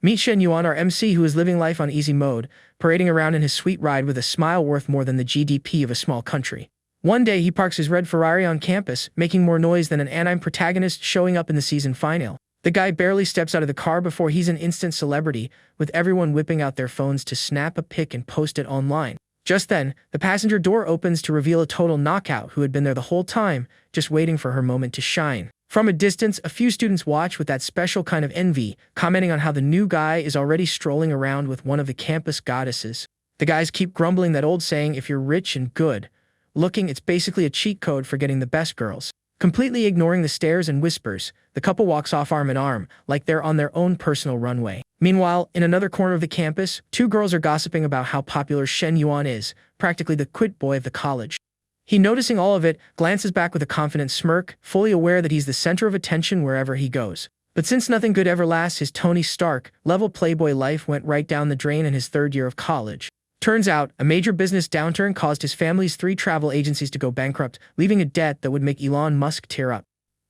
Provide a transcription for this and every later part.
Meet Shen Yuan, our MC, who is living life on easy mode, parading around in his sweet ride with a smile worth more than the GDP of a small country. One day, he parks his red Ferrari on campus, making more noise than an anime protagonist showing up in the season finale. The guy barely steps out of the car before he's an instant celebrity, with everyone whipping out their phones to snap a pic and post it online. Just then, the passenger door opens to reveal a total knockout who had been there the whole time, just waiting for her moment to shine. From a distance, a few students watch with that special kind of envy, commenting on how the new guy is already strolling around with one of the campus goddesses. The guys keep grumbling that old saying, if you're rich and good looking, it's basically a cheat code for getting the best girls. Completely ignoring the stares and whispers, the couple walks off arm in arm, like they're on their own personal runway. Meanwhile, in another corner of the campus, two girls are gossiping about how popular Shen Yuan is, practically the quit boy of the college. He, noticing all of it, glances back with a confident smirk, fully aware that he's the center of attention wherever he goes. But since nothing good ever lasts, his Tony Stark-level playboy life went right down the drain in his third year of college. Turns out, a major business downturn caused his family's 3 travel agencies to go bankrupt, leaving a debt that would make Elon Musk tear up.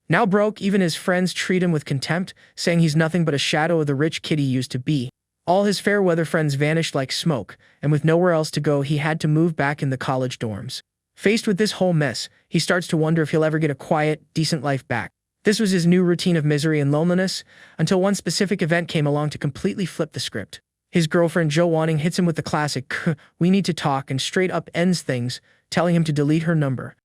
Now broke, even his friends treat him with contempt, saying he's nothing but a shadow of the rich kid he used to be. All his fair-weather friends vanished like smoke, and with nowhere else to go, he had to move back in the college dorms. Faced with this whole mess, he starts to wonder if he'll ever get a quiet, decent life back. This was his new routine of misery and loneliness, until one specific event came along to completely flip the script. His girlfriend Jo Wanting hits him with the classic, "We need to talk," and straight up ends things, telling him to delete her number.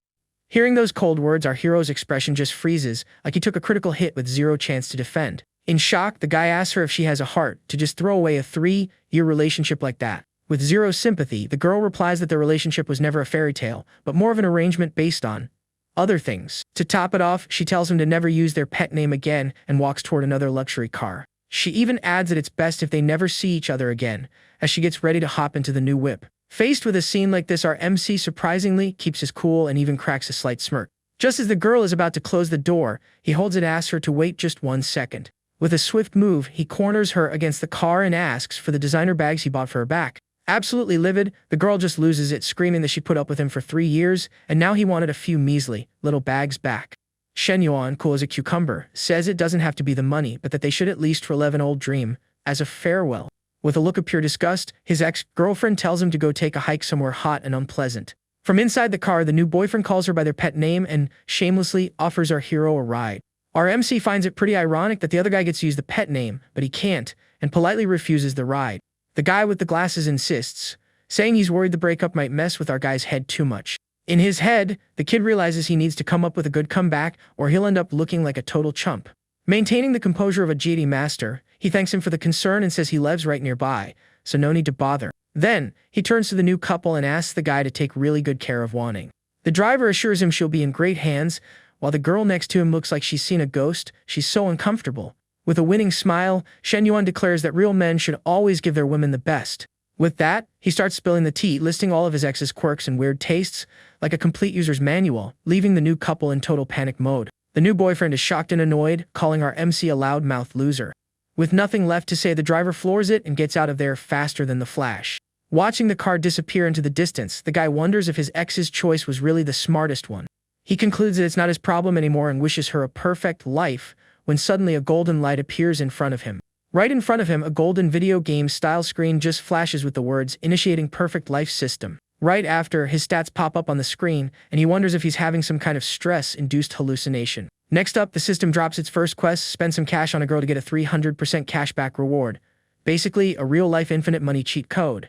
Hearing those cold words, our hero's expression just freezes, like he took a critical hit with zero chance to defend. In shock, the guy asks her if she has a heart to just throw away a 3-year relationship like that. With zero sympathy, the girl replies that their relationship was never a fairy tale, but more of an arrangement based on other things. To top it off, she tells him to never use their pet name again and walks toward another luxury car. She even adds that it's best if they never see each other again, as she gets ready to hop into the new whip. Faced with a scene like this, our MC surprisingly keeps his cool and even cracks a slight smirk. Just as the girl is about to close the door, he holds it and asks her to wait just 1 second. With a swift move, he corners her against the car and asks for the designer bags he bought for her back. Absolutely livid, the girl just loses it, screaming that she put up with him for 3 years, and now he wanted a few measly little bags back. Shen Yuan, cool as a cucumber, says it doesn't have to be the money, but that they should at least relive an old dream, as a farewell. With a look of pure disgust, his ex-girlfriend tells him to go take a hike somewhere hot and unpleasant. From inside the car, the new boyfriend calls her by their pet name and shamelessly offers our hero a ride. Our MC finds it pretty ironic that the other guy gets to use the pet name, but he can't, and politely refuses the ride. The guy with the glasses insists, saying he's worried the breakup might mess with our guy's head too much. In his head, the kid realizes he needs to come up with a good comeback or he'll end up looking like a total chump. Maintaining the composure of a GD master, he thanks him for the concern and says he lives right nearby, so no need to bother. Then, he turns to the new couple and asks the guy to take really good care of Wanting. The driver assures him she'll be in great hands, while the girl next to him looks like she's seen a ghost. She's so uncomfortable. With a winning smile, Shen Yuan declares that real men should always give their women the best. With that, he starts spilling the tea, listing all of his ex's quirks and weird tastes, like a complete user's manual, leaving the new couple in total panic mode. The new boyfriend is shocked and annoyed, calling our MC a loudmouth loser. With nothing left to say, the driver floors it and gets out of there faster than the flash. Watching the car disappear into the distance, the guy wonders if his ex's choice was really the smartest one. He concludes that it's not his problem anymore and wishes her a perfect life, when suddenly a golden light appears in front of him. Right in front of him, a golden video game-style screen just flashes with the words, "Initiating perfect life system." Right after, his stats pop up on the screen, and he wonders if he's having some kind of stress-induced hallucination. Next up, the system drops its first quest: spend some cash on a girl to get a 300% cashback reward. Basically, a real-life infinite money cheat code.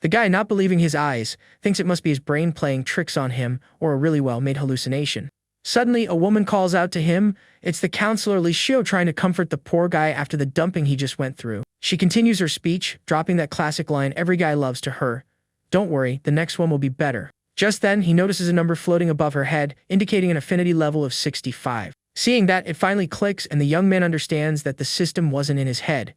The guy, not believing his eyes, thinks it must be his brain playing tricks on him, or a really well-made hallucination. Suddenly, a woman calls out to him. It's the counselor Li Xiu trying to comfort the poor guy after the dumping he just went through. She continues her speech, dropping that classic line every guy loves to her. "Don't worry, the next one will be better." Just then, he notices a number floating above her head, indicating an affinity level of 65. Seeing that, it finally clicks, and the young man understands that the system wasn't in his head.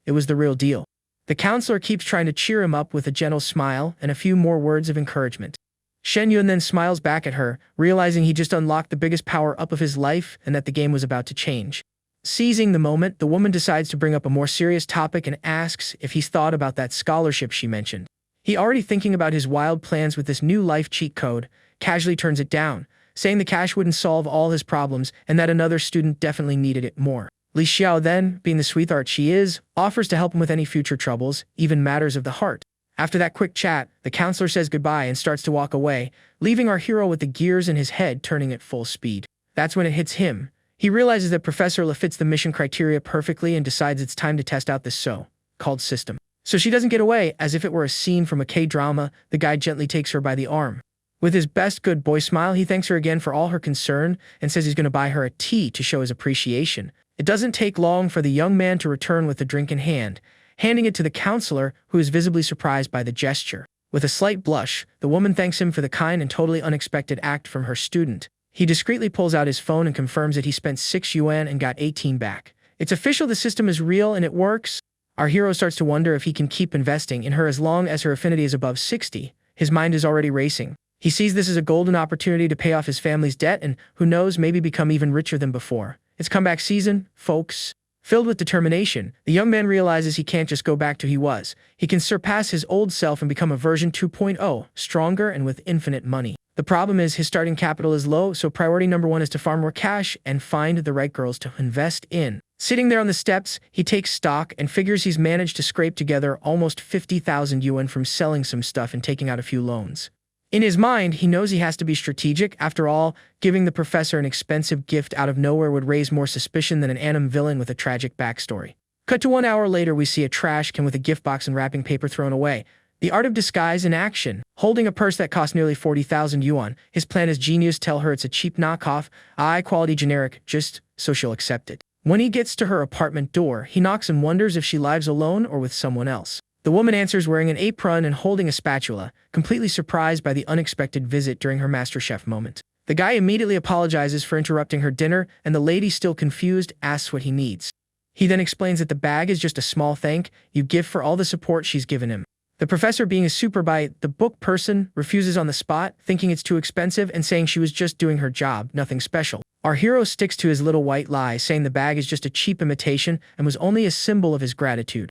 It was the real deal. The counselor keeps trying to cheer him up with a gentle smile and a few more words of encouragement. Shen Yuan then smiles back at her, realizing he just unlocked the biggest power-up of his life and that the game was about to change. Seizing the moment, the woman decides to bring up a more serious topic and asks if he's thought about that scholarship she mentioned. He, already thinking about his wild plans with this new life cheat code, casually turns it down, saying the cash wouldn't solve all his problems and that another student definitely needed it more. Li Xiao then, being the sweetheart she is, offers to help him with any future troubles, even matters of the heart. After that quick chat, the counselor says goodbye and starts to walk away, leaving our hero with the gears in his head turning at full speed. That's when it hits him. He realizes that Professor La fits the mission criteria perfectly and decides it's time to test out this so-called system. So she doesn't get away. As if it were a scene from a K-drama, the guy gently takes her by the arm. With his best good boy smile, he thanks her again for all her concern and says he's going to buy her a tea to show his appreciation. It doesn't take long for the young man to return with the drink in hand, handing it to the counselor, who is visibly surprised by the gesture. With a slight blush, the woman thanks him for the kind and totally unexpected act from her student. He discreetly pulls out his phone and confirms that he spent 6 yuan and got 18 back. It's official, the system is real and it works. Our hero starts to wonder if he can keep investing in her as long as her affinity is above 60. His mind is already racing. He sees this as a golden opportunity to pay off his family's debt and, who knows, maybe become even richer than before. It's comeback season, folks. Filled with determination, the young man realizes he can't just go back to who he was. He can surpass his old self and become a version 2.0, stronger and with infinite money. The problem is his starting capital is low, so priority number 1 is to farm more cash and find the right girls to invest in. Sitting there on the steps, he takes stock and figures he's managed to scrape together almost 50,000 yuan from selling some stuff and taking out a few loans. In his mind, he knows he has to be strategic. After all, giving the professor an expensive gift out of nowhere would raise more suspicion than an anime villain with a tragic backstory. Cut to 1 hour later, we see a trash can with a gift box and wrapping paper thrown away. The art of disguise in action. Holding a purse that costs nearly 40,000 yuan, his plan is genius. Tell her it's a cheap knockoff, high-quality generic, just so she'll accept it. When he gets to her apartment door, he knocks and wonders if she lives alone or with someone else. The woman answers wearing an apron and holding a spatula, completely surprised by the unexpected visit during her MasterChef moment. The guy immediately apologizes for interrupting her dinner, and the lady, still confused, asks what he needs. He then explains that the bag is just a small thank you gift for all the support she's given him. The professor, being a super by the book person, refuses on the spot, thinking it's too expensive and saying she was just doing her job, nothing special. Our hero sticks to his little white lie, saying the bag is just a cheap imitation and was only a symbol of his gratitude.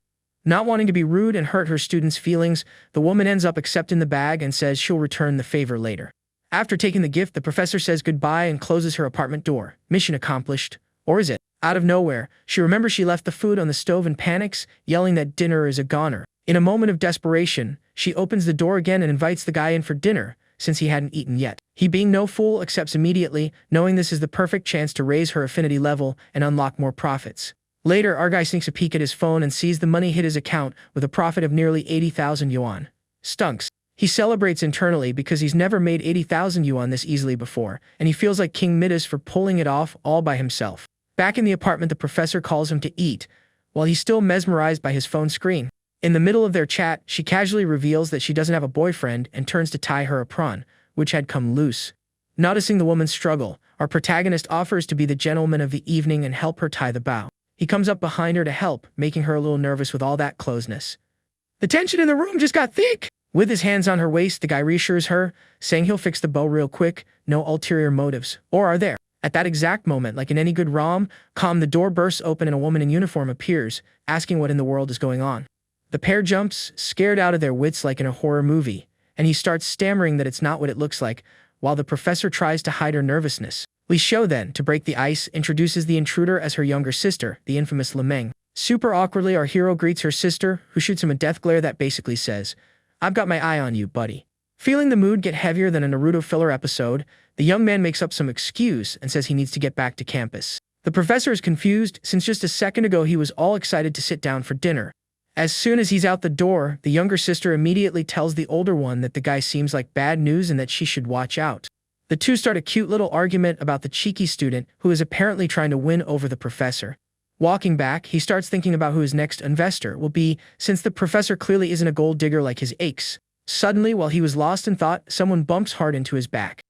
Not wanting to be rude and hurt her student's feelings, the woman ends up accepting the bag and says she'll return the favor later. After taking the gift, the professor says goodbye and closes her apartment door. Mission accomplished. Or is it? Out of nowhere, she remembers she left the food on the stove and panics, yelling that dinner is a goner. In a moment of desperation, she opens the door again and invites the guy in for dinner, since he hadn't eaten yet. He, being no fool, accepts immediately, knowing this is the perfect chance to raise her affinity level and unlock more profits. Later, our guy sneaks a peek at his phone and sees the money hit his account with a profit of nearly 80,000 yuan. Stunks. He celebrates internally because he's never made 80,000 yuan this easily before, and he feels like King Midas for pulling it off all by himself. Back in the apartment, the professor calls him to eat, while he's still mesmerized by his phone screen. In the middle of their chat, she casually reveals that she doesn't have a boyfriend and turns to tie her apron, which had come loose. Noticing the woman's struggle, our protagonist offers to be the gentleman of the evening and help her tie the bow. He comes up behind her to help, making her a little nervous with all that closeness. The tension in the room just got thick. With his hands on her waist, the guy reassures her, saying he'll fix the bow real quick, no ulterior motives. Or are there? At that exact moment, like in any good rom-com, the door bursts open and a woman in uniform appears, asking what in the world is going on. The pair jumps, scared out of their wits like in a horror movie, and he starts stammering that it's not what it looks like, while the professor tries to hide her nervousness. Li Xiao then, to break the ice, introduces the intruder as her younger sister, the infamous Lemeng. Super awkwardly, our hero greets her sister, who shoots him a death glare that basically says, "I've got my eye on you, buddy." Feeling the mood get heavier than a Naruto filler episode, the young man makes up some excuse and says he needs to get back to campus. The professor is confused, since just a second ago he was all excited to sit down for dinner. As soon as he's out the door, the younger sister immediately tells the older one that the guy seems like bad news and that she should watch out. The two start a cute little argument about the cheeky student who is apparently trying to win over the professor. Walking back, he starts thinking about who his next investor will be, since the professor clearly isn't a gold digger like his ex. Suddenly, while he was lost in thought, someone bumps hard into his back.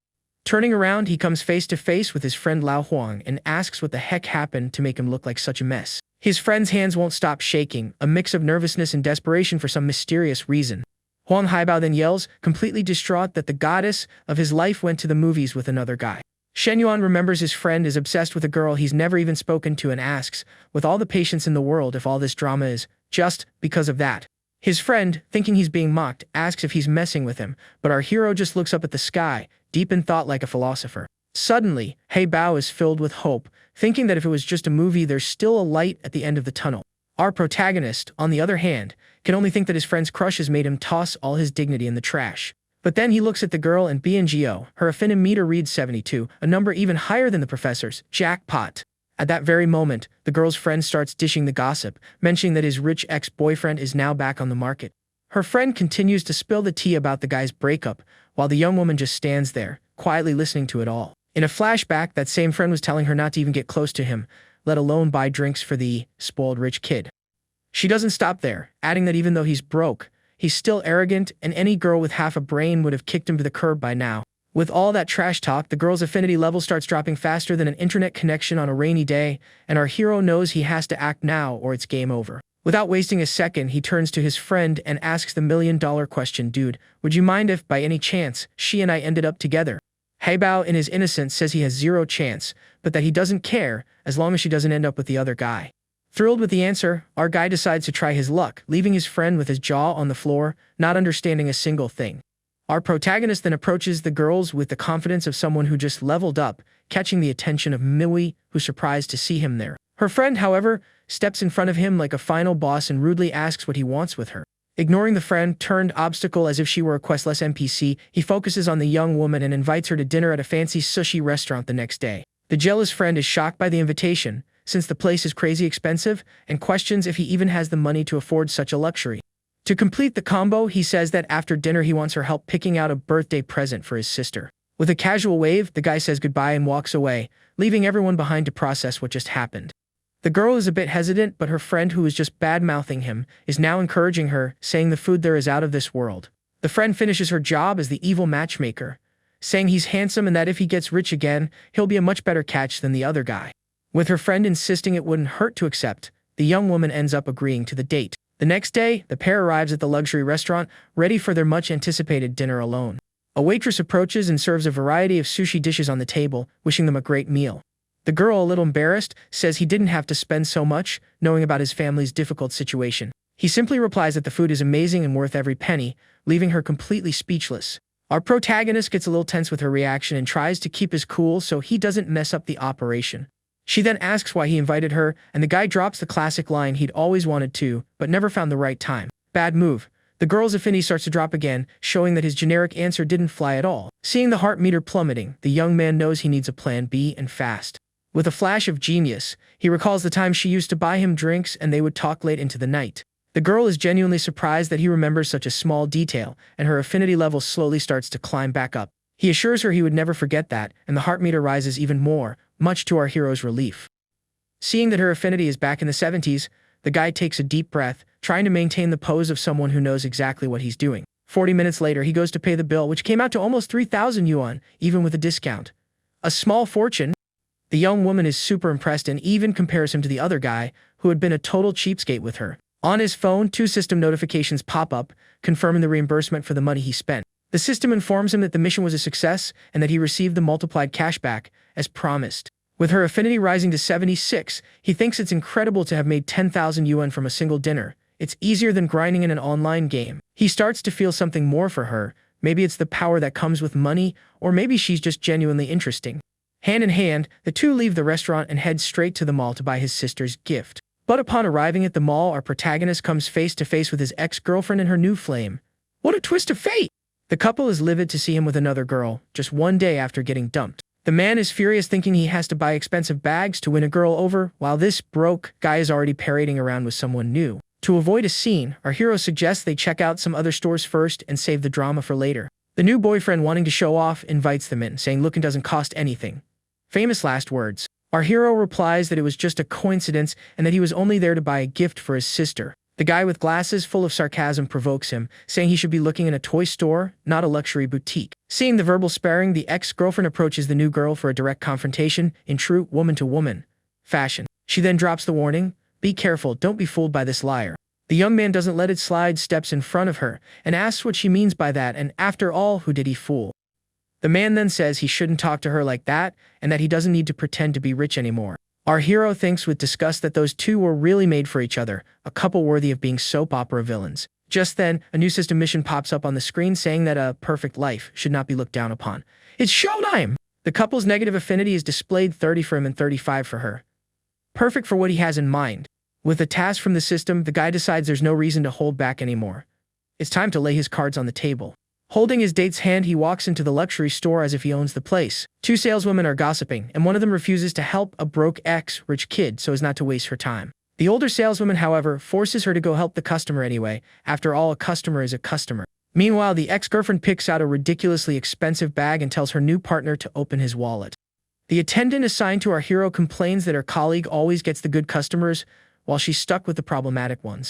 Turning around, he comes face to face with his friend Lao Huang and asks what the heck happened to make him look like such a mess. His friend's hands won't stop shaking, a mix of nervousness and desperation for some mysterious reason. Huang Haibao then yells, completely distraught, that the goddess of his life went to the movies with another guy. Shen Yuan remembers his friend is obsessed with a girl he's never even spoken to and asks, with all the patience in the world, if all this drama is just because of that. His friend, thinking he's being mocked, asks if he's messing with him, but our hero just looks up at the sky, deep in thought like a philosopher. Suddenly, Hey Bao is filled with hope, thinking that if it was just a movie, there's still a light at the end of the tunnel. Our protagonist, on the other hand, can only think that his friend's crush has made him toss all his dignity in the trash. But then he looks at the girl and BNGO, her affinity meter reads 72, a number even higher than the professor's. Jackpot. At that very moment, the girl's friend starts dishing the gossip, mentioning that his rich ex-boyfriend is now back on the market. Her friend continues to spill the tea about the guy's breakup, while the young woman just stands there, quietly listening to it all. In a flashback, that same friend was telling her not to even get close to him, let alone buy drinks for the spoiled rich kid. She doesn't stop there, adding that even though he's broke, he's still arrogant, and any girl with half a brain would have kicked him to the curb by now. With all that trash talk, the girl's affinity level starts dropping faster than an internet connection on a rainy day, and our hero knows he has to act now or it's game over. Without wasting a second, he turns to his friend and asks the million-dollar question, "Dude, would you mind if, by any chance, she and I ended up together?" Heibao, in his innocence, says he has zero chance, but that he doesn't care as long as she doesn't end up with the other guy. Thrilled with the answer, our guy decides to try his luck, leaving his friend with his jaw on the floor, not understanding a single thing. Our protagonist then approaches the girls with the confidence of someone who just leveled up, catching the attention of Miwi, who's surprised to see him there. Her friend, however, steps in front of him like a final boss and rudely asks what he wants with her. Ignoring the friend-turned obstacle as if she were a questless NPC, he focuses on the young woman and invites her to dinner at a fancy sushi restaurant the next day. The jealous friend is shocked by the invitation, since the place is crazy expensive, and questions if he even has the money to afford such a luxury. To complete the combo, he says that after dinner he wants her help picking out a birthday present for his sister. With a casual wave, the guy says goodbye and walks away, leaving everyone behind to process what just happened. The girl is a bit hesitant, but her friend, who was just bad-mouthing him, is now encouraging her, saying the food there is out of this world. The friend finishes her job as the evil matchmaker, saying he's handsome and that if he gets rich again, he'll be a much better catch than the other guy. With her friend insisting it wouldn't hurt to accept, the young woman ends up agreeing to the date. The next day, the pair arrives at the luxury restaurant, ready for their much-anticipated dinner alone. A waitress approaches and serves a variety of sushi dishes on the table, wishing them a great meal. The girl, a little embarrassed, says he didn't have to spend so much, knowing about his family's difficult situation. He simply replies that the food is amazing and worth every penny, leaving her completely speechless. Our protagonist gets a little tense with her reaction and tries to keep his cool so he doesn't mess up the operation. She then asks why he invited her, and the guy drops the classic line he'd always wanted to, but never found the right time. Bad move. The girl's affinity starts to drop again, showing that his generic answer didn't fly at all. Seeing the heart meter plummeting, the young man knows he needs a plan B, and fast. With a flash of genius, he recalls the time she used to buy him drinks and they would talk late into the night. The girl is genuinely surprised that he remembers such a small detail, and her affinity level slowly starts to climb back up. He assures her he would never forget that, and the heart meter rises even more, much to our hero's relief. Seeing that her affinity is back in the 70s, the guy takes a deep breath, trying to maintain the pose of someone who knows exactly what he's doing. 40 minutes later, he goes to pay the bill, which came out to almost 3,000 yuan, even with a discount. A small fortune. The young woman is super impressed and even compares him to the other guy, who had been a total cheapskate with her. On his phone, 2 system notifications pop up, confirming the reimbursement for the money he spent. The system informs him that the mission was a success and that he received the multiplied cashback, as promised. With her affinity rising to 76, he thinks it's incredible to have made 10,000 yuan from a single dinner. It's easier than grinding in an online game. He starts to feel something more for her. Maybe it's the power that comes with money, or maybe she's just genuinely interesting. Hand in hand, the two leave the restaurant and head straight to the mall to buy his sister's gift. But upon arriving at the mall, our protagonist comes face to face with his ex-girlfriend and her new flame. What a twist of fate! The couple is livid to see him with another girl, just one day after getting dumped. The man is furious, thinking he has to buy expensive bags to win a girl over, while this broke guy is already parading around with someone new. To avoid a scene, our hero suggests they check out some other stores first and save the drama for later. The new boyfriend, wanting to show off, invites them in, saying looking doesn't cost anything. Famous last words. Our hero replies that it was just a coincidence and that he was only there to buy a gift for his sister. The guy with glasses full of sarcasm provokes him, saying he should be looking in a toy store, not a luxury boutique. Seeing the verbal sparring, the ex-girlfriend approaches the new girl for a direct confrontation in true woman-to-woman fashion. She then drops the warning, "Be careful, don't be fooled by this liar." The young man doesn't let it slide, steps in front of her, and asks what she means by that, and after all, who did he fool? The man then says he shouldn't talk to her like that, and that he doesn't need to pretend to be rich anymore. Our hero thinks with disgust that those two were really made for each other, a couple worthy of being soap opera villains. Just then, a new system mission pops up on the screen saying that a perfect life should not be looked down upon. It's showtime! The couple's negative affinity is displayed 30 for him and 35 for her. Perfect for what he has in mind. With a task from the system, the guy decides there's no reason to hold back anymore. It's time to lay his cards on the table. Holding his date's hand, he walks into the luxury store as if he owns the place. Two saleswomen are gossiping, and one of them refuses to help a broke ex-rich kid so as not to waste her time. The older saleswoman, however, forces her to go help the customer anyway. After all, a customer is a customer. Meanwhile, the ex-girlfriend picks out a ridiculously expensive bag and tells her new partner to open his wallet. The attendant assigned to our hero complains that her colleague always gets the good customers, while she's stuck with the problematic ones.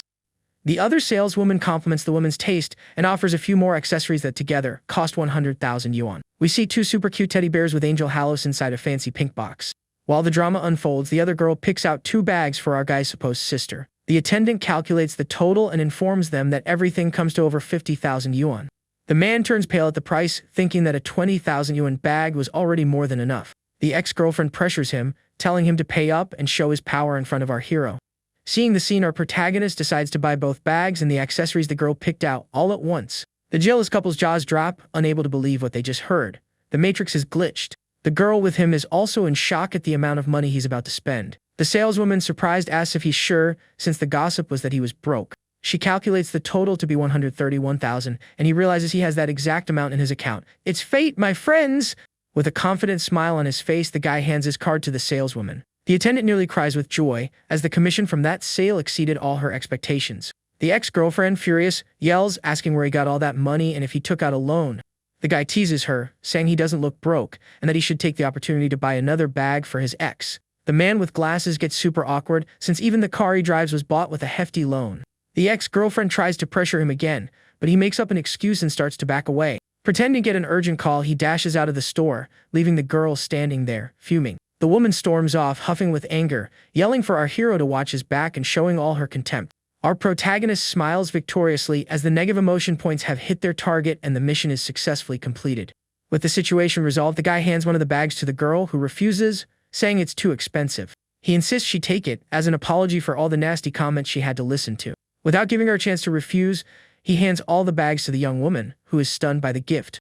The other saleswoman compliments the woman's taste and offers a few more accessories that together cost 100,000 yuan. We see two super cute teddy bears with angel halos inside a fancy pink box. While the drama unfolds, the other girl picks out 2 bags for our guy's supposed sister. The attendant calculates the total and informs them that everything comes to over 50,000 yuan. The man turns pale at the price, thinking that a 20,000 yuan bag was already more than enough. The ex-girlfriend pressures him, telling him to pay up and show his power in front of our hero. Seeing the scene, our protagonist decides to buy both bags and the accessories the girl picked out all at once. The jealous couple's jaws drop, unable to believe what they just heard. The matrix is glitched. The girl with him is also in shock at the amount of money he's about to spend. The saleswoman, surprised, asks if he's sure, since the gossip was that he was broke. She calculates the total to be 131,000, and he realizes he has that exact amount in his account. It's fate, my friends! With a confident smile on his face, the guy hands his card to the saleswoman. The attendant nearly cries with joy, as the commission from that sale exceeded all her expectations. The ex-girlfriend, furious, yells, asking where he got all that money and if he took out a loan. The guy teases her, saying he doesn't look broke, and that he should take the opportunity to buy another bag for his ex. The man with glasses gets super awkward, since even the car he drives was bought with a hefty loan. The ex-girlfriend tries to pressure him again, but he makes up an excuse and starts to back away. Pretending to get an urgent call, he dashes out of the store, leaving the girl standing there, fuming. The woman storms off, huffing with anger, yelling for our hero to watch his back and showing all her contempt. Our protagonist smiles victoriously as the negative emotion points have hit their target and the mission is successfully completed. With the situation resolved, the guy hands one of the bags to the girl, who refuses, saying it's too expensive. He insists she take it, as an apology for all the nasty comments she had to listen to. Without giving her a chance to refuse, he hands all the bags to the young woman, who is stunned by the gift.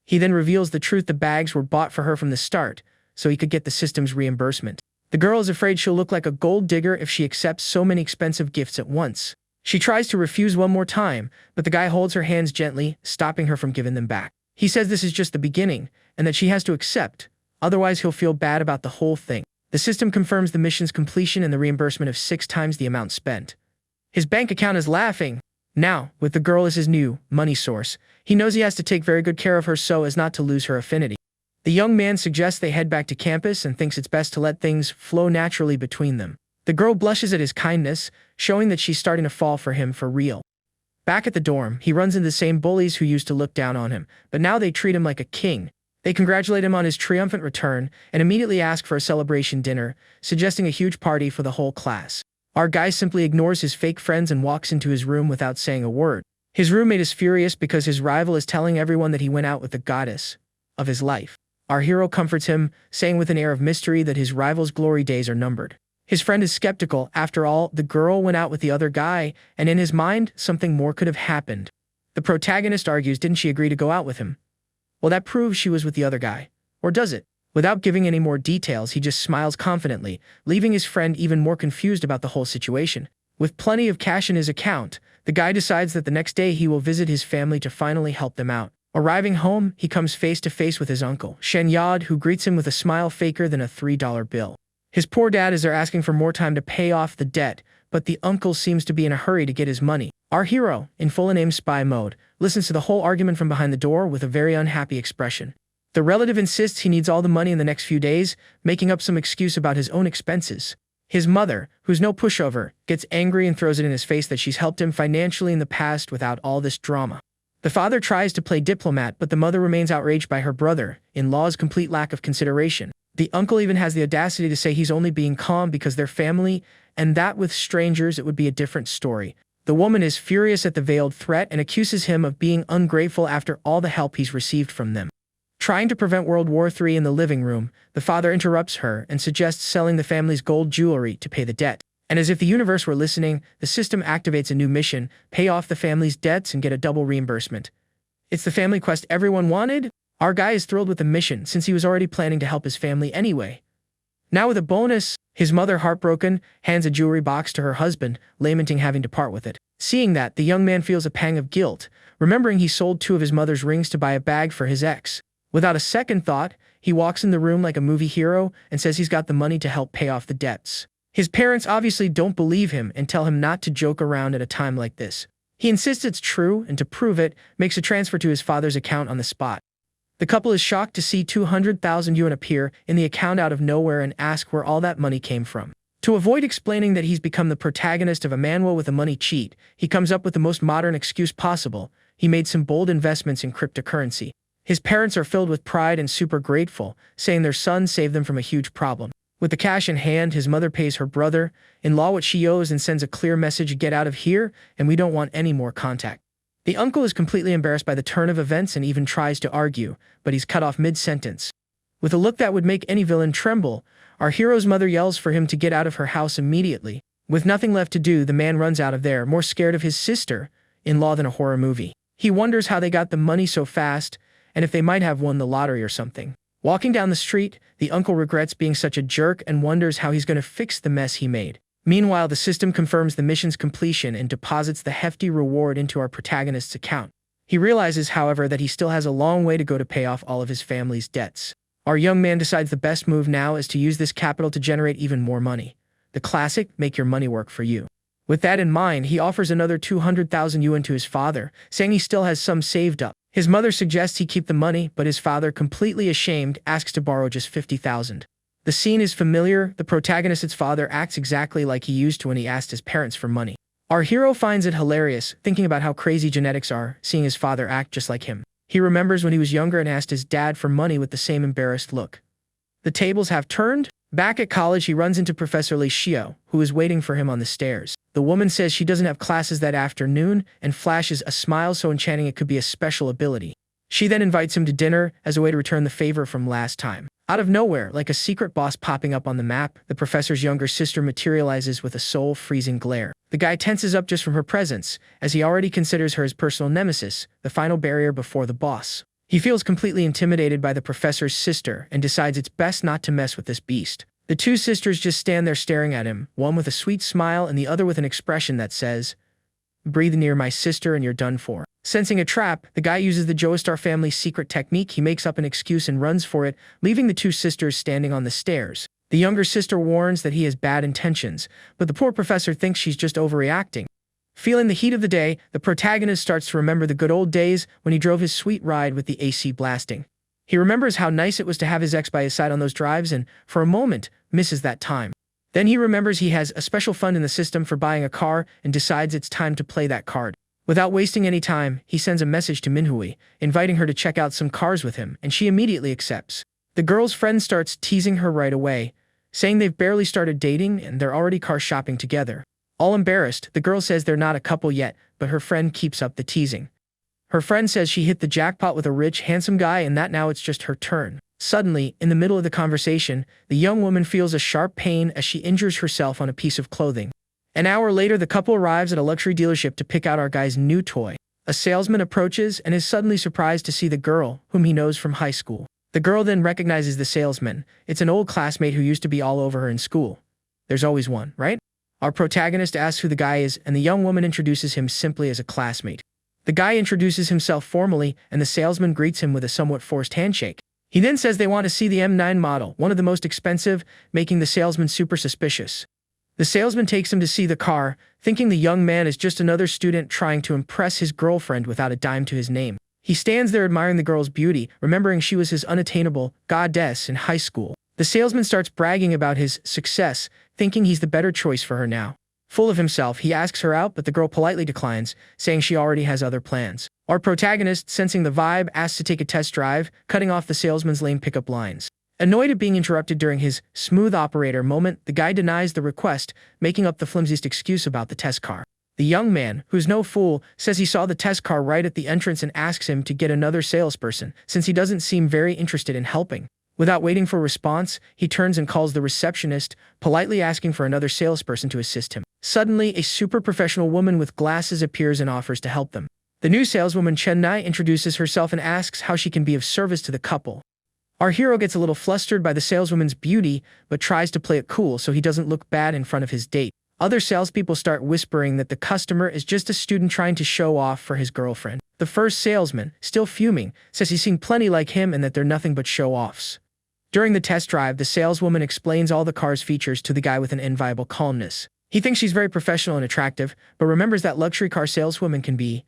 He then reveals the truth: the bags were bought for her from the start, so he could get the system's reimbursement. The girl is afraid she'll look like a gold digger if she accepts so many expensive gifts at once. She tries to refuse one more time, but the guy holds her hands gently, stopping her from giving them back. He says this is just the beginning, and that she has to accept, otherwise he'll feel bad about the whole thing. The system confirms the mission's completion and the reimbursement of 6 times the amount spent. His bank account is laughing. Now, with the girl as his new money source, he knows he has to take very good care of her so as not to lose her affinity. The young man suggests they head back to campus and thinks it's best to let things flow naturally between them. The girl blushes at his kindness, showing that she's starting to fall for him for real. Back at the dorm, he runs into the same bullies who used to look down on him, but now they treat him like a king. They congratulate him on his triumphant return and immediately ask for a celebration dinner, suggesting a huge party for the whole class. Our guy simply ignores his fake friends and walks into his room without saying a word. His roommate is furious because his rival is telling everyone that he went out with the goddess of his life. Our hero comforts him, saying with an air of mystery that his rival's glory days are numbered. His friend is skeptical. After all, the girl went out with the other guy, and in his mind, something more could have happened. The protagonist argues, didn't she agree to go out with him? Well, that proves she was with the other guy. Or does it? Without giving any more details, he just smiles confidently, leaving his friend even more confused about the whole situation. With plenty of cash in his account, the guy decides that the next day he will visit his family to finally help them out. Arriving home, he comes face to face with his uncle, Shen Yad, who greets him with a smile faker than a $3 bill. His poor dad is there asking for more time to pay off the debt, but the uncle seems to be in a hurry to get his money. Our hero, in full in-aim spy mode, listens to the whole argument from behind the door with a very unhappy expression. The relative insists he needs all the money in the next few days, making up some excuse about his own expenses. His mother, who's no pushover, gets angry and throws it in his face that she's helped him financially in the past without all this drama. The father tries to play diplomat, but the mother remains outraged by her brother-in-law's complete lack of consideration. The uncle even has the audacity to say he's only being calm because they're family, and that with strangers it would be a different story. The woman is furious at the veiled threat and accuses him of being ungrateful after all the help he's received from them. Trying to prevent World War III in the living room, the father interrupts her and suggests selling the family's gold jewelry to pay the debt. And as if the universe were listening, the system activates a new mission: pay off the family's debts and get a double reimbursement. It's the family quest everyone wanted? Our guy is thrilled with the mission since he was already planning to help his family anyway. Now with a bonus, his mother, heartbroken, hands a jewelry box to her husband, lamenting having to part with it. Seeing that, the young man feels a pang of guilt, remembering he sold 2 of his mother's rings to buy a bag for his ex. Without a second thought, he walks in the room like a movie hero and says he's got the money to help pay off the debts. His parents obviously don't believe him and tell him not to joke around at a time like this. He insists it's true, and to prove it, makes a transfer to his father's account on the spot. The couple is shocked to see 200,000 yuan appear in the account out of nowhere and ask where all that money came from. To avoid explaining that he's become the protagonist of a manhwa with a money cheat, he comes up with the most modern excuse possible. He made some bold investments in cryptocurrency. His parents are filled with pride and super grateful, saying their son saved them from a huge problem. With the cash in hand, his mother pays her brother-in-law what she owes and sends a clear message: get out of here, and we don't want any more contact. The uncle is completely embarrassed by the turn of events and even tries to argue, but he's cut off mid-sentence. With a look that would make any villain tremble, our hero's mother yells for him to get out of her house immediately. With nothing left to do, the man runs out of there, more scared of his sister-in-law than a horror movie. He wonders how they got the money so fast, and if they might have won the lottery or something. Walking down the street, the uncle regrets being such a jerk and wonders how he's going to fix the mess he made. Meanwhile, the system confirms the mission's completion and deposits the hefty reward into our protagonist's account. He realizes, however, that he still has a long way to go to pay off all of his family's debts. Our young man decides the best move now is to use this capital to generate even more money. The classic, make your money work for you. With that in mind, he offers another 200,000 yuan to his father, saying he still has some saved up. His mother suggests he keep the money, but his father, completely ashamed, asks to borrow just 50,000. The scene is familiar. The protagonist's father acts exactly like he used to when he asked his parents for money. Our hero finds it hilarious, thinking about how crazy genetics are, seeing his father act just like him. He remembers when he was younger and asked his dad for money with the same embarrassed look. The tables have turned. Back at college, he runs into Professor Li Xiao, who is waiting for him on the stairs. The woman says she doesn't have classes that afternoon and flashes a smile so enchanting it could be a special ability. She then invites him to dinner as a way to return the favor from last time. Out of nowhere, like a secret boss popping up on the map, the professor's younger sister materializes with a soul-freezing glare. The guy tenses up just from her presence, as he already considers her his personal nemesis, the final barrier before the boss. He feels completely intimidated by the professor's sister and decides it's best not to mess with this beast. The two sisters just stand there staring at him, one with a sweet smile and the other with an expression that says, "Breathe near my sister and you're done for." Sensing a trap, the guy uses the Joestar family's secret technique. He makes up an excuse and runs for it, leaving the two sisters standing on the stairs. The younger sister warns that he has bad intentions, but the poor professor thinks she's just overreacting. Feeling the heat of the day, the protagonist starts to remember the good old days when he drove his sweet ride with the AC blasting. He remembers how nice it was to have his ex by his side on those drives and, for a moment, misses that time. Then he remembers he has a special fund in the system for buying a car and decides it's time to play that card. Without wasting any time, he sends a message to Manhwa, inviting her to check out some cars with him, and she immediately accepts. The girl's friend starts teasing her right away, saying they've barely started dating and they're already car shopping together. All embarrassed, the girl says they're not a couple yet, but her friend keeps up the teasing. Her friend says she hit the jackpot with a rich, handsome guy and that now it's just her turn. Suddenly, in the middle of the conversation, the young woman feels a sharp pain as she injures herself on a piece of clothing. An hour later, the couple arrives at a luxury dealership to pick out our guy's new toy. A salesman approaches and is suddenly surprised to see the girl, whom he knows from high school. The girl then recognizes the salesman. It's an old classmate who used to be all over her in school. There's always one, right? Our protagonist asks who the guy is, and the young woman introduces him simply as a classmate. The guy introduces himself formally, and the salesman greets him with a somewhat forced handshake. He then says they want to see the M9 model, one of the most expensive, making the salesman super suspicious. The salesman takes him to see the car, thinking the young man is just another student trying to impress his girlfriend without a dime to his name. He stands there admiring the girl's beauty, remembering she was his unattainable goddess in high school. The salesman starts bragging about his success, thinking he's the better choice for her now. Full of himself, he asks her out, but the girl politely declines, saying she already has other plans. Our protagonist, sensing the vibe, asks to take a test drive, cutting off the salesman's lame pickup lines. Annoyed at being interrupted during his smooth operator moment, the guy denies the request, making up the flimsiest excuse about the test car. The young man, who's no fool, says he saw the test car right at the entrance and asks him to get another salesperson, since he doesn't seem very interested in helping. Without waiting for a response, he turns and calls the receptionist, politely asking for another salesperson to assist him. Suddenly, a super professional woman with glasses appears and offers to help them. The new saleswoman Chennai introduces herself and asks how she can be of service to the couple. Our hero gets a little flustered by the saleswoman's beauty, but tries to play it cool so he doesn't look bad in front of his date. Other salespeople start whispering that the customer is just a student trying to show off for his girlfriend. The first salesman, still fuming, says he's seen plenty like him and that they're nothing but show-offs. During the test drive, the saleswoman explains all the car's features to the guy with an enviable calmness. He thinks she's very professional and attractive, but remembers that luxury car saleswomen can be,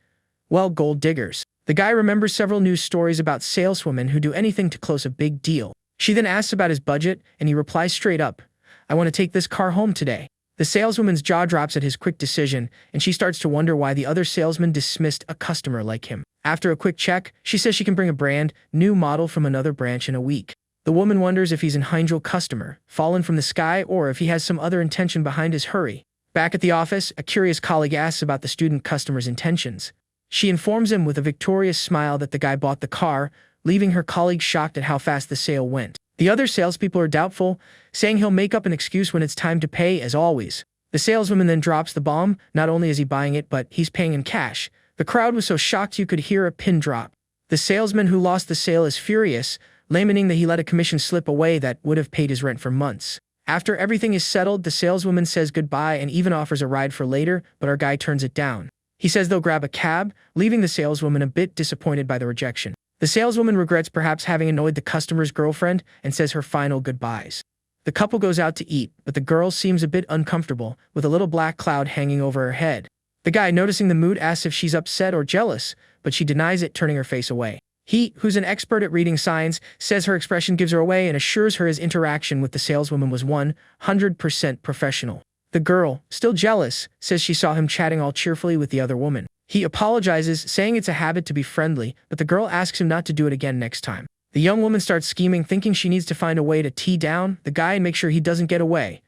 well, gold diggers. The guy remembers several news stories about saleswomen who do anything to close a big deal. She then asks about his budget, and he replies straight up, "I want to take this car home today." The saleswoman's jaw drops at his quick decision, and she starts to wonder why the other salesman dismissed a customer like him. After a quick check, she says she can bring a brand new model from another branch in a week. The woman wonders if he's an angel customer, fallen from the sky, or if he has some other intention behind his hurry. Back at the office, a curious colleague asks about the student customer's intentions. She informs him with a victorious smile that the guy bought the car, leaving her colleague shocked at how fast the sale went. The other salespeople are doubtful, saying he'll make up an excuse when it's time to pay, as always. The saleswoman then drops the bomb. Not only is he buying it, but he's paying in cash. The crowd was so shocked you could hear a pin drop. The salesman who lost the sale is furious, lamenting that he let a commission slip away that would have paid his rent for months. After everything is settled, the saleswoman says goodbye and even offers a ride for later, but our guy turns it down. He says they'll grab a cab, leaving the saleswoman a bit disappointed by the rejection. The saleswoman regrets perhaps having annoyed the customer's girlfriend and says her final goodbyes. The couple goes out to eat, but the girl seems a bit uncomfortable, with a little black cloud hanging over her head. The guy, noticing the mood, asks if she's upset or jealous, but she denies it, turning her face away. He, who's an expert at reading signs, says her expression gives her away and assures her his interaction with the saleswoman was 100% professional. The girl, still jealous, says she saw him chatting all cheerfully with the other woman. He apologizes, saying it's a habit to be friendly, but the girl asks him not to do it again next time. The young woman starts scheming, thinking she needs to find a way to tee down the guy and make sure he doesn't get away.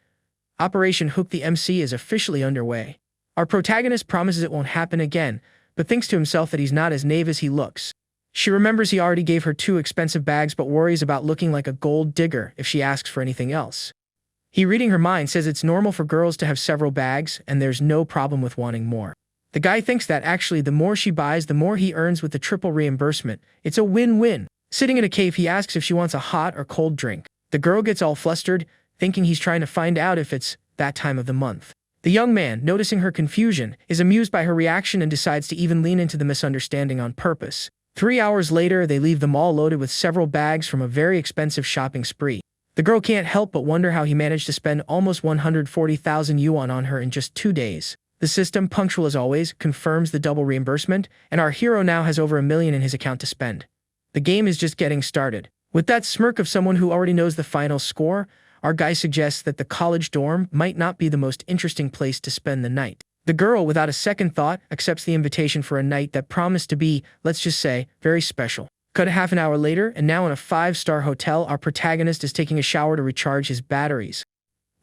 Operation Hook the MC is officially underway. Our protagonist promises it won't happen again, but thinks to himself that he's not as naive as he looks. She remembers he already gave her 2 expensive bags but worries about looking like a gold digger if she asks for anything else. He, reading her mind, says it's normal for girls to have several bags and there's no problem with wanting more. The guy thinks that actually the more she buys, the more he earns with the triple reimbursement. It's a win-win. Sitting in a cave, he asks if she wants a hot or cold drink. The girl gets all flustered, thinking he's trying to find out if it's that time of the month. The young man, noticing her confusion, is amused by her reaction and decides to even lean into the misunderstanding on purpose. 3 hours later, they leave the mall loaded with several bags from a very expensive shopping spree. The girl can't help but wonder how he managed to spend almost 140,000 yuan on her in just 2 days. The system, punctual as always, confirms the double reimbursement, and our hero now has over $1 million in his account to spend. The game is just getting started. With that smirk of someone who already knows the final score, our guy suggests that the college dorm might not be the most interesting place to spend the night. The girl, without a second thought, accepts the invitation for a night that promised to be, let's just say, very special. Cut a half an hour later, and now in a 5-star hotel, our protagonist is taking a shower to recharge his batteries.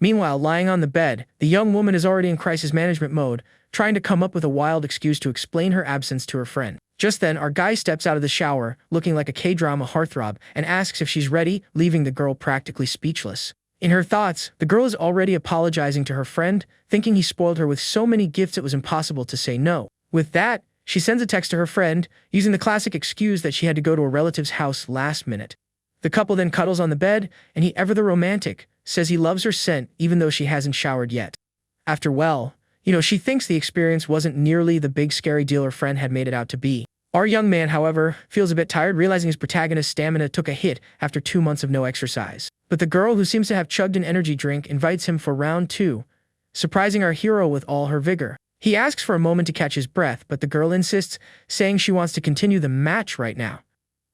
Meanwhile, lying on the bed, the young woman is already in crisis management mode, trying to come up with a wild excuse to explain her absence to her friend. Just then, our guy steps out of the shower, looking like a K-drama heartthrob, and asks if she's ready, leaving the girl practically speechless. In her thoughts, the girl is already apologizing to her friend, thinking he spoiled her with so many gifts it was impossible to say no. With that, she sends a text to her friend, using the classic excuse that she had to go to a relative's house last minute. The couple then cuddles on the bed, and he, ever the romantic, says he loves her scent even though she hasn't showered yet. After, well, she thinks the experience wasn't nearly the big scary deal her friend had made it out to be. Our young man, however, feels a bit tired, realizing his protagonist's stamina took a hit after 2 months of no exercise. But the girl, who seems to have chugged an energy drink, invites him for round 2, surprising our hero with all her vigor. He asks for a moment to catch his breath, but the girl insists, saying she wants to continue the match right now.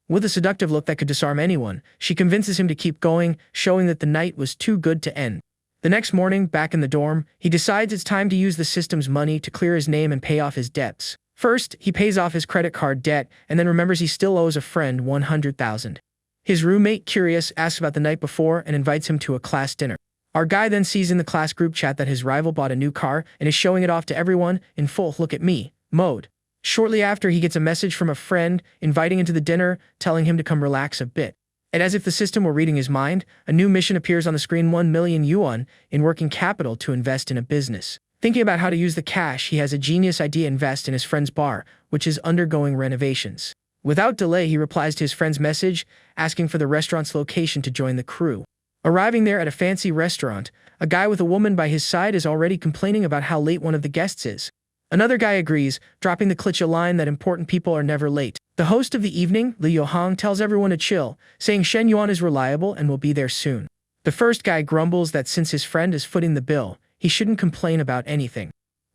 With a seductive look that could disarm anyone, she convinces him to keep going, showing that the night was too good to end. The next morning, back in the dorm, he decides it's time to use the system's money to clear his name and pay off his debts. First, he pays off his credit card debt, and then remembers he still owes a friend 100,000. His roommate, curious, asks about the night before and invites him to a class dinner. Our guy then sees in the class group chat that his rival bought a new car and is showing it off to everyone in full "look at me" mode. Shortly after, he gets a message from a friend inviting him to the dinner, telling him to come relax a bit. And as if the system were reading his mind, a new mission appears on the screen: 1 million yuan in working capital to invest in a business. Thinking about how to use the cash, he has a genius idea to invest in his friend's bar, which is undergoing renovations. Without delay, he replies to his friend's message, asking for the restaurant's location to join the crew. Arriving there at a fancy restaurant, a guy with a woman by his side is already complaining about how late one of the guests is. Another guy agrees, dropping the cliché line that important people are never late. The host of the evening, Li Yohang, tells everyone to chill, saying Shen Yuan is reliable and will be there soon. The first guy grumbles that since his friend is footing the bill, he shouldn't complain about anything.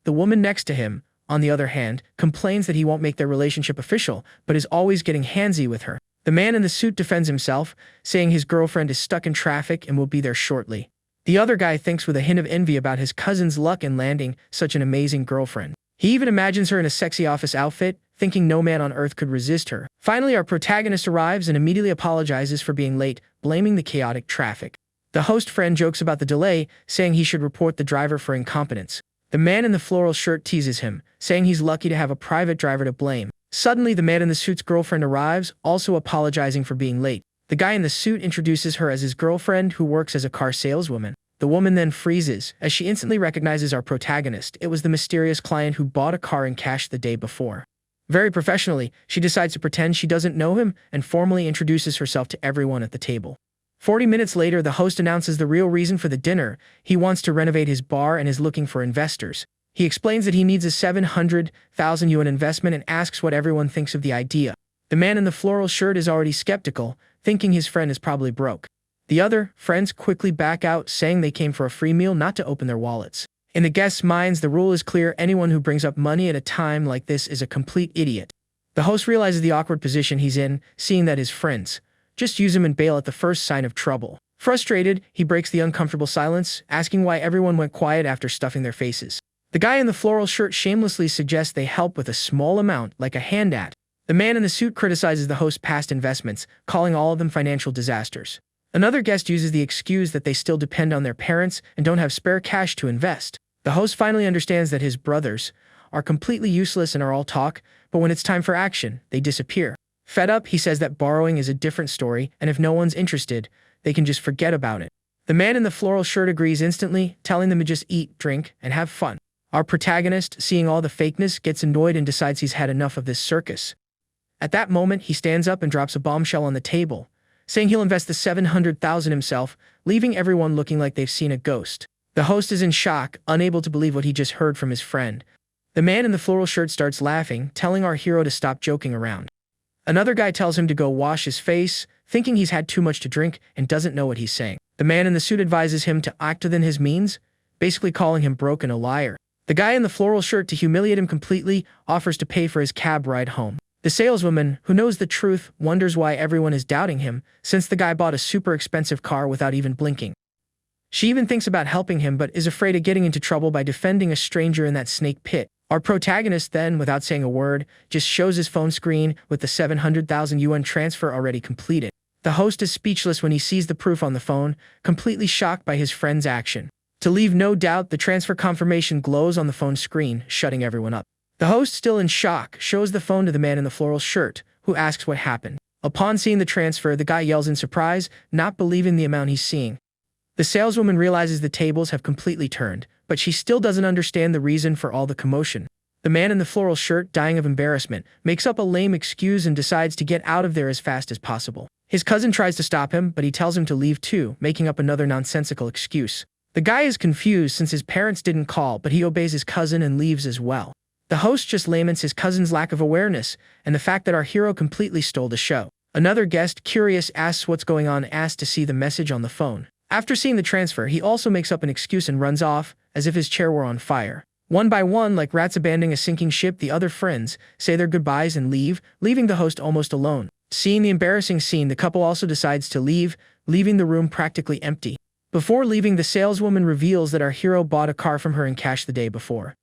The woman next to him, on the other hand, complains that he won't make their relationship official, but is always getting handsy with her. The man in the suit defends himself, saying his girlfriend is stuck in traffic and will be there shortly. The other guy thinks with a hint of envy about his cousin's luck in landing such an amazing girlfriend. He even imagines her in a sexy office outfit, thinking no man on earth could resist her. Finally, our protagonist arrives and immediately apologizes for being late, blaming the chaotic traffic. The host friend jokes about the delay, saying he should report the driver for incompetence. The man in the floral shirt teases him, saying he's lucky to have a private driver to blame. Suddenly, the man in the suit's girlfriend arrives, also apologizing for being late. The guy in the suit introduces her as his girlfriend, who works as a car saleswoman. The woman then freezes, as she instantly recognizes our protagonist. It was the mysterious client who bought a car in cash the day before. Very professionally, she decides to pretend she doesn't know him and formally introduces herself to everyone at the table. 40 minutes later, the host announces the real reason for the dinner. He wants to renovate his bar and is looking for investors. He explains that he needs a 700,000 yuan investment and asks what everyone thinks of the idea. The man in the floral shirt is already skeptical, thinking his friend is probably broke. The other friends quickly back out, saying they came for a free meal, not to open their wallets. In the guests' minds, the rule is clear: anyone who brings up money at a time like this is a complete idiot. The host realizes the awkward position he's in, seeing that his friends just use him and bail at the first sign of trouble. Frustrated, he breaks the uncomfortable silence, asking why everyone went quiet after stuffing their faces. The guy in the floral shirt shamelessly suggests they help with a small amount, like a handout. The man in the suit criticizes the host's past investments, calling all of them financial disasters. Another guest uses the excuse that they still depend on their parents and don't have spare cash to invest. The host finally understands that his brothers are completely useless and are all talk, but when it's time for action, they disappear. Fed up, he says that borrowing is a different story, and if no one's interested, they can just forget about it. The man in the floral shirt agrees instantly, telling them to just eat, drink, and have fun. Our protagonist, seeing all the fakeness, gets annoyed and decides he's had enough of this circus. At that moment, he stands up and drops a bombshell on the table, saying he'll invest the 700,000 himself, leaving everyone looking like they've seen a ghost. The host is in shock, unable to believe what he just heard from his friend. The man in the floral shirt starts laughing, telling our hero to stop joking around. Another guy tells him to go wash his face, thinking he's had too much to drink and doesn't know what he's saying. The man in the suit advises him to act within his means, basically calling him broke and a liar. The guy in the floral shirt, to humiliate him completely, offers to pay for his cab ride home. The saleswoman, who knows the truth, wonders why everyone is doubting him, since the guy bought a super expensive car without even blinking. She even thinks about helping him but is afraid of getting into trouble by defending a stranger in that snake pit. Our protagonist then, without saying a word, just shows his phone screen with the 700,000 yuan transfer already completed. The host is speechless when he sees the proof on the phone, completely shocked by his friend's action. To leave no doubt, the transfer confirmation glows on the phone screen, shutting everyone up. The host, still in shock, shows the phone to the man in the floral shirt, who asks what happened. Upon seeing the transfer, the guy yells in surprise, not believing the amount he's seeing. The saleswoman realizes the tables have completely turned, but she still doesn't understand the reason for all the commotion. The man in the floral shirt, dying of embarrassment, makes up a lame excuse and decides to get out of there as fast as possible. His cousin tries to stop him, but he tells him to leave too, making up another nonsensical excuse. The guy is confused since his parents didn't call, but he obeys his cousin and leaves as well. The host just laments his cousin's lack of awareness and the fact that our hero completely stole the show. Another guest, curious, asks what's going on and asks to see the message on the phone. After seeing the transfer, he also makes up an excuse and runs off, as if his chair were on fire. One by one, like rats abandoning a sinking ship, the other friends say their goodbyes and leave, leaving the host almost alone. Seeing the embarrassing scene, the couple also decides to leave, leaving the room practically empty. Before leaving, the saleswoman reveals that our hero bought a car from her in cash the day before.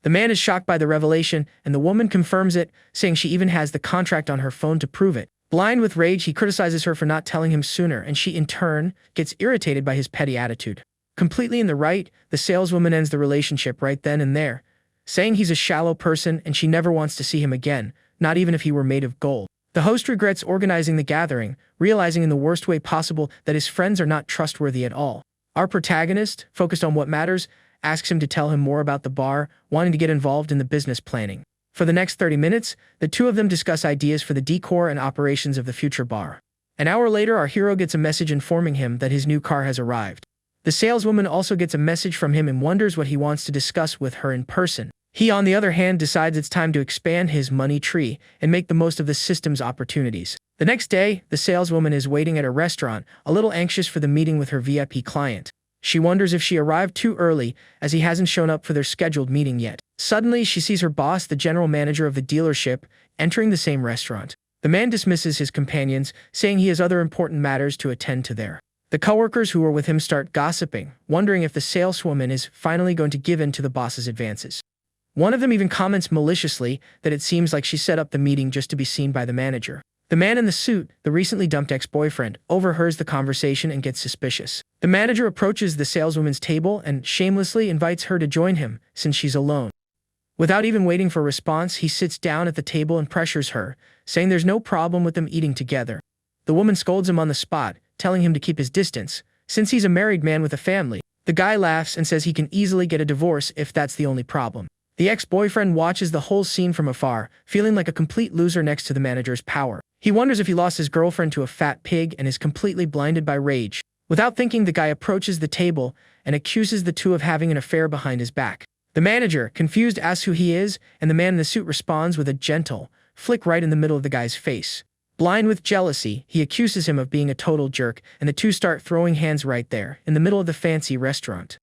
The man is shocked by the revelation, and the woman confirms it, saying she even has the contract on her phone to prove it. Blind with rage, he criticizes her for not telling him sooner, and she, in turn, gets irritated by his petty attitude. Completely in the right, the saleswoman ends the relationship right then and there, saying he's a shallow person and she never wants to see him again, not even if he were made of gold. The host regrets organizing the gathering, realizing in the worst way possible that his friends are not trustworthy at all. Our protagonist, focused on what matters, asks him to tell him more about the bar, wanting to get involved in the business planning. For the next 30 minutes, the two of them discuss ideas for the decor and operations of the future bar. An hour later, our hero gets a message informing him that his new car has arrived. The saleswoman also gets a message from him and wonders what he wants to discuss with her in person. He, on the other hand, decides it's time to expand his money tree and make the most of the system's opportunities. The next day, the saleswoman is waiting at a restaurant, a little anxious for the meeting with her VIP client. She wonders if she arrived too early, as he hasn't shown up for their scheduled meeting yet. Suddenly, she sees her boss, the general manager of the dealership, entering the same restaurant. The man dismisses his companions, saying he has other important matters to attend to there. The coworkers who were with him start gossiping, wondering if the saleswoman is finally going to give in to the boss's advances. One of them even comments maliciously that it seems like she set up the meeting just to be seen by the manager. The man in the suit, the recently dumped ex-boyfriend, overhears the conversation and gets suspicious. The manager approaches the saleswoman's table and shamelessly invites her to join him, since she's alone. Without even waiting for a response, he sits down at the table and pressures her, saying there's no problem with them eating together. The woman scolds him on the spot, telling him to keep his distance, since he's a married man with a family. The guy laughs and says he can easily get a divorce if that's the only problem. The ex-boyfriend watches the whole scene from afar, feeling like a complete loser next to the manager's power. He wonders if he lost his girlfriend to a fat pig and is completely blinded by rage. Without thinking, the guy approaches the table and accuses the two of having an affair behind his back. The manager, confused, asks who he is, and the man in the suit responds with a gentle flick right in the middle of the guy's face. Blind with jealousy, he accuses him of being a total jerk, and the two start throwing hands right there, in the middle of the fancy restaurant.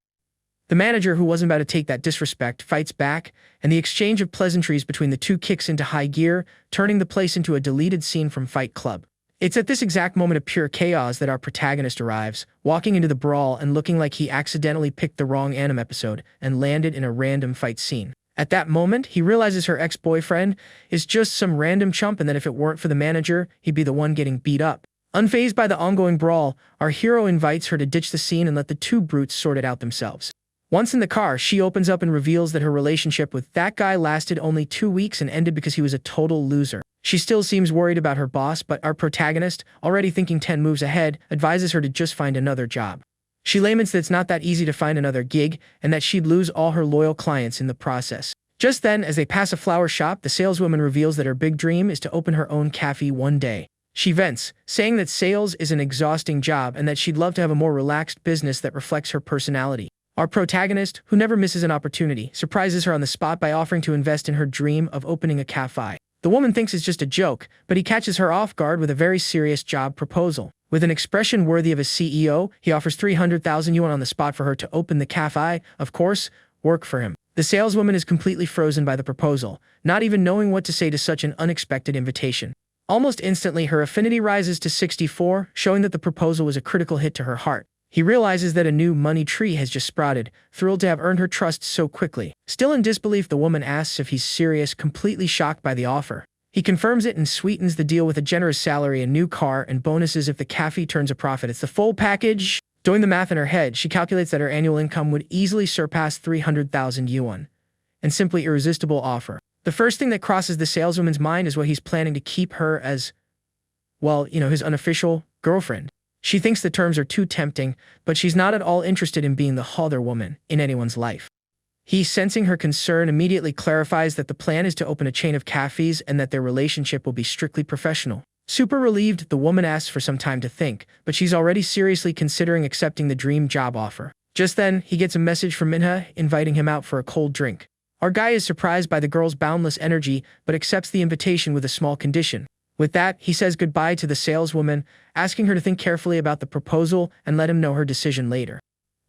The manager, who wasn't about to take that disrespect, fights back, and the exchange of pleasantries between the two kicks into high gear, turning the place into a deleted scene from Fight Club. It's at this exact moment of pure chaos that our protagonist arrives, walking into the brawl and looking like he accidentally picked the wrong anime episode and landed in a random fight scene. At that moment, he realizes her ex-boyfriend is just some random chump and that if it weren't for the manager, he'd be the one getting beat up. Unfazed by the ongoing brawl, our hero invites her to ditch the scene and let the two brutes sort it out themselves. Once in the car, she opens up and reveals that her relationship with that guy lasted only 2 weeks and ended because he was a total loser. She still seems worried about her boss, but our protagonist, already thinking 10 moves ahead, advises her to just find another job. She laments that it's not that easy to find another gig and that she'd lose all her loyal clients in the process. Just then, as they pass a flower shop, the saleswoman reveals that her big dream is to open her own cafe one day. She vents, saying that sales is an exhausting job and that she'd love to have a more relaxed business that reflects her personality. Our protagonist, who never misses an opportunity, surprises her on the spot by offering to invest in her dream of opening a cafe. The woman thinks it's just a joke, but he catches her off guard with a very serious job proposal. With an expression worthy of a CEO, he offers 300,000 yuan on the spot for her to open the cafe, of course, work for him. The saleswoman is completely frozen by the proposal, not even knowing what to say to such an unexpected invitation. Almost instantly, her affinity rises to 64, showing that the proposal was a critical hit to her heart. He realizes that a new money tree has just sprouted, thrilled to have earned her trust so quickly. Still in disbelief, the woman asks if he's serious, completely shocked by the offer. He confirms it and sweetens the deal with a generous salary, a new car, and bonuses if the cafe turns a profit. It's the full package. Doing the math in her head, she calculates that her annual income would easily surpass 300,000 yuan. And simply irresistible offer. The first thing that crosses the saleswoman's mind is what he's planning to keep her as, well, his unofficial girlfriend. She thinks the terms are too tempting, but she's not at all interested in being the other woman in anyone's life. He, sensing her concern, immediately clarifies that the plan is to open a chain of cafes and that their relationship will be strictly professional. Super relieved, the woman asks for some time to think, but she's already seriously considering accepting the dream job offer. Just then, he gets a message from Manhwa inviting him out for a cold drink. Our guy is surprised by the girl's boundless energy, but accepts the invitation with a small condition. With that, he says goodbye to the saleswoman, asking her to think carefully about the proposal and let him know her decision later.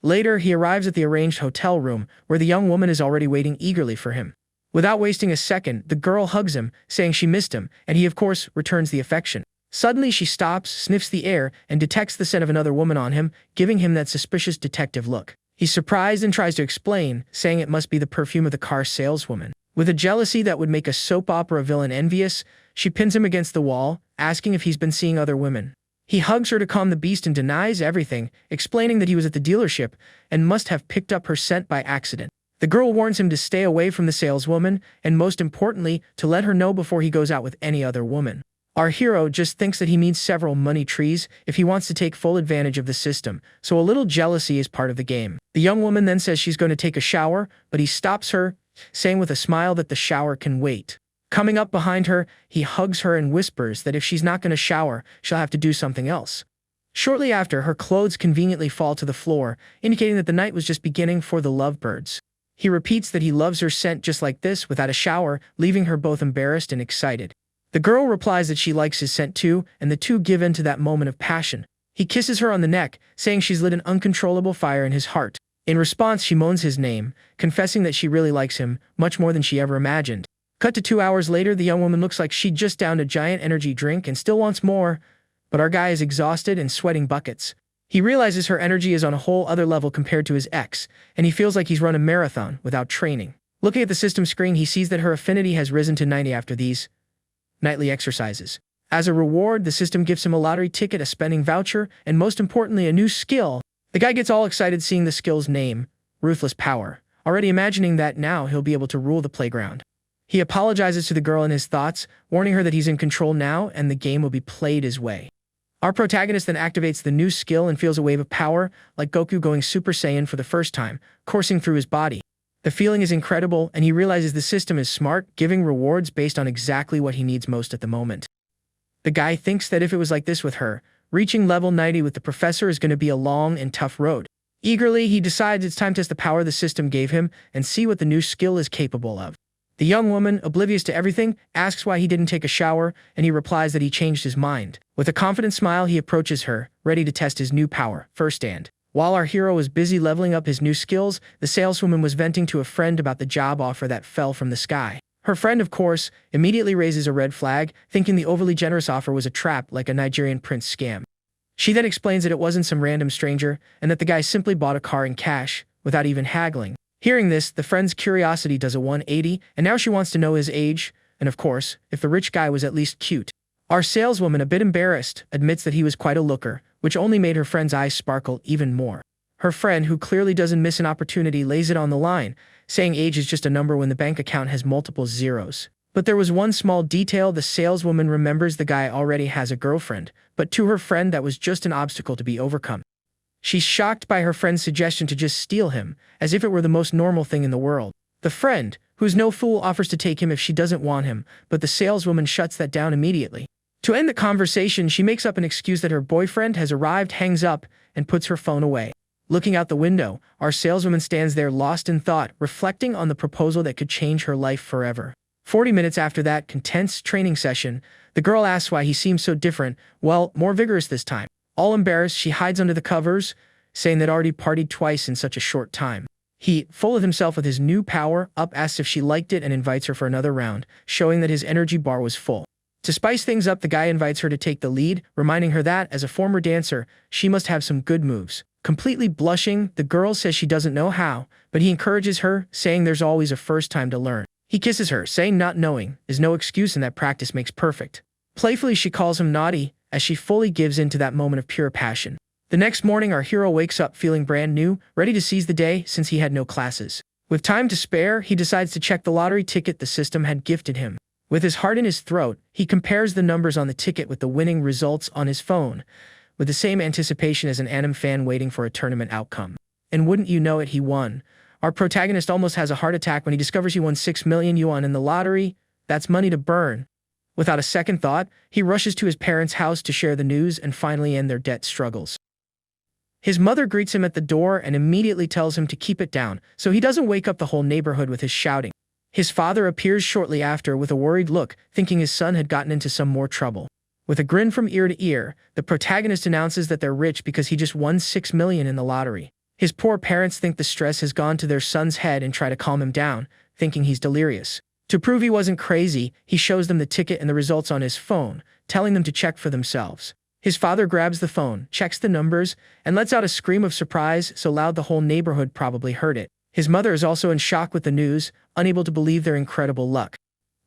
Later, he arrives at the arranged hotel room, where the young woman is already waiting eagerly for him. Without wasting a second, the girl hugs him, saying she missed him, and he, of course, returns the affection. Suddenly, she stops, sniffs the air, and detects the scent of another woman on him, giving him that suspicious detective look. He's surprised and tries to explain, saying it must be the perfume of the car saleswoman. With a jealousy that would make a soap opera villain envious, she pins him against the wall, asking if he's been seeing other women. He hugs her to calm the beast and denies everything, explaining that he was at the dealership and must have picked up her scent by accident. The girl warns him to stay away from the saleswoman and, most importantly, to let her know before he goes out with any other woman. Our hero just thinks that he needs several money trees if he wants to take full advantage of the system, so a little jealousy is part of the game. The young woman then says she's going to take a shower, but he stops her, saying with a smile that the shower can wait. Coming up behind her, he hugs her and whispers that if she's not going to shower, she'll have to do something else. Shortly after, her clothes conveniently fall to the floor, indicating that the night was just beginning for the lovebirds. He repeats that he loves her scent just like this without a shower, leaving her both embarrassed and excited. The girl replies that she likes his scent too, and the two give in to that moment of passion. He kisses her on the neck, saying she's lit an uncontrollable fire in his heart. In response, she moans his name, confessing that she really likes him, much more than she ever imagined. Cut to 2 hours later, the young woman looks like she just downed a giant energy drink and still wants more, but our guy is exhausted and sweating buckets. He realizes her energy is on a whole other level compared to his ex, and he feels like he's run a marathon without training. Looking at the system screen, he sees that her affinity has risen to 90 after these nightly exercises. As a reward, the system gives him a lottery ticket, a spending voucher, and most importantly, a new skill. The guy gets all excited seeing the skill's name, Ruthless Power, already imagining that now he'll be able to rule the playground. He apologizes to the girl in his thoughts, warning her that he's in control now and the game will be played his way. Our protagonist then activates the new skill and feels a wave of power, like Goku going Super Saiyan for the first time, coursing through his body. The feeling is incredible, and he realizes the system is smart, giving rewards based on exactly what he needs most at the moment. The guy thinks that if it was like this with her, reaching level 90 with the professor is going to be a long and tough road. Eagerly, he decides it's time to test the power the system gave him and see what the new skill is capable of. The young woman, oblivious to everything, asks why he didn't take a shower, and he replies that he changed his mind. With a confident smile, he approaches her, ready to test his new power, firsthand. While our hero was busy leveling up his new skills, the saleswoman was venting to a friend about the job offer that fell from the sky. Her friend, of course, immediately raises a red flag, thinking the overly generous offer was a trap like a Nigerian prince scam. She then explains that it wasn't some random stranger, and that the guy simply bought a car in cash, without even haggling. Hearing this, the friend's curiosity does a 180, and now she wants to know his age, and of course, if the rich guy was at least cute. Our saleswoman, a bit embarrassed, admits that he was quite a looker, which only made her friend's eyes sparkle even more. Her friend, who clearly doesn't miss an opportunity, lays it on the line, saying age is just a number when the bank account has multiple zeros. But there was one small detail: the saleswoman remembers the guy already has a girlfriend, but to her friend that was just an obstacle to be overcome. She's shocked by her friend's suggestion to just steal him, as if it were the most normal thing in the world. The friend, who's no fool, offers to take him if she doesn't want him, but the saleswoman shuts that down immediately. To end the conversation, she makes up an excuse that her boyfriend has arrived, hangs up, and puts her phone away. Looking out the window, our saleswoman stands there lost in thought, reflecting on the proposal that could change her life forever. 40 minutes after that intense training session, the girl asks why he seems so different, well, more vigorous this time. All embarrassed, she hides under the covers, saying that already partied twice in such a short time. He, full of himself with his new power, asks if she liked it and invites her for another round, showing that his energy bar was full. To spice things up, the guy invites her to take the lead, reminding her that, as a former dancer, she must have some good moves. Completely blushing, the girl says she doesn't know how, but he encourages her, saying there's always a first time to learn. He kisses her, saying not knowing is no excuse and that practice makes perfect. Playfully, she calls him naughty, as she fully gives in to that moment of pure passion. The next morning, our hero wakes up feeling brand new, ready to seize the day since he had no classes. With time to spare, he decides to check the lottery ticket the system had gifted him. With his heart in his throat, he compares the numbers on the ticket with the winning results on his phone, with the same anticipation as an anime fan waiting for a tournament outcome. And wouldn't you know it, he won. Our protagonist almost has a heart attack when he discovers he won 6 million yuan in the lottery. That's money to burn. Without a second thought, he rushes to his parents' house to share the news and finally end their debt struggles. His mother greets him at the door and immediately tells him to keep it down, so he doesn't wake up the whole neighborhood with his shouting. His father appears shortly after with a worried look, thinking his son had gotten into some more trouble. With a grin from ear to ear, the protagonist announces that they're rich because he just won 6 million in the lottery. His poor parents think the stress has gone to their son's head and try to calm him down, thinking he's delirious. To prove he wasn't crazy, he shows them the ticket and the results on his phone, telling them to check for themselves. His father grabs the phone, checks the numbers, and lets out a scream of surprise so loud the whole neighborhood probably heard it. His mother is also in shock with the news, unable to believe their incredible luck.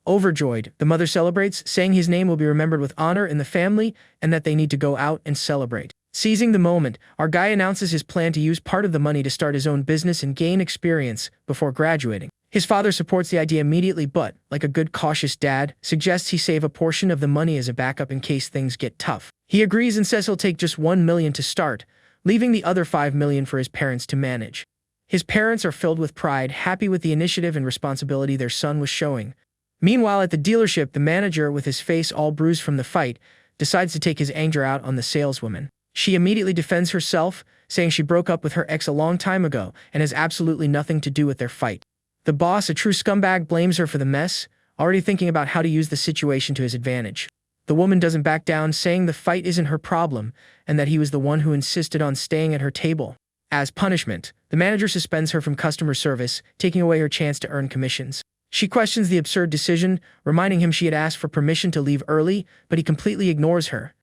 Overjoyed, the mother celebrates, saying his name will be remembered with honor in the family and that they need to go out and celebrate. Seizing the moment, our guy announces his plan to use part of the money to start his own business and gain experience before graduating. His father supports the idea immediately but, like a good cautious dad, suggests he save a portion of the money as a backup in case things get tough. He agrees and says he'll take just $1 million to start, leaving the other $5 million for his parents to manage. His parents are filled with pride, happy with the initiative and responsibility their son was showing. Meanwhile, at the dealership, the manager, with his face all bruised from the fight, decides to take his anger out on the saleswoman. She immediately defends herself, saying she broke up with her ex a long time ago and has absolutely nothing to do with their fight. The boss, a true scumbag, blames her for the mess, already thinking about how to use the situation to his advantage. The woman doesn't back down, saying the fight isn't her problem and that he was the one who insisted on staying at her table. As punishment, the manager suspends her from customer service, taking away her chance to earn commissions. She questions the absurd decision, reminding him she had asked for permission to leave early, but he completely ignores her.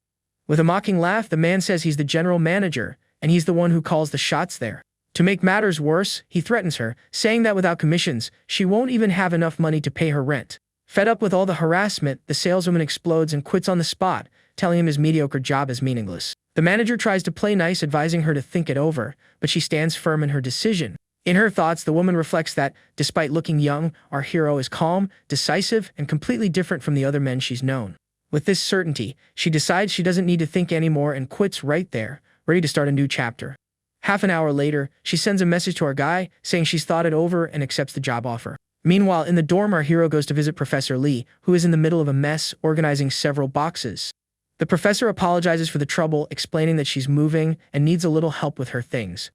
With a mocking laugh, the man says he's the general manager, and he's the one who calls the shots there. To make matters worse, he threatens her, saying that without commissions, she won't even have enough money to pay her rent. Fed up with all the harassment, the saleswoman explodes and quits on the spot, telling him his mediocre job is meaningless. The manager tries to play nice, advising her to think it over, but she stands firm in her decision. In her thoughts, the woman reflects that, despite looking young, our hero is calm, decisive, and completely different from the other men she's known. With this certainty, she decides she doesn't need to think anymore and quits right there, ready to start a new chapter. Half an hour later, she sends a message to our guy, saying she's thought it over and accepts the job offer. Meanwhile, in the dorm, our hero goes to visit Professor Lee, who is in the middle of a mess, organizing several boxes. The professor apologizes for the trouble, explaining that she's moving and needs a little help with her things.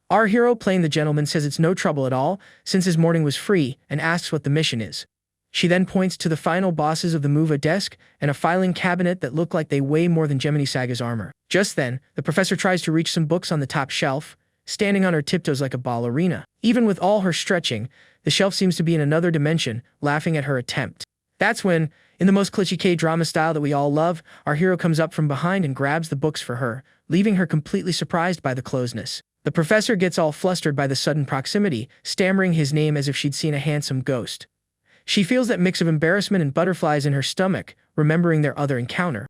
Our hero, playing the gentleman, says it's no trouble at all, since his morning was free, and asks what the mission is. She then points to the final bosses of the Manhwa desk and a filing cabinet that look like they weigh more than Gemini Saga's armor. Just then, the professor tries to reach some books on the top shelf, standing on her tiptoes like a ballerina. Even with all her stretching, the shelf seems to be in another dimension, laughing at her attempt. That's when, in the most cliché K-drama style that we all love, our hero comes up from behind and grabs the books for her, leaving her completely surprised by the closeness. The professor gets all flustered by the sudden proximity, stammering his name as if she'd seen a handsome ghost. She feels that mix of embarrassment and butterflies in her stomach, remembering their other encounter.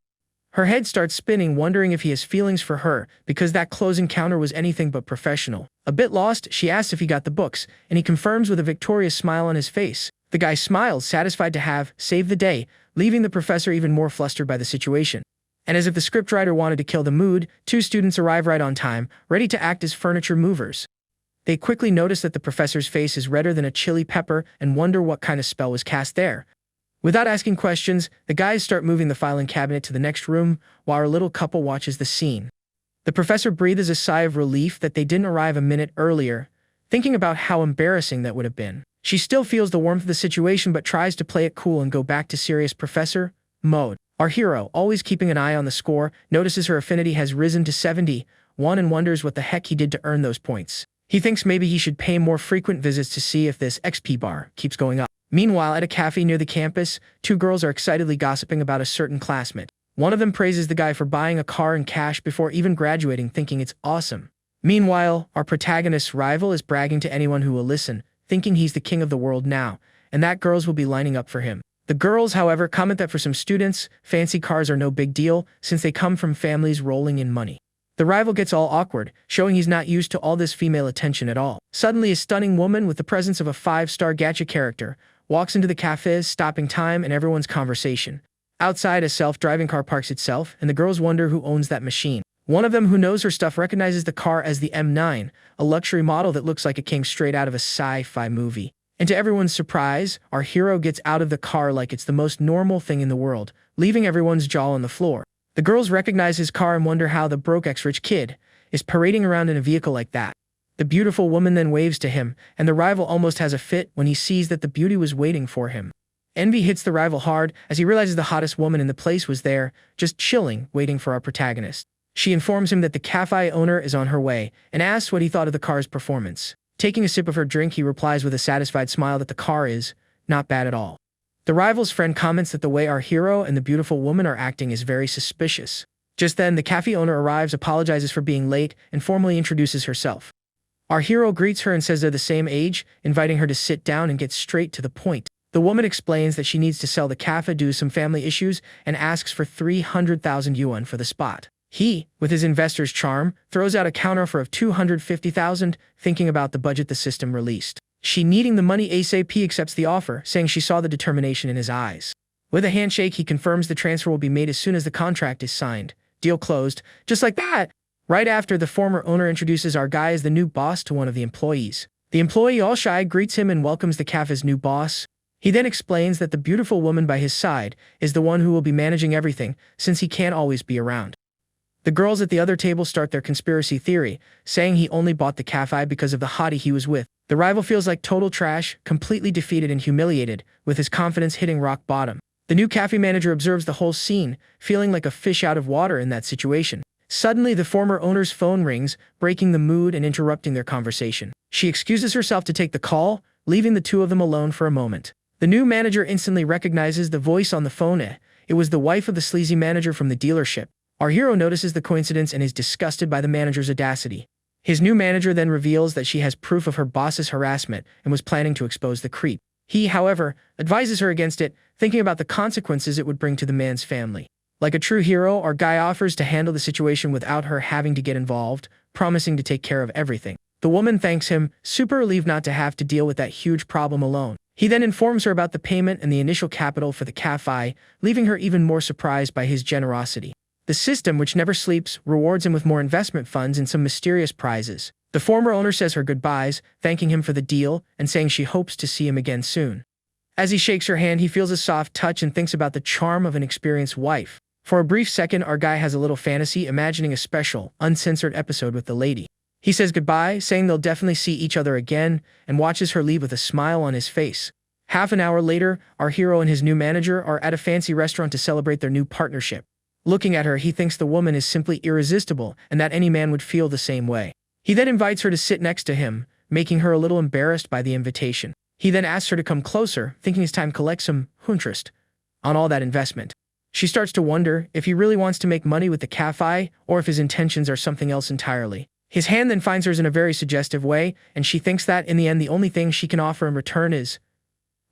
Her head starts spinning, wondering if he has feelings for her, because that close encounter was anything but professional. A bit lost, she asks if he got the books, and he confirms with a victorious smile on his face. The guy smiles, satisfied to have saved the day, leaving the professor even more flustered by the situation. And as if the scriptwriter wanted to kill the mood, two students arrive right on time, ready to act as furniture movers. They quickly notice that the professor's face is redder than a chili pepper and wonder what kind of spell was cast there. Without asking questions, the guys start moving the filing cabinet to the next room, while our little couple watches the scene. The professor breathes a sigh of relief that they didn't arrive a minute earlier, thinking about how embarrassing that would have been. She still feels the warmth of the situation but tries to play it cool and go back to serious professor mode. Our hero, always keeping an eye on the score, notices her affinity has risen to 71 and wonders what the heck he did to earn those points. He thinks maybe he should pay more frequent visits to see if this XP bar keeps going up. Meanwhile, at a cafe near the campus, two girls are excitedly gossiping about a certain classmate. One of them praises the guy for buying a car in cash before even graduating, thinking it's awesome. Meanwhile, our protagonist's rival is bragging to anyone who will listen, thinking he's the king of the world now, and that girls will be lining up for him. The girls, however, comment that for some students, fancy cars are no big deal, since they come from families rolling in money. The rival gets all awkward, showing he's not used to all this female attention at all. Suddenly, a stunning woman with the presence of a 5-star gacha character walks into the cafe, stopping time and everyone's conversation. Outside, a self-driving car parks itself, and the girls wonder who owns that machine. One of them, who knows her stuff, recognizes the car as the M9, a luxury model that looks like it came straight out of a sci-fi movie. And to everyone's surprise, our hero gets out of the car like it's the most normal thing in the world, leaving everyone's jaw on the floor. The girls recognize his car and wonder how the broke ex-rich kid is parading around in a vehicle like that. The beautiful woman then waves to him, and the rival almost has a fit when he sees that the beauty was waiting for him. Envy hits the rival hard as he realizes the hottest woman in the place was there, just chilling, waiting for our protagonist. She informs him that the cafe owner is on her way and asks what he thought of the car's performance. Taking a sip of her drink, he replies with a satisfied smile that the car is not bad at all. The rival's friend comments that the way our hero and the beautiful woman are acting is very suspicious. Just then, the cafe owner arrives, apologizes for being late, and formally introduces herself. Our hero greets her and says they're the same age, inviting her to sit down and get straight to the point. The woman explains that she needs to sell the cafe due to some family issues and asks for 300,000 yuan for the spot. He, with his investor's charm, throws out a counteroffer of 250,000, thinking about the budget the system released. She, needing the money ASAP, accepts the offer, saying she saw the determination in his eyes. With a handshake, he confirms the transfer will be made as soon as the contract is signed. Deal closed. Just like that! Right after, the former owner introduces our guy as the new boss to one of the employees. The employee, all shy, greets him and welcomes the cafe's new boss. He then explains that the beautiful woman by his side is the one who will be managing everything, since he can't always be around. The girls at the other table start their conspiracy theory, saying he only bought the cafe because of the hottie he was with. The rival feels like total trash, completely defeated and humiliated, with his confidence hitting rock bottom. The new cafe manager observes the whole scene, feeling like a fish out of water in that situation. Suddenly, the former owner's phone rings, breaking the mood and interrupting their conversation. She excuses herself to take the call, leaving the two of them alone for a moment. The new manager instantly recognizes the voice on the phone. It was the wife of the sleazy manager from the dealership. Our hero notices the coincidence and is disgusted by the manager's audacity. His new manager then reveals that she has proof of her boss's harassment and was planning to expose the creep. He, however, advises her against it, thinking about the consequences it would bring to the man's family. Like a true hero, our guy offers to handle the situation without her having to get involved, promising to take care of everything. The woman thanks him, super relieved not to have to deal with that huge problem alone. He then informs her about the payment and the initial capital for the cafe, leaving her even more surprised by his generosity. The system, which never sleeps, rewards him with more investment funds and some mysterious prizes. The former owner says her goodbyes, thanking him for the deal and saying she hopes to see him again soon. As he shakes her hand, he feels a soft touch and thinks about the charm of an experienced wife. For a brief second, our guy has a little fantasy, imagining a special, uncensored episode with the lady. He says goodbye, saying they'll definitely see each other again, and watches her leave with a smile on his face. Half an hour later, our hero and his new manager are at a fancy restaurant to celebrate their new partnership. Looking at her, he thinks the woman is simply irresistible and that any man would feel the same way. He then invites her to sit next to him, making her a little embarrassed by the invitation. He then asks her to come closer, thinking it's time to collect some interest on all that investment. She starts to wonder if he really wants to make money with the cafe or if his intentions are something else entirely. His hand then finds hers in a very suggestive way, and she thinks that, in the end, the only thing she can offer in return is,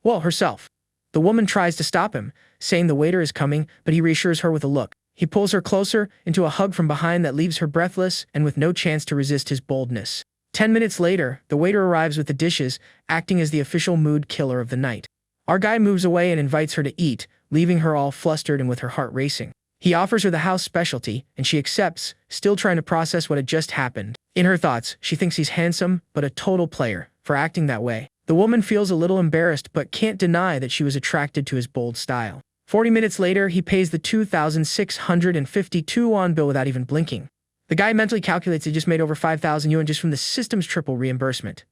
well, herself. The woman tries to stop him, saying the waiter is coming, but he reassures her with a look. He pulls her closer into a hug from behind that leaves her breathless and with no chance to resist his boldness. 10 minutes later, the waiter arrives with the dishes, acting as the official mood killer of the night. Our guy moves away and invites her to eat, leaving her all flustered and with her heart racing. He offers her the house specialty, and she accepts, still trying to process what had just happened. In her thoughts, she thinks he's handsome, but a total player, for acting that way. The woman feels a little embarrassed but can't deny that she was attracted to his bold style. 40 minutes later, he pays the 2,652 won bill without even blinking. The guy mentally calculates he just made over 5,000 yuan just from the system's triple reimbursement.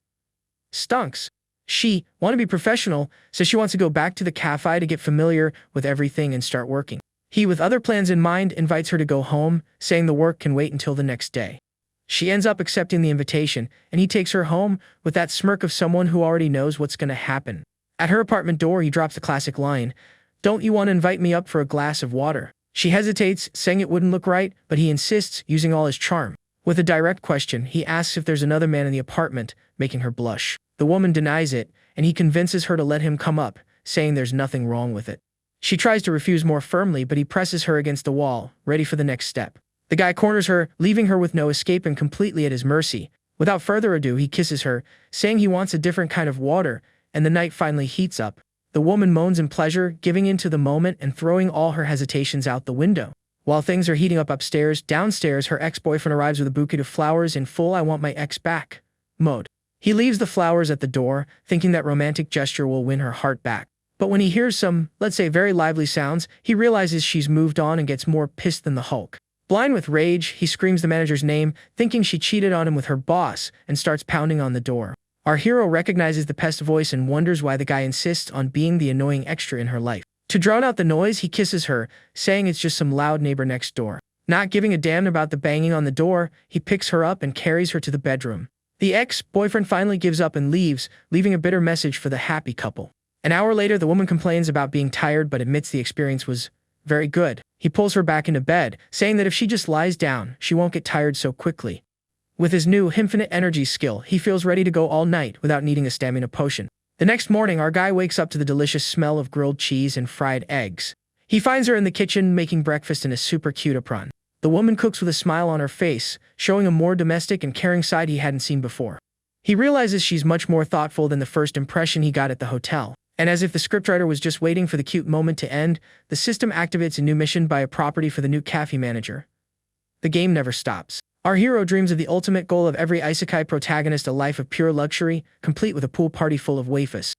Stunks. She, want to be professional, says she wants to go back to the cafe to get familiar with everything and start working. He, with other plans in mind, invites her to go home, saying the work can wait until the next day. She ends up accepting the invitation, and he takes her home with that smirk of someone who already knows what's going to happen. At her apartment door, he drops the classic line, "Don't you want to invite me up for a glass of water?" She hesitates, saying it wouldn't look right, but he insists, using all his charm. With a direct question, he asks if there's another man in the apartment, making her blush. The woman denies it, and he convinces her to let him come up, saying there's nothing wrong with it. She tries to refuse more firmly, but he presses her against the wall, ready for the next step. The guy corners her, leaving her with no escape and completely at his mercy. Without further ado, he kisses her, saying he wants a different kind of water, and the night finally heats up. The woman moans in pleasure, giving in to the moment and throwing all her hesitations out the window. While things are heating up upstairs, downstairs her ex-boyfriend arrives with a bouquet of flowers in full "I want my ex back" mode. He leaves the flowers at the door, thinking that romantic gesture will win her heart back. But when he hears some, let's say very lively sounds, he realizes she's moved on and gets more pissed than the Hulk. Blind with rage, he screams the manager's name, thinking she cheated on him with her boss, and starts pounding on the door. Our hero recognizes the pest voice and wonders why the guy insists on being the annoying extra in her life. To drown out the noise, he kisses her, saying it's just some loud neighbor next door. Not giving a damn about the banging on the door, he picks her up and carries her to the bedroom. The ex-boyfriend finally gives up and leaves, leaving a bitter message for the happy couple. An hour later, the woman complains about being tired but admits the experience was very good. He pulls her back into bed, saying that if she just lies down, she won't get tired so quickly. With his new infinite energy skill, he feels ready to go all night without needing a stamina potion. The next morning, our guy wakes up to the delicious smell of grilled cheese and fried eggs. He finds her in the kitchen making breakfast in a super cute apron. The woman cooks with a smile on her face, showing a more domestic and caring side he hadn't seen before. He realizes she's much more thoughtful than the first impression he got at the hotel. And as if the scriptwriter was just waiting for the cute moment to end, the system activates a new mission by a property for the new cafe manager. The game never stops. Our hero dreams of the ultimate goal of every isekai protagonist, a life of pure luxury, complete with a pool party full of waifus.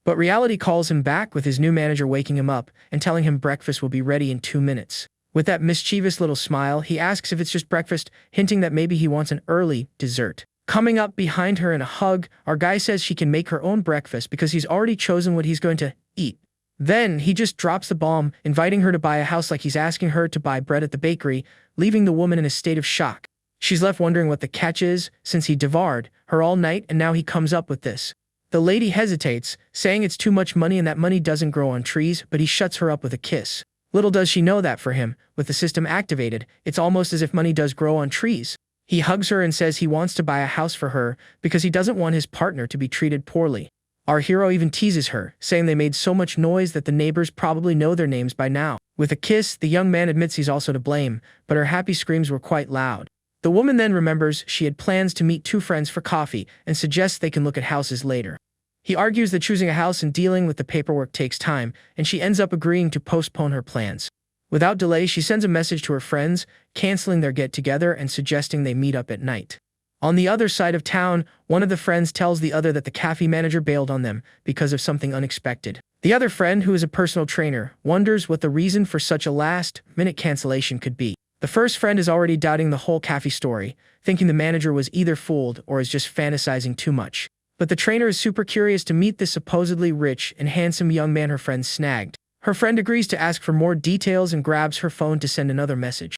But reality calls him back with his new manager waking him up and telling him breakfast will be ready in 2 minutes. With that mischievous little smile, he asks if it's just breakfast, hinting that maybe he wants an early dessert. Coming up behind her in a hug, our guy says she can make her own breakfast because he's already chosen what he's going to eat. Then he just drops the bomb, inviting her to buy a house like he's asking her to buy bread at the bakery, leaving the woman in a state of shock. She's left wondering what the catch is, since he devoured her all night and now he comes up with this. The lady hesitates, saying it's too much money and that money doesn't grow on trees, but he shuts her up with a kiss. Little does she know that for him, with the system activated, it's almost as if money does grow on trees. He hugs her and says he wants to buy a house for her because he doesn't want his partner to be treated poorly. Our hero even teases her, saying they made so much noise that the neighbors probably know their names by now. With a kiss, the young man admits he's also to blame, but her happy screams were quite loud. The woman then remembers she had plans to meet 2 friends for coffee and suggests they can look at houses later. He argues that choosing a house and dealing with the paperwork takes time, and she ends up agreeing to postpone her plans. Without delay, she sends a message to her friends, canceling their get-together and suggesting they meet up at night. On the other side of town, one of the friends tells the other that the cafe manager bailed on them because of something unexpected. The other friend, who is a personal trainer, wonders what the reason for such a last-minute cancellation could be. The first friend is already doubting the whole cafe story, thinking the manager was either fooled or is just fantasizing too much. But the trainer is super curious to meet this supposedly rich and handsome young man her friend snagged. Her friend agrees to ask for more details and grabs her phone to send another message.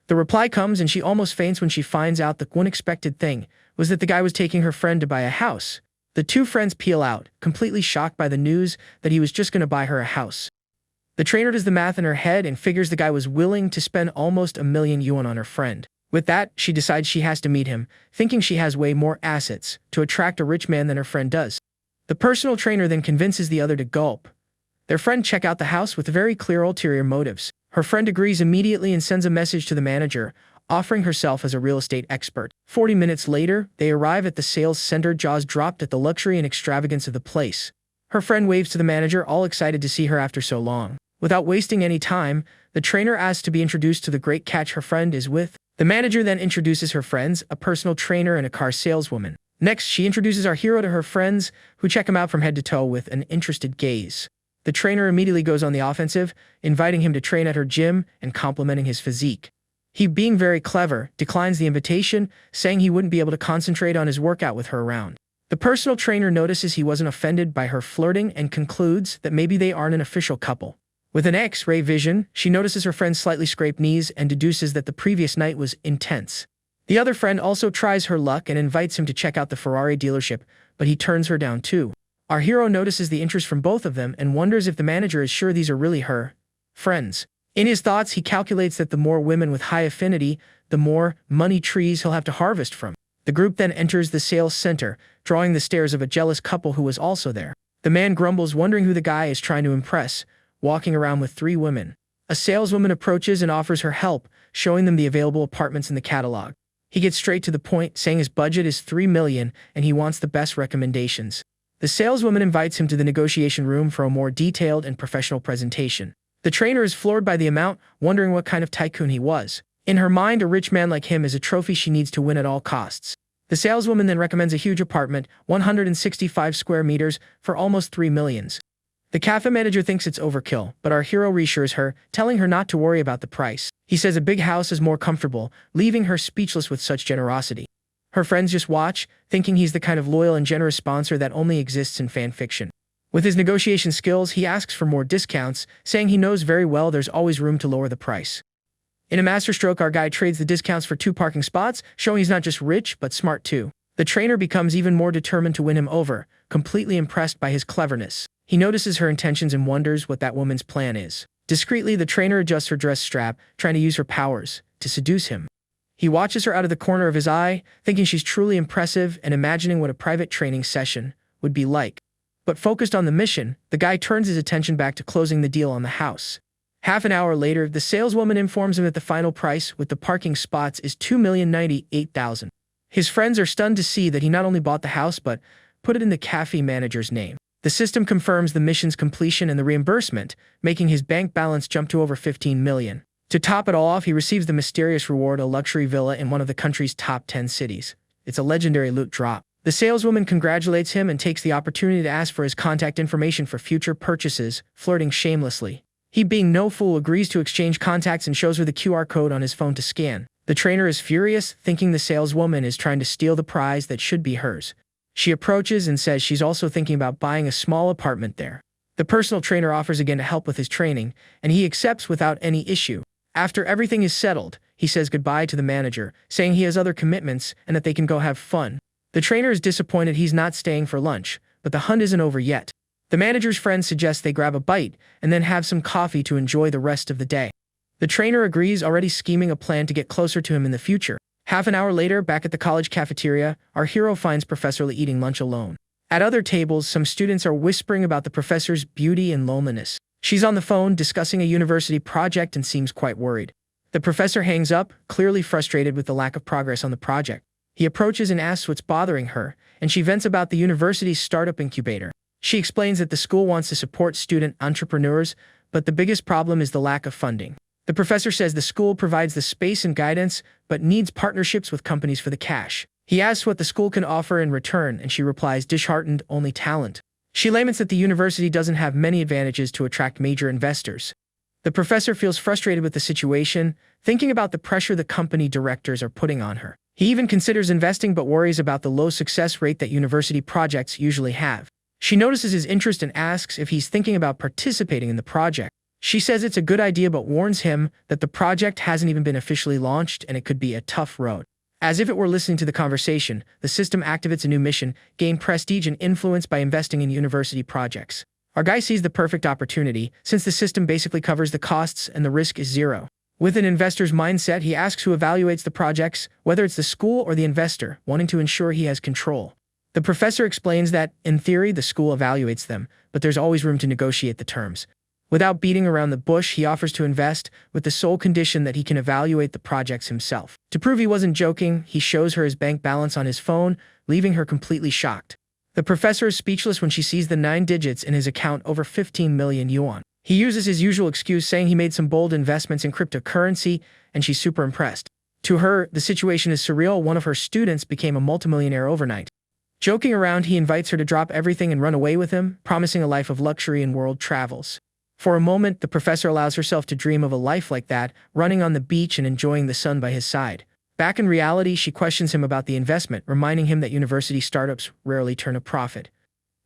The reply comes and she almost faints when she finds out the unexpected thing was that the guy was taking her friend to buy a house. The 2 friends peel out, completely shocked by the news that he was just going to buy her a house. The trainer does the math in her head and figures the guy was willing to spend almost 1,000,000 yuan on her friend. With that, she decides she has to meet him, thinking she has way more assets to attract a rich man than her friend does. The personal trainer then convinces the other to gulp. Their friend check out the house with very clear ulterior motives. Her friend agrees immediately and sends a message to the manager, offering herself as a real estate expert. 40 minutes later, they arrive at the sales center, jaws dropped at the luxury and extravagance of the place. Her friend waves to the manager, all excited to see her after so long. Without wasting any time, the trainer asks to be introduced to the great catch her friend is with. The manager then introduces her friends, a personal trainer and a car saleswoman. Next, she introduces our hero to her friends, who check him out from head to toe with an interested gaze. The trainer immediately goes on the offensive, inviting him to train at her gym and complimenting his physique. He, being very clever, declines the invitation, saying he wouldn't be able to concentrate on his workout with her around. The personal trainer notices he wasn't offended by her flirting and concludes that maybe they aren't an official couple. With an X-ray vision, she notices her friend's slightly scraped knees and deduces that the previous night was intense. The other friend also tries her luck and invites him to check out the Ferrari dealership, but he turns her down too. Our hero notices the interest from both of them and wonders if the manager is sure these are really her friends. In his thoughts, he calculates that the more women with high affinity, the more money trees he'll have to harvest from. The group then enters the sales center, drawing the stares of a jealous couple who was also there. The man grumbles, wondering who the guy is trying to impress, walking around with 3 women. A saleswoman approaches and offers her help, showing them the available apartments in the catalog. He gets straight to the point, saying his budget is 3 million and he wants the best recommendations. The saleswoman invites him to the negotiation room for a more detailed and professional presentation. The trainer is floored by the amount, wondering what kind of tycoon he was. In her mind, a rich man like him is a trophy she needs to win at all costs. The saleswoman then recommends a huge apartment, 165 square meters, for almost 3 million. The cafe manager thinks it's overkill, but our hero reassures her, telling her not to worry about the price. He says a big house is more comfortable, leaving her speechless with such generosity. Her friends just watch, thinking he's the kind of loyal and generous sponsor that only exists in fan fiction. With his negotiation skills, he asks for more discounts, saying he knows very well there's always room to lower the price. In a masterstroke, our guy trades the discounts for 2 parking spots, showing he's not just rich, but smart too. The trainer becomes even more determined to win him over, completely impressed by his cleverness. He notices her intentions and wonders what that woman's plan is. Discreetly, the trainer adjusts her dress strap, trying to use her powers to seduce him. He watches her out of the corner of his eye, thinking she's truly impressive and imagining what a private training session would be like. But focused on the mission, the guy turns his attention back to closing the deal on the house. Half an hour later, the saleswoman informs him that the final price with the parking spots is 2,098,000. His friends are stunned to see that he not only bought the house but put it in the cafe manager's name. The system confirms the mission's completion and the reimbursement, making his bank balance jump to over 15 million. To top it all off, he receives the mysterious reward, a luxury villa in one of the country's top 10 cities. It's a legendary loot drop. The saleswoman congratulates him and takes the opportunity to ask for his contact information for future purchases, flirting shamelessly. He, being no fool, agrees to exchange contacts and shows her the QR code on his phone to scan. The trainer is furious, thinking the saleswoman is trying to steal the prize that should be hers. She approaches and says she's also thinking about buying a small apartment there. The personal trainer offers again to help with his training, and he accepts without any issue. After everything is settled, he says goodbye to the manager, saying he has other commitments and that they can go have fun. The trainer is disappointed he's not staying for lunch, but the hunt isn't over yet. The manager's friend suggests they grab a bite and then have some coffee to enjoy the rest of the day. The trainer agrees, already scheming a plan to get closer to him in the future. Half an hour later, back at the college cafeteria, our hero finds Professor Lee eating lunch alone. At other tables, some students are whispering about the professor's beauty and loneliness. She's on the phone discussing a university project and seems quite worried. The professor hangs up, clearly frustrated with the lack of progress on the project. He approaches and asks what's bothering her, and she vents about the university's startup incubator. She explains that the school wants to support student entrepreneurs, but the biggest problem is the lack of funding. The professor says the school provides the space and guidance, but needs partnerships with companies for the cash. He asks what the school can offer in return, and she replies, disheartened, only talent. She laments that the university doesn't have many advantages to attract major investors. The professor feels frustrated with the situation, thinking about the pressure the company directors are putting on her. He even considers investing but worries about the low success rate that university projects usually have. She notices his interest and asks if he's thinking about participating in the project. She says it's a good idea but warns him that the project hasn't even been officially launched and it could be a tough road. As if it were listening to the conversation, the system activates a new mission, gain prestige and influence by investing in university projects. Our guy sees the perfect opportunity, since the system basically covers the costs and the risk is zero. With an investor's mindset, he asks who evaluates the projects, whether it's the school or the investor, wanting to ensure he has control. The professor explains that, in theory, the school evaluates them, but there's always room to negotiate the terms. Without beating around the bush, he offers to invest, with the sole condition that he can evaluate the projects himself. To prove he wasn't joking, he shows her his bank balance on his phone, leaving her completely shocked. The professor is speechless when she sees the 9 digits in his account, over 15 million yuan. He uses his usual excuse, saying he made some bold investments in cryptocurrency, and she's super impressed. To her, the situation is surreal. One of her students became a multimillionaire overnight. Joking around, he invites her to drop everything and run away with him, promising a life of luxury and world travels. For a moment, the professor allows herself to dream of a life like that, running on the beach and enjoying the sun by his side. Back in reality, she questions him about the investment, reminding him that university startups rarely turn a profit.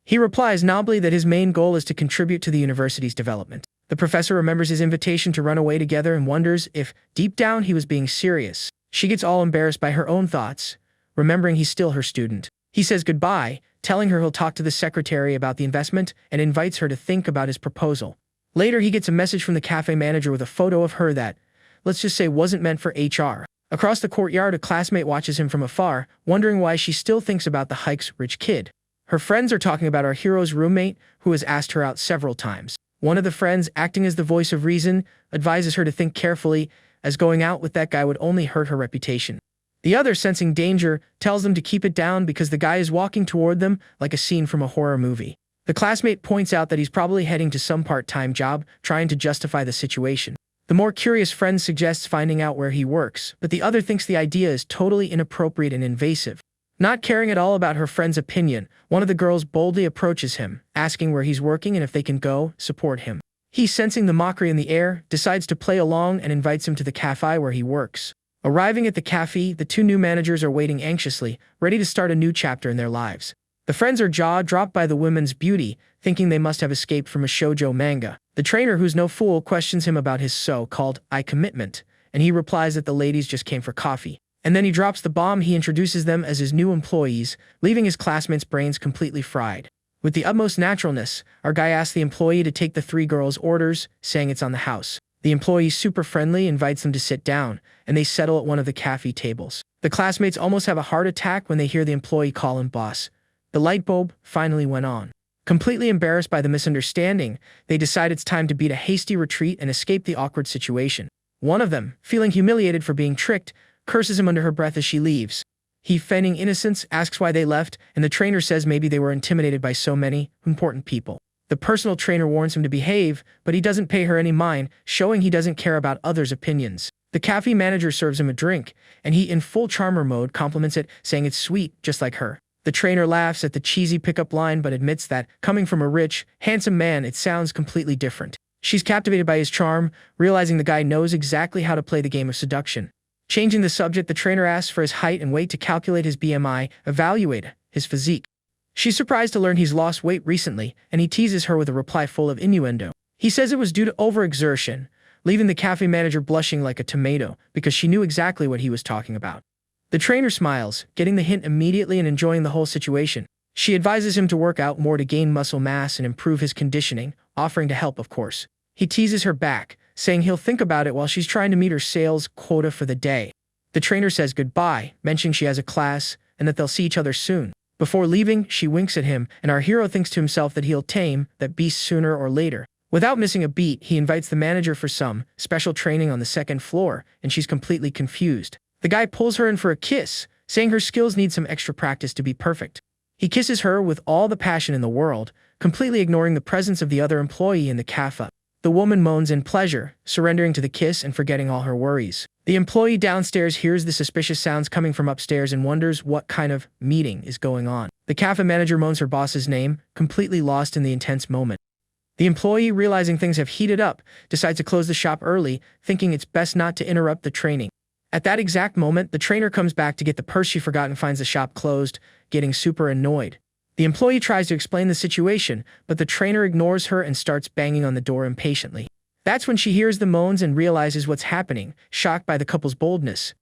He replies nobly that his main goal is to contribute to the university's development. The professor remembers his invitation to run away together and wonders if, deep down, he was being serious. She gets all embarrassed by her own thoughts, remembering he's still her student. He says goodbye, telling her he'll talk to the secretary about the investment and invites her to think about his proposal. Later, he gets a message from the cafe manager with a photo of her that, let's just say, wasn't meant for HR. Across the courtyard, a classmate watches him from afar, wondering why she still thinks about the hike's rich kid. Her friends are talking about our hero's roommate, who has asked her out several times. One of the friends, acting as the voice of reason, advises her to think carefully, as going out with that guy would only hurt her reputation. The other, sensing danger, tells them to keep it down because the guy is walking toward them like a scene from a horror movie. The classmate points out that he's probably heading to some part-time job, trying to justify the situation. The more curious friend suggests finding out where he works, but the other thinks the idea is totally inappropriate and invasive. Not caring at all about her friend's opinion, one of the girls boldly approaches him, asking where he's working and if they can go support him. He, sensing the mockery in the air, decides to play along and invites him to the cafe where he works. Arriving at the cafe, the 2 new managers are waiting anxiously, ready to start a new chapter in their lives. The friends are jaw-dropped by the women's beauty, thinking they must have escaped from a shoujo manga. The trainer, who's no fool, questions him about his so-called commitment, and he replies that the ladies just came for coffee. And then he drops the bomb. He introduces them as his new employees, leaving his classmates' brains completely fried. With the utmost naturalness, our guy asks the employee to take the 3 girls' orders, saying it's on the house. The employee, super friendly, invites them to sit down, and they settle at one of the cafe tables. The classmates almost have a heart attack when they hear the employee call him boss. The light bulb finally went on. Completely embarrassed by the misunderstanding, they decide it's time to beat a hasty retreat and escape the awkward situation. One of them, feeling humiliated for being tricked, curses him under her breath as she leaves. He, feigning innocence, asks why they left, and the trainer says maybe they were intimidated by so many important people. The personal trainer warns him to behave, but he doesn't pay her any mind, showing he doesn't care about others' opinions. The cafe manager serves him a drink, and he, in full charmer mode, compliments it, saying it's sweet, just like her. The trainer laughs at the cheesy pickup line but admits that, coming from a rich, handsome man, it sounds completely different. She's captivated by his charm, realizing the guy knows exactly how to play the game of seduction. Changing the subject, the trainer asks for his height and weight to calculate his BMI, evaluate his physique. She's surprised to learn he's lost weight recently, and he teases her with a reply full of innuendo. He says it was due to overexertion, leaving the cafe manager blushing like a tomato because she knew exactly what he was talking about. The trainer smiles, getting the hint immediately and enjoying the whole situation. She advises him to work out more to gain muscle mass and improve his conditioning, offering to help, of course. He teases her back, saying he'll think about it while she's trying to meet her sales quota for the day. The trainer says goodbye, mentioning she has a class and that they'll see each other soon. Before leaving, she winks at him, and our hero thinks to himself that he'll tame that beast sooner or later. Without missing a beat, he invites the manager for some special training on the second floor, and she's completely confused. The guy pulls her in for a kiss, saying her skills need some extra practice to be perfect. He kisses her with all the passion in the world, completely ignoring the presence of the other employee in the cafe. The woman moans in pleasure, surrendering to the kiss and forgetting all her worries. The employee downstairs hears the suspicious sounds coming from upstairs and wonders what kind of meeting is going on. The cafe manager moans her boss's name, completely lost in the intense moment. The employee, realizing things have heated up, decides to close the shop early, thinking it's best not to interrupt the training. At that exact moment, the trainer comes back to get the purse she forgot and finds the shop closed, getting super annoyed. The employee tries to explain the situation, but the trainer ignores her and starts banging on the door impatiently. That's when she hears the moans and realizes what's happening, shocked by the couple's boldness.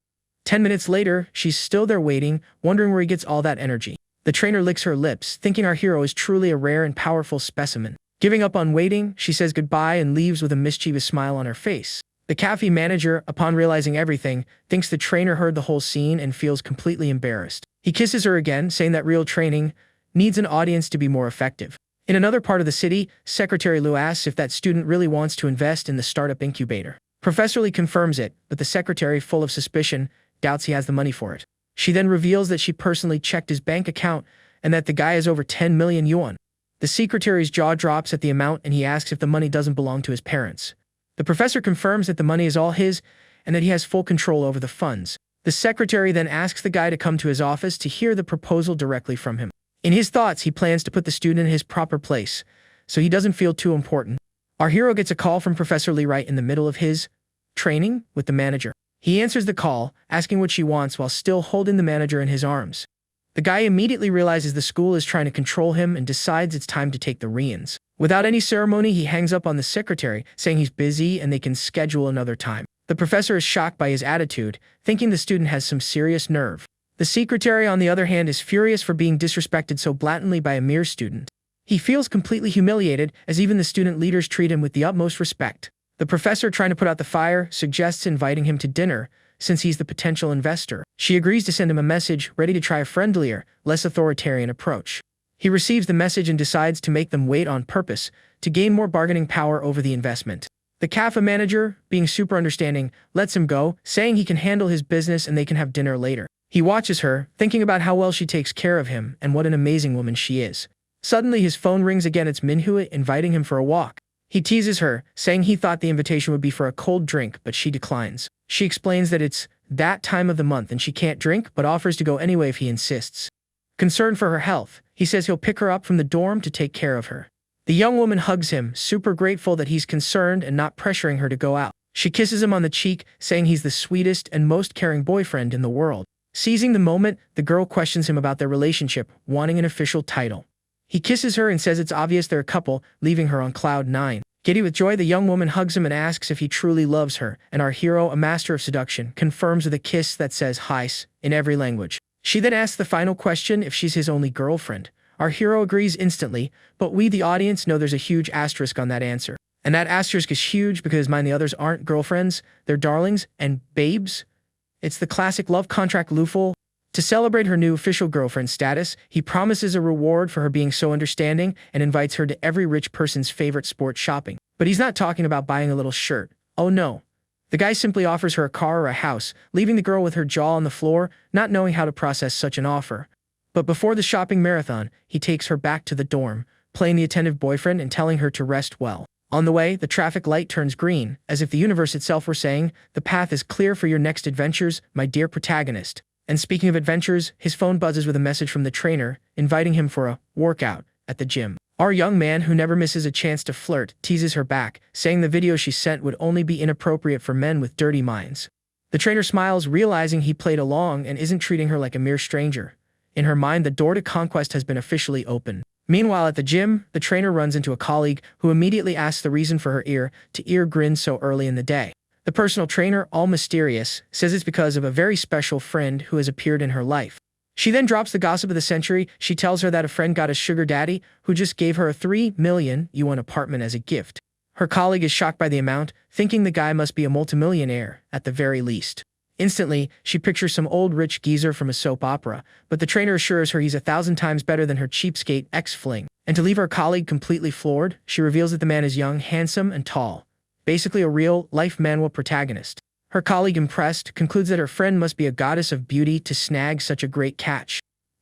10 minutes later, she's still there waiting, wondering where he gets all that energy. The trainer licks her lips, thinking our hero is truly a rare and powerful specimen. Giving up on waiting, she says goodbye and leaves with a mischievous smile on her face. The cafe manager, upon realizing everything, thinks the trainer heard the whole scene and feels completely embarrassed. He kisses her again, saying that real training needs an audience to be more effective. In another part of the city, Secretary Lou asks if that student really wants to invest in the startup incubator. Professor Lee confirms it, but the secretary, full of suspicion, doubts he has the money for it. She then reveals that she personally checked his bank account and that the guy has over 10 million yuan. The secretary's jaw drops at the amount and he asks if the money doesn't belong to his parents. The professor confirms that the money is all his and that he has full control over the funds. The secretary then asks the guy to come to his office to hear the proposal directly from him. In his thoughts, he plans to put the student in his proper place, so he doesn't feel too important. Our hero gets a call from Professor Lee right in the middle of his training with the manager. He answers the call, asking what she wants while still holding the manager in his arms. The guy immediately realizes the school is trying to control him and decides it's time to take the reins. Without any ceremony, he hangs up on the secretary, saying he's busy and they can schedule another time. The professor is shocked by his attitude, thinking the student has some serious nerve. The secretary, on the other hand, is furious for being disrespected so blatantly by a mere student. He feels completely humiliated, as even the student leaders treat him with the utmost respect. The professor, trying to put out the fire, suggests inviting him to dinner, since he's the potential investor. She agrees to send him a message, ready to try a friendlier, less authoritarian approach. He receives the message and decides to make them wait on purpose, to gain more bargaining power over the investment. The cafe manager, being super understanding, lets him go, saying he can handle his business and they can have dinner later. He watches her, thinking about how well she takes care of him and what an amazing woman she is. Suddenly his phone rings again. It's Manhwa inviting him for a walk. He teases her, saying he thought the invitation would be for a cold drink, but she declines. She explains that it's that time of the month and she can't drink, but offers to go anyway if he insists. Concerned for her health, he says he'll pick her up from the dorm to take care of her. The young woman hugs him, super grateful that he's concerned and not pressuring her to go out. She kisses him on the cheek, saying he's the sweetest and most caring boyfriend in the world. Seizing the moment, the girl questions him about their relationship, wanting an official title. He kisses her and says it's obvious they're a couple, leaving her on cloud 9. Giddy with joy, the young woman hugs him and asks if he truly loves her, and our hero, a master of seduction, confirms with a kiss that says "Heis" in every language. She then asks the final question if she's his only girlfriend. Our hero agrees instantly, but we, the audience, know there's a huge asterisk on that answer. And that asterisk is huge because mine, the others aren't girlfriends, they're darlings and babes. It's the classic love contract loophole. To celebrate her new official girlfriend status, he promises a reward for her being so understanding and invites her to every rich person's favorite sport shopping. But he's not talking about buying a little shirt. Oh no. The guy simply offers her a car or a house, leaving the girl with her jaw on the floor, not knowing how to process such an offer. But before the shopping marathon, he takes her back to the dorm, playing the attentive boyfriend and telling her to rest well. On the way, the traffic light turns green, as if the universe itself were saying, "The path is clear for your next adventures, my dear protagonist." And speaking of adventures, his phone buzzes with a message from the trainer, inviting him for a workout at the gym. Our young man, who never misses a chance to flirt, teases her back, saying the video she sent would only be inappropriate for men with dirty minds. The trainer smiles, realizing he played along and isn't treating her like a mere stranger. In her mind, the door to conquest has been officially opened. Meanwhile, at the gym, the trainer runs into a colleague who immediately asks the reason for her ear-to-ear grin so early in the day. The personal trainer, all mysterious, says it's because of a very special friend who has appeared in her life. She then drops the gossip of the century. She tells her that a friend got a sugar daddy who just gave her a 3 million yuan apartment as a gift. Her colleague is shocked by the amount, thinking the guy must be a multimillionaire, at the very least. Instantly, she pictures some old rich geezer from a soap opera, but the trainer assures her he's 1,000 times better than her cheapskate ex-fling. And to leave her colleague completely floored, she reveals that the man is young, handsome, and tall. Basically a real-life manhwa protagonist. Her colleague, impressed, concludes that her friend must be a goddess of beauty to snag such a great catch.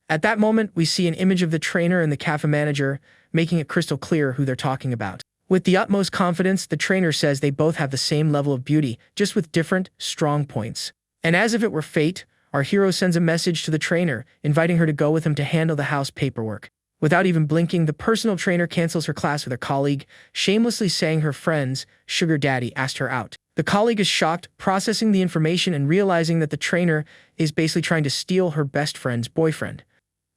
At that moment, we see an image of the trainer and the cafe manager, making it crystal clear who they're talking about. With the utmost confidence, the trainer says they both have the same level of beauty, just with different, strong points. And as if it were fate, our hero sends a message to the trainer, inviting her to go with him to handle the house paperwork. Without even blinking, the personal trainer cancels her class with her colleague, shamelessly saying her friend's sugar daddy asked her out. The colleague is shocked, processing the information and realizing that the trainer is basically trying to steal her best friend's boyfriend.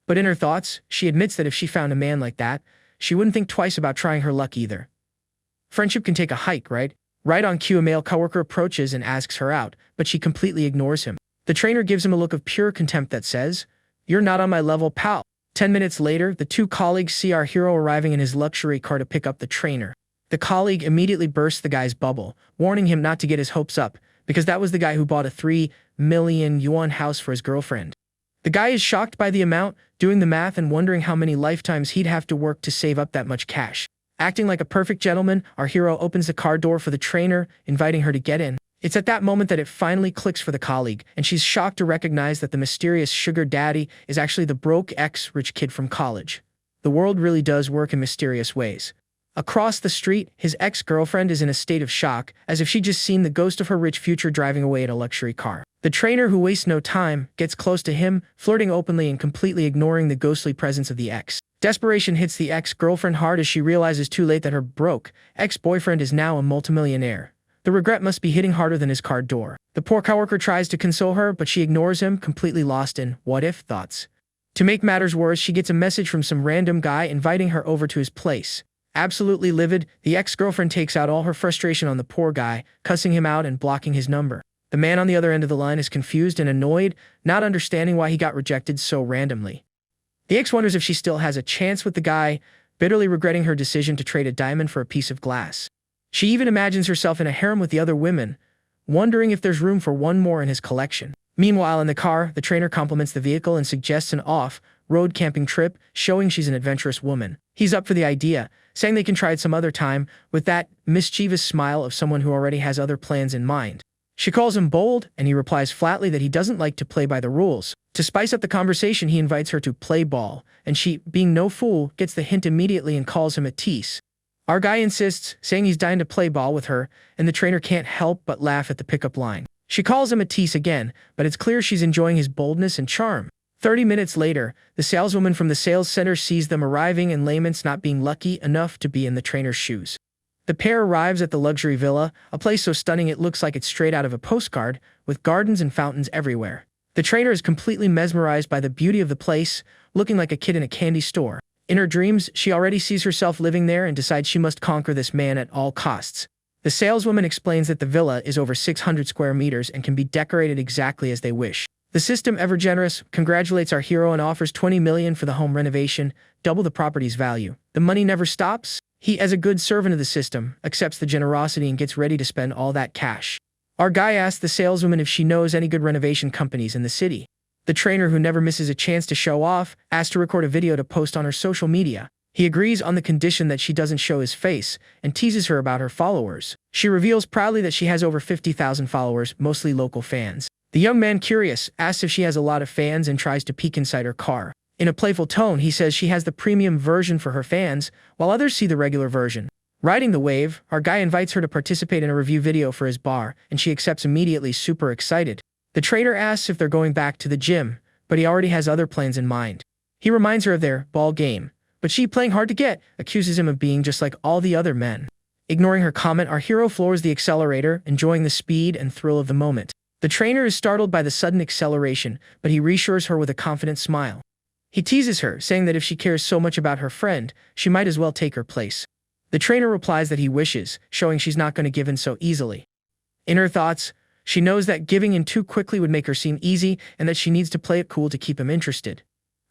But in her thoughts, she admits that if she found a man like that, she wouldn't think twice about trying her luck either. Friendship can take a hike, right? Right on cue, a male coworker approaches and asks her out, but she completely ignores him. The trainer gives him a look of pure contempt that says, "You're not on my level, pal." 10 minutes later, the two colleagues see our hero arriving in his luxury car to pick up the trainer. The colleague immediately bursts the guy's bubble, warning him not to get his hopes up, because that was the guy who bought a 3 million yuan house for his girlfriend. The guy is shocked by the amount, doing the math and wondering how many lifetimes he'd have to work to save up that much cash. Acting like a perfect gentleman, our hero opens the car door for the trainer, inviting her to get in. It's at that moment that it finally clicks for the colleague, and she's shocked to recognize that the mysterious sugar daddy is actually the broke ex-rich kid from college. The world really does work in mysterious ways. Across the street, his ex-girlfriend is in a state of shock, as if she'd just seen the ghost of her rich future driving away in a luxury car. The trainer, who wastes no time, gets close to him, flirting openly and completely ignoring the ghostly presence of the ex. Desperation hits the ex-girlfriend hard as she realizes too late that her broke ex-boyfriend is now a multimillionaire. The regret must be hitting harder than his car door. The poor coworker tries to console her, but she ignores him, completely lost in what-if thoughts. To make matters worse, she gets a message from some random guy inviting her over to his place. Absolutely livid, the ex-girlfriend takes out all her frustration on the poor guy, cussing him out and blocking his number. The man on the other end of the line is confused and annoyed, not understanding why he got rejected so randomly. The ex wonders if she still has a chance with the guy, bitterly regretting her decision to trade a diamond for a piece of glass. She even imagines herself in a harem with the other women, wondering if there's room for one more in his collection. Meanwhile, in the car, the trainer compliments the vehicle and suggests an off-road camping trip, showing she's an adventurous woman. He's up for the idea, saying they can try it some other time, with that mischievous smile of someone who already has other plans in mind. She calls him bold, and he replies flatly that he doesn't like to play by the rules. To spice up the conversation, he invites her to play ball, and she, being no fool, gets the hint immediately and calls him a tease. Our guy insists, saying he's dying to play ball with her, and the trainer can't help but laugh at the pickup line. She calls him a tease again, but it's clear she's enjoying his boldness and charm. 30 minutes later, the saleswoman from the sales center sees them arriving and laments not being lucky enough to be in the trainer's shoes. The pair arrives at the luxury villa, a place so stunning it looks like it's straight out of a postcard, with gardens and fountains everywhere. The trainer is completely mesmerized by the beauty of the place, looking like a kid in a candy store. In her dreams, she already sees herself living there and decides she must conquer this man at all costs. The saleswoman explains that the villa is over 600 square meters and can be decorated exactly as they wish. The system, ever generous, congratulates our hero and offers 20 million for the home renovation, double the property's value. The money never stops. He, as a good servant of the system, accepts the generosity and gets ready to spend all that cash. Our guy asks the saleswoman if she knows any good renovation companies in the city. The trainer, who never misses a chance to show off, asks to record a video to post on her social media. He agrees on the condition that she doesn't show his face and teases her about her followers. She reveals proudly that she has over 50,000 followers, mostly local fans. The young man, curious, asks if she has a lot of fans and tries to peek inside her car. In a playful tone, he says she has the premium version for her fans, while others see the regular version. Riding the wave, our guy invites her to participate in a review video for his bar, and she accepts immediately, super excited. The trainer asks if they're going back to the gym, but he already has other plans in mind. He reminds her of their ball game, but she, playing hard to get, accuses him of being just like all the other men. Ignoring her comment, our hero floors the accelerator, enjoying the speed and thrill of the moment. The trainer is startled by the sudden acceleration, but he reassures her with a confident smile. He teases her, saying that if she cares so much about her friend, she might as well take her place. The trainer replies that he wishes, showing she's not going to give in so easily. In her thoughts, she knows that giving in too quickly would make her seem easy and that she needs to play it cool to keep him interested.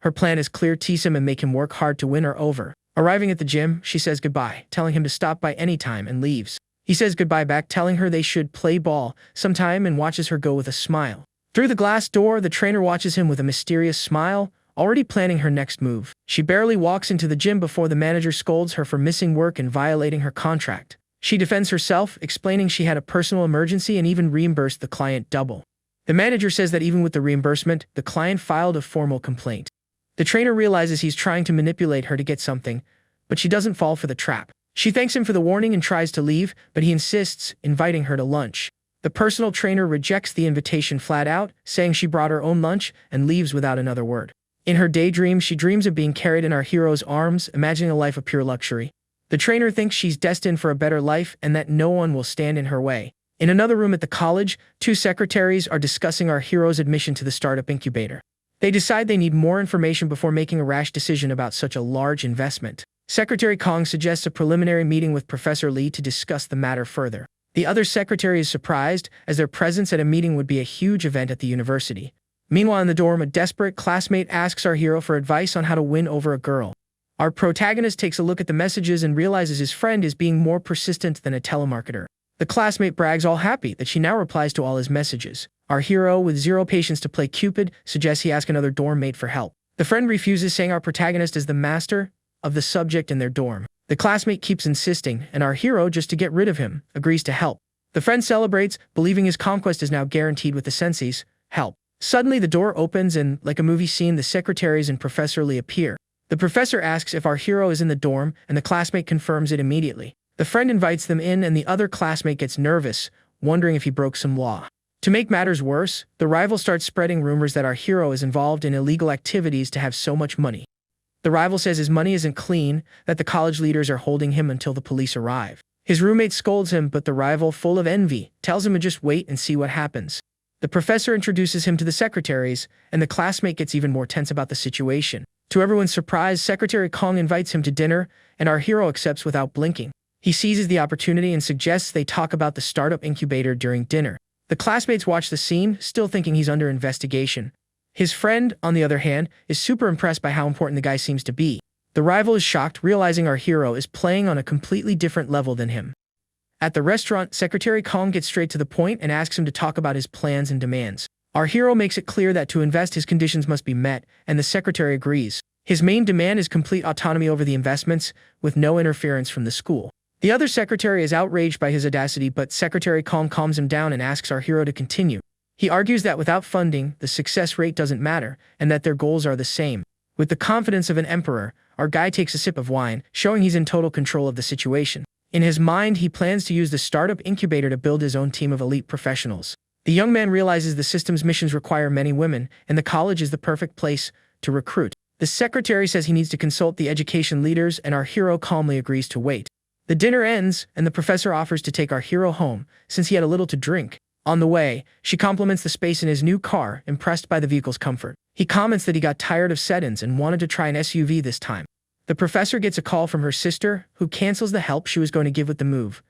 Her plan is clear: tease him and make him work hard to win her over. Arriving at the gym, she says goodbye, telling him to stop by any time, and leaves. He says goodbye back, telling her they should play ball sometime, and watches her go with a smile. Through the glass door, the trainer watches him with a mysterious smile, already planning her next move. She barely walks into the gym before the manager scolds her for missing work and violating her contract. She defends herself, explaining she had a personal emergency and even reimbursed the client double. The manager says that even with the reimbursement, the client filed a formal complaint. The trainer realizes he's trying to manipulate her to get something, but she doesn't fall for the trap. She thanks him for the warning and tries to leave, but he insists, inviting her to lunch. The personal trainer rejects the invitation flat out, saying she brought her own lunch, and leaves without another word. In her daydream, she dreams of being carried in our hero's arms, imagining a life of pure luxury. The trainer thinks she's destined for a better life and that no one will stand in her way. In another room at the college, two secretaries are discussing our hero's admission to the startup incubator. They decide they need more information before making a rash decision about such a large investment. Secretary Kong suggests a preliminary meeting with Professor Lee to discuss the matter further. The other secretary is surprised, as their presence at a meeting would be a huge event at the university. Meanwhile, in the dorm, a desperate classmate asks our hero for advice on how to win over a girl. Our protagonist takes a look at the messages and realizes his friend is being more persistent than a telemarketer. The classmate brags, all happy, that she now replies to all his messages. Our hero, with zero patience to play Cupid, suggests he ask another dorm mate for help. The friend refuses, saying our protagonist is the master of the subject in their dorm. The classmate keeps insisting, and our hero, just to get rid of him, agrees to help. The friend celebrates, believing his conquest is now guaranteed with the sensei's help. Suddenly, the door opens and, like a movie scene, the secretaries and Professor Lee appear. The professor asks if our hero is in the dorm, and the classmate confirms it immediately. The friend invites them in, and the other classmate gets nervous, wondering if he broke some law. To make matters worse, the rival starts spreading rumors that our hero is involved in illegal activities to have so much money. The rival says his money isn't clean, that the college leaders are holding him until the police arrive. His roommate scolds him, but the rival, full of envy, tells him to just wait and see what happens. The professor introduces him to the secretaries, and the classmate gets even more tense about the situation. To everyone's surprise, Secretary Kong invites him to dinner, and our hero accepts without blinking. He seizes the opportunity and suggests they talk about the startup incubator during dinner. The classmates watch the scene, still thinking he's under investigation. His friend, on the other hand, is super impressed by how important the guy seems to be. The rival is shocked, realizing our hero is playing on a completely different level than him. At the restaurant, Secretary Kong gets straight to the point and asks him to talk about his plans and demands. Our hero makes it clear that to invest, his conditions must be met, and the secretary agrees. His main demand is complete autonomy over the investments, with no interference from the school. The other secretary is outraged by his audacity, but Secretary Kong calms him down and asks our hero to continue. He argues that without funding, the success rate doesn't matter, and that their goals are the same. With the confidence of an emperor, our guy takes a sip of wine, showing he's in total control of the situation. In his mind, he plans to use the startup incubator to build his own team of elite professionals. The young man realizes the system's missions require many women, and the college is the perfect place to recruit. The secretary says he needs to consult the education leaders, and our hero calmly agrees to wait. The dinner ends, and the professor offers to take our hero home, since he had a little to drink. On the way, she compliments the space in his new car, impressed by the vehicle's comfort. He comments that he got tired of sedans and wanted to try an SUV this time. The professor gets a call from her sister, who cancels the help she was going to give with the move.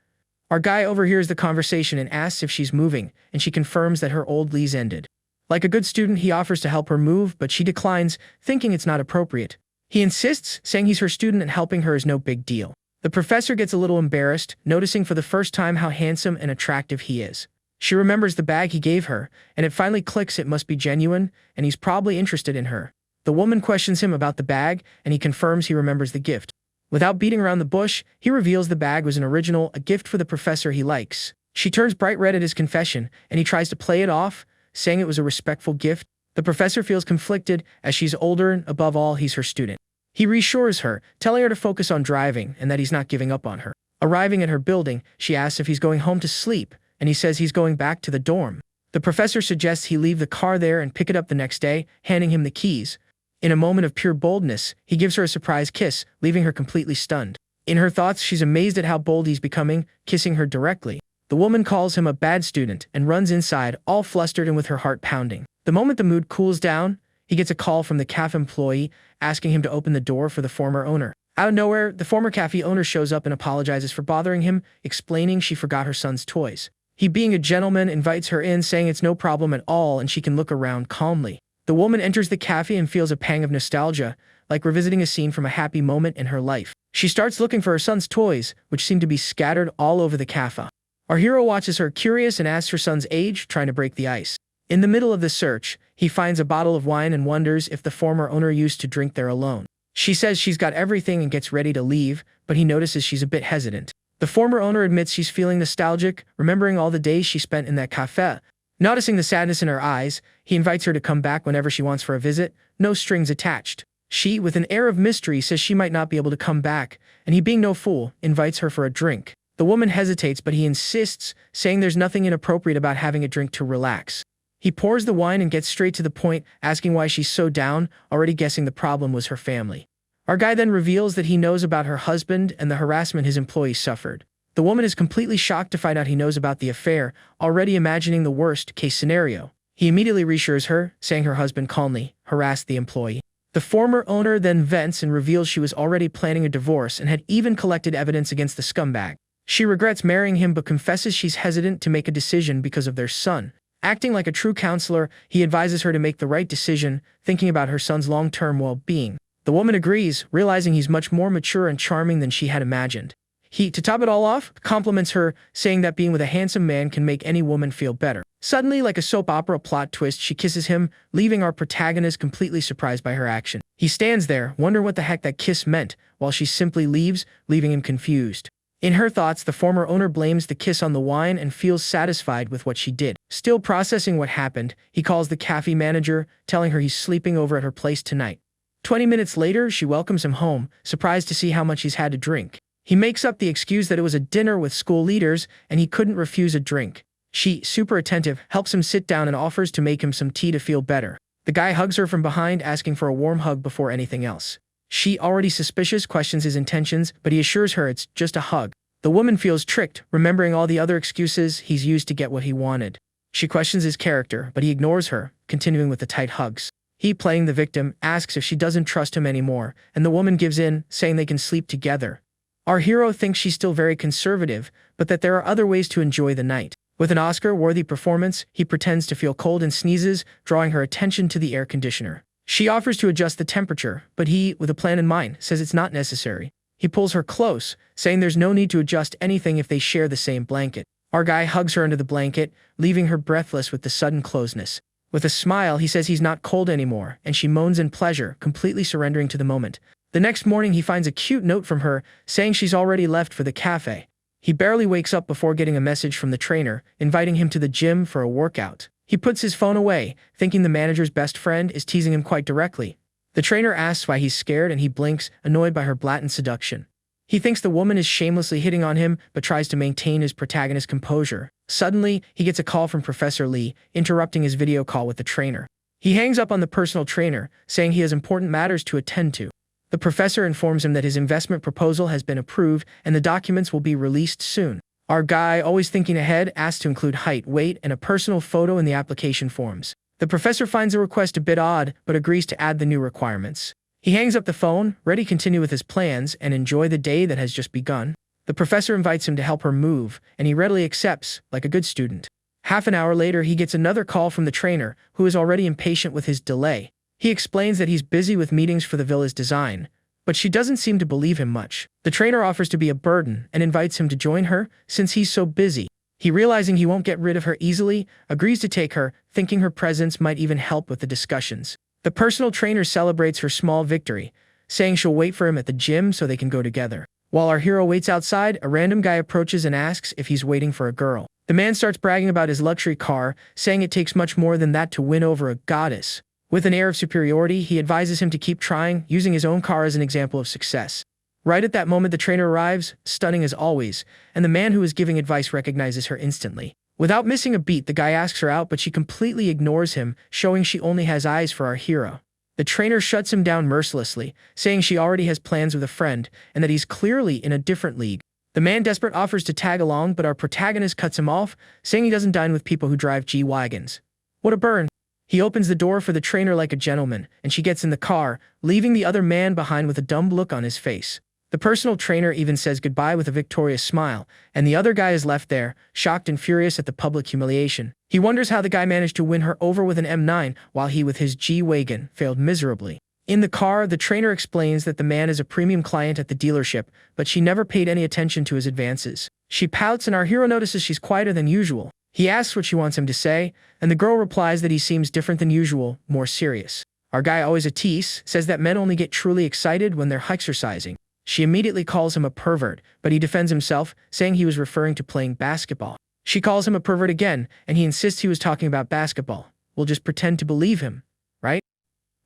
Our guy overhears the conversation and asks if she's moving, and she confirms that her old lease ended. Like a good student, he offers to help her move, but she declines, thinking it's not appropriate. He insists, saying he's her student and helping her is no big deal. The professor gets a little embarrassed, noticing for the first time how handsome and attractive he is. She remembers the bag he gave her, and it finally clicks: it must be genuine, and he's probably interested in her. The woman questions him about the bag, and he confirms he remembers the gift. Without beating around the bush, he reveals the bag was an original, a gift for the professor he likes. She turns bright red at his confession, and he tries to play it off, saying it was a respectful gift. The professor feels conflicted, as she's older and, above all, he's her student. He reassures her, telling her to focus on driving and that he's not giving up on her. Arriving at her building, she asks if he's going home to sleep, and he says he's going back to the dorm. The professor suggests he leave the car there and pick it up the next day, handing him the keys. In a moment of pure boldness, he gives her a surprise kiss, leaving her completely stunned. In her thoughts, she's amazed at how bold he's becoming, kissing her directly. The woman calls him a bad student and runs inside, all flustered and with her heart pounding. The moment the mood cools down, he gets a call from the cafe employee, asking him to open the door for the former owner. Out of nowhere, the former cafe owner shows up and apologizes for bothering him, explaining she forgot her son's toys. He, being a gentleman, invites her in, saying it's no problem at all and she can look around calmly. The woman enters the cafe and feels a pang of nostalgia, like revisiting a scene from a happy moment in her life. She starts looking for her son's toys, which seem to be scattered all over the cafe. Our hero watches her curious and asks her son's age, trying to break the ice. In the middle of the search, he finds a bottle of wine and wonders if the former owner used to drink there alone. She says she's got everything and gets ready to leave, but he notices she's a bit hesitant. The former owner admits she's feeling nostalgic, remembering all the days she spent in that cafe. Noticing the sadness in her eyes, he invites her to come back whenever she wants for a visit, no strings attached. She, with an air of mystery, says she might not be able to come back, and he, being no fool, invites her for a drink. The woman hesitates, but he insists, saying there's nothing inappropriate about having a drink to relax. He pours the wine and gets straight to the point, asking why she's so down, already guessing the problem was her family. Our guy then reveals that he knows about her husband and the harassment his employees suffered. The woman is completely shocked to find out he knows about the affair, already imagining the worst-case scenario. He immediately reassures her, saying her husband calmly harassed the employee. The former owner then vents and reveals she was already planning a divorce and had even collected evidence against the scumbag. She regrets marrying him but confesses she's hesitant to make a decision because of their son. Acting like a true counselor, he advises her to make the right decision, thinking about her son's long-term well-being. The woman agrees, realizing he's much more mature and charming than she had imagined. He, to top it all off, compliments her, saying that being with a handsome man can make any woman feel better. Suddenly, like a soap opera plot twist, she kisses him, leaving our protagonist completely surprised by her action. He stands there, wondering what the heck that kiss meant, while she simply leaves, leaving him confused. In her thoughts, the former owner blames the kiss on the wine and feels satisfied with what she did. Still processing what happened, he calls the cafe manager, telling her he's sleeping over at her place tonight. 20 minutes later, she welcomes him home, surprised to see how much he's had to drink. He makes up the excuse that it was a dinner with school leaders and he couldn't refuse a drink. She, super attentive, helps him sit down and offers to make him some tea to feel better. The guy hugs her from behind, asking for a warm hug before anything else. She, already suspicious, questions his intentions, but he assures her it's just a hug. The woman feels tricked, remembering all the other excuses he's used to get what he wanted. She questions his character, but he ignores her, continuing with the tight hugs. He, playing the victim, asks if she doesn't trust him anymore, and the woman gives in, saying they can sleep together. Our hero thinks she's still very conservative, but that there are other ways to enjoy the night. With an Oscar-worthy performance, he pretends to feel cold and sneezes, drawing her attention to the air conditioner. She offers to adjust the temperature, but he, with a plan in mind, says it's not necessary. He pulls her close, saying there's no need to adjust anything if they share the same blanket. Our guy hugs her under the blanket, leaving her breathless with the sudden closeness. With a smile, he says he's not cold anymore, and she moans in pleasure, completely surrendering to the moment. The next morning, he finds a cute note from her, saying she's already left for the cafe. He barely wakes up before getting a message from the trainer, inviting him to the gym for a workout. He puts his phone away, thinking the manager's best friend is teasing him quite directly. The trainer asks why he's scared and he blinks, annoyed by her blatant seduction. He thinks the woman is shamelessly hitting on him, but tries to maintain his protagonist's composure. Suddenly, he gets a call from Professor Lee, interrupting his video call with the trainer. He hangs up on the personal trainer, saying he has important matters to attend to. The professor informs him that his investment proposal has been approved and the documents will be released soon. Our guy, always thinking ahead, asks to include height, weight, and a personal photo in the application forms. The professor finds the request a bit odd, but agrees to add the new requirements. He hangs up the phone, ready to continue with his plans and enjoy the day that has just begun. The professor invites him to help her move, and he readily accepts, like a good student. Half an hour later, he gets another call from the trainer, who is already impatient with his delay. He explains that he's busy with meetings for the villa's design, but she doesn't seem to believe him much. The trainer offers to be a burden and invites him to join her, since he's so busy. He, realizing he won't get rid of her easily, agrees to take her, thinking her presence might even help with the discussions. The personal trainer celebrates her small victory, saying she'll wait for him at the gym so they can go together. While our hero waits outside, a random guy approaches and asks if he's waiting for a girl. The man starts bragging about his luxury car, saying it takes much more than that to win over a goddess. With an air of superiority, he advises him to keep trying, using his own car as an example of success. Right at that moment, the trainer arrives, stunning as always, and the man who is giving advice recognizes her instantly. Without missing a beat, the guy asks her out, but she completely ignores him, showing she only has eyes for our hero. The trainer shuts him down mercilessly, saying she already has plans with a friend, and that he's clearly in a different league. The man desperate offers to tag along, but our protagonist cuts him off, saying he doesn't dine with people who drive G-Wagons. What a burn. He opens the door for the trainer like a gentleman, and she gets in the car, leaving the other man behind with a dumb look on his face. The personal trainer even says goodbye with a victorious smile, and the other guy is left there, shocked and furious at the public humiliation. He wonders how the guy managed to win her over with an M9, while he with his G-Wagon failed miserably. In the car, the trainer explains that the man is a premium client at the dealership, but she never paid any attention to his advances. She pouts and our hero notices she's quieter than usual. He asks what she wants him to say, and the girl replies that he seems different than usual, more serious. Our guy, always a tease, says that men only get truly excited when they're exercising. She immediately calls him a pervert, but he defends himself, saying he was referring to playing basketball. She calls him a pervert again, and he insists he was talking about basketball. We'll just pretend to believe him, right?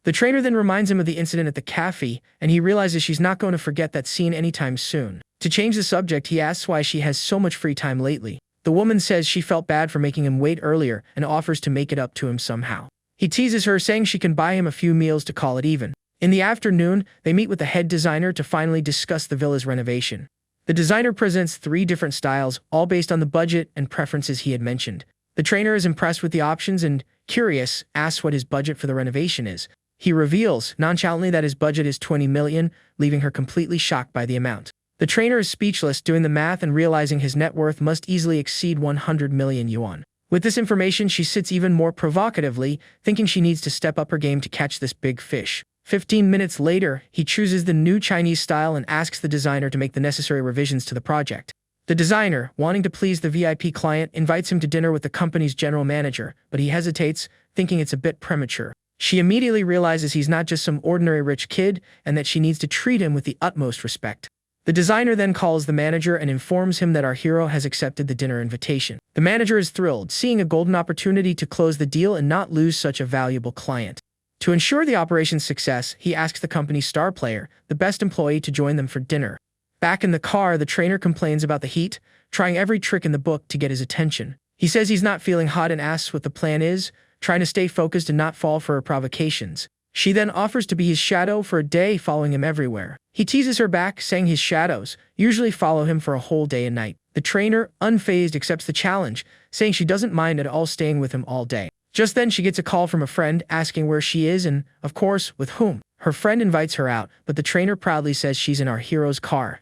The trainer then reminds him of the incident at the cafe, and he realizes she's not going to forget that scene anytime soon. To change the subject, he asks why she has so much free time lately. The woman says she felt bad for making him wait earlier and offers to make it up to him somehow. He teases her, saying she can buy him a few meals to call it even. In the afternoon, they meet with the head designer to finally discuss the villa's renovation. The designer presents 3 different styles, all based on the budget and preferences he had mentioned. The trainer is impressed with the options and, curious, asks what his budget for the renovation is. He reveals, nonchalantly, that his budget is 20 million, leaving her completely shocked by the amount. The trainer is speechless, doing the math and realizing his net worth must easily exceed 100 million yuan. With this information, she sits even more provocatively, thinking she needs to step up her game to catch this big fish. 15 minutes later, he chooses the new Chinese style and asks the designer to make the necessary revisions to the project. The designer, wanting to please the VIP client, invites him to dinner with the company's general manager, but he hesitates, thinking it's a bit premature. She immediately realizes he's not just some ordinary rich kid, and that she needs to treat him with the utmost respect. The designer then calls the manager and informs him that our hero has accepted the dinner invitation. The manager is thrilled, seeing a golden opportunity to close the deal and not lose such a valuable client. To ensure the operation's success, he asks the company's star player, the best employee, to join them for dinner. Back in the car, the trainer complains about the heat, trying every trick in the book to get his attention. He says he's not feeling hot and asks what the plan is, trying to stay focused and not fall for her provocations. She then offers to be his shadow for a day, following him everywhere. He teases her back, saying his shadows usually follow him for a whole day and night. The trainer, unfazed, accepts the challenge, saying she doesn't mind at all staying with him all day. Just then, she gets a call from a friend asking where she is and, of course, with whom. Her friend invites her out, but the trainer proudly says she's in our hero's car.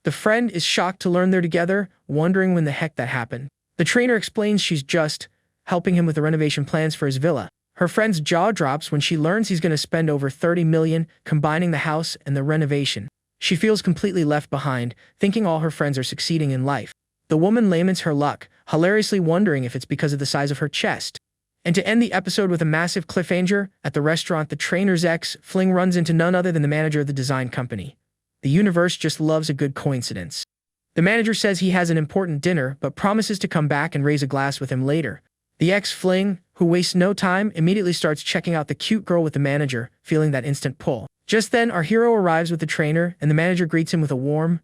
The friend is shocked to learn they're together, wondering when the heck that happened. The trainer explains she's just helping him with the renovation plans for his villa. Her friend's jaw drops when she learns he's going to spend over 30 million combining the house and the renovation. She feels completely left behind, thinking all her friends are succeeding in life. The woman laments her luck, hilariously wondering if it's because of the size of her chest. And to end the episode with a massive cliffhanger, at the restaurant, the trainer's ex-fling runs into none other than the manager of the design company. The universe just loves a good coincidence. The manager says he has an important dinner, but promises to come back and raise a glass with him later. The ex-fling, who wastes no time, immediately starts checking out the cute girl with the manager, feeling that instant pull. Just then, our hero arrives with the trainer, and the manager greets him with a warm,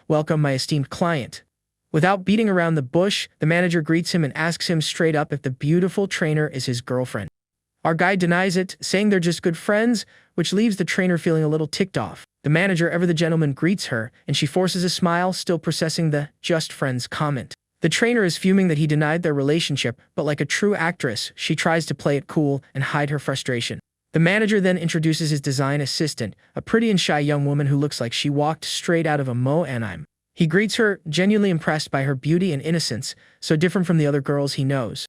"Welcome, my esteemed client." Without beating around the bush, the manager greets him and asks him straight up if the beautiful trainer is his girlfriend. Our guy denies it, saying they're just good friends, which leaves the trainer feeling a little ticked off. The manager, ever the gentleman, greets her, and she forces a smile, still processing the "just friends" comment. The trainer is fuming that he denied their relationship, but like a true actress, she tries to play it cool and hide her frustration. The manager then introduces his design assistant, a pretty and shy young woman who looks like she walked straight out of a anime. He greets her, genuinely impressed by her beauty and innocence, so different from the other girls he knows.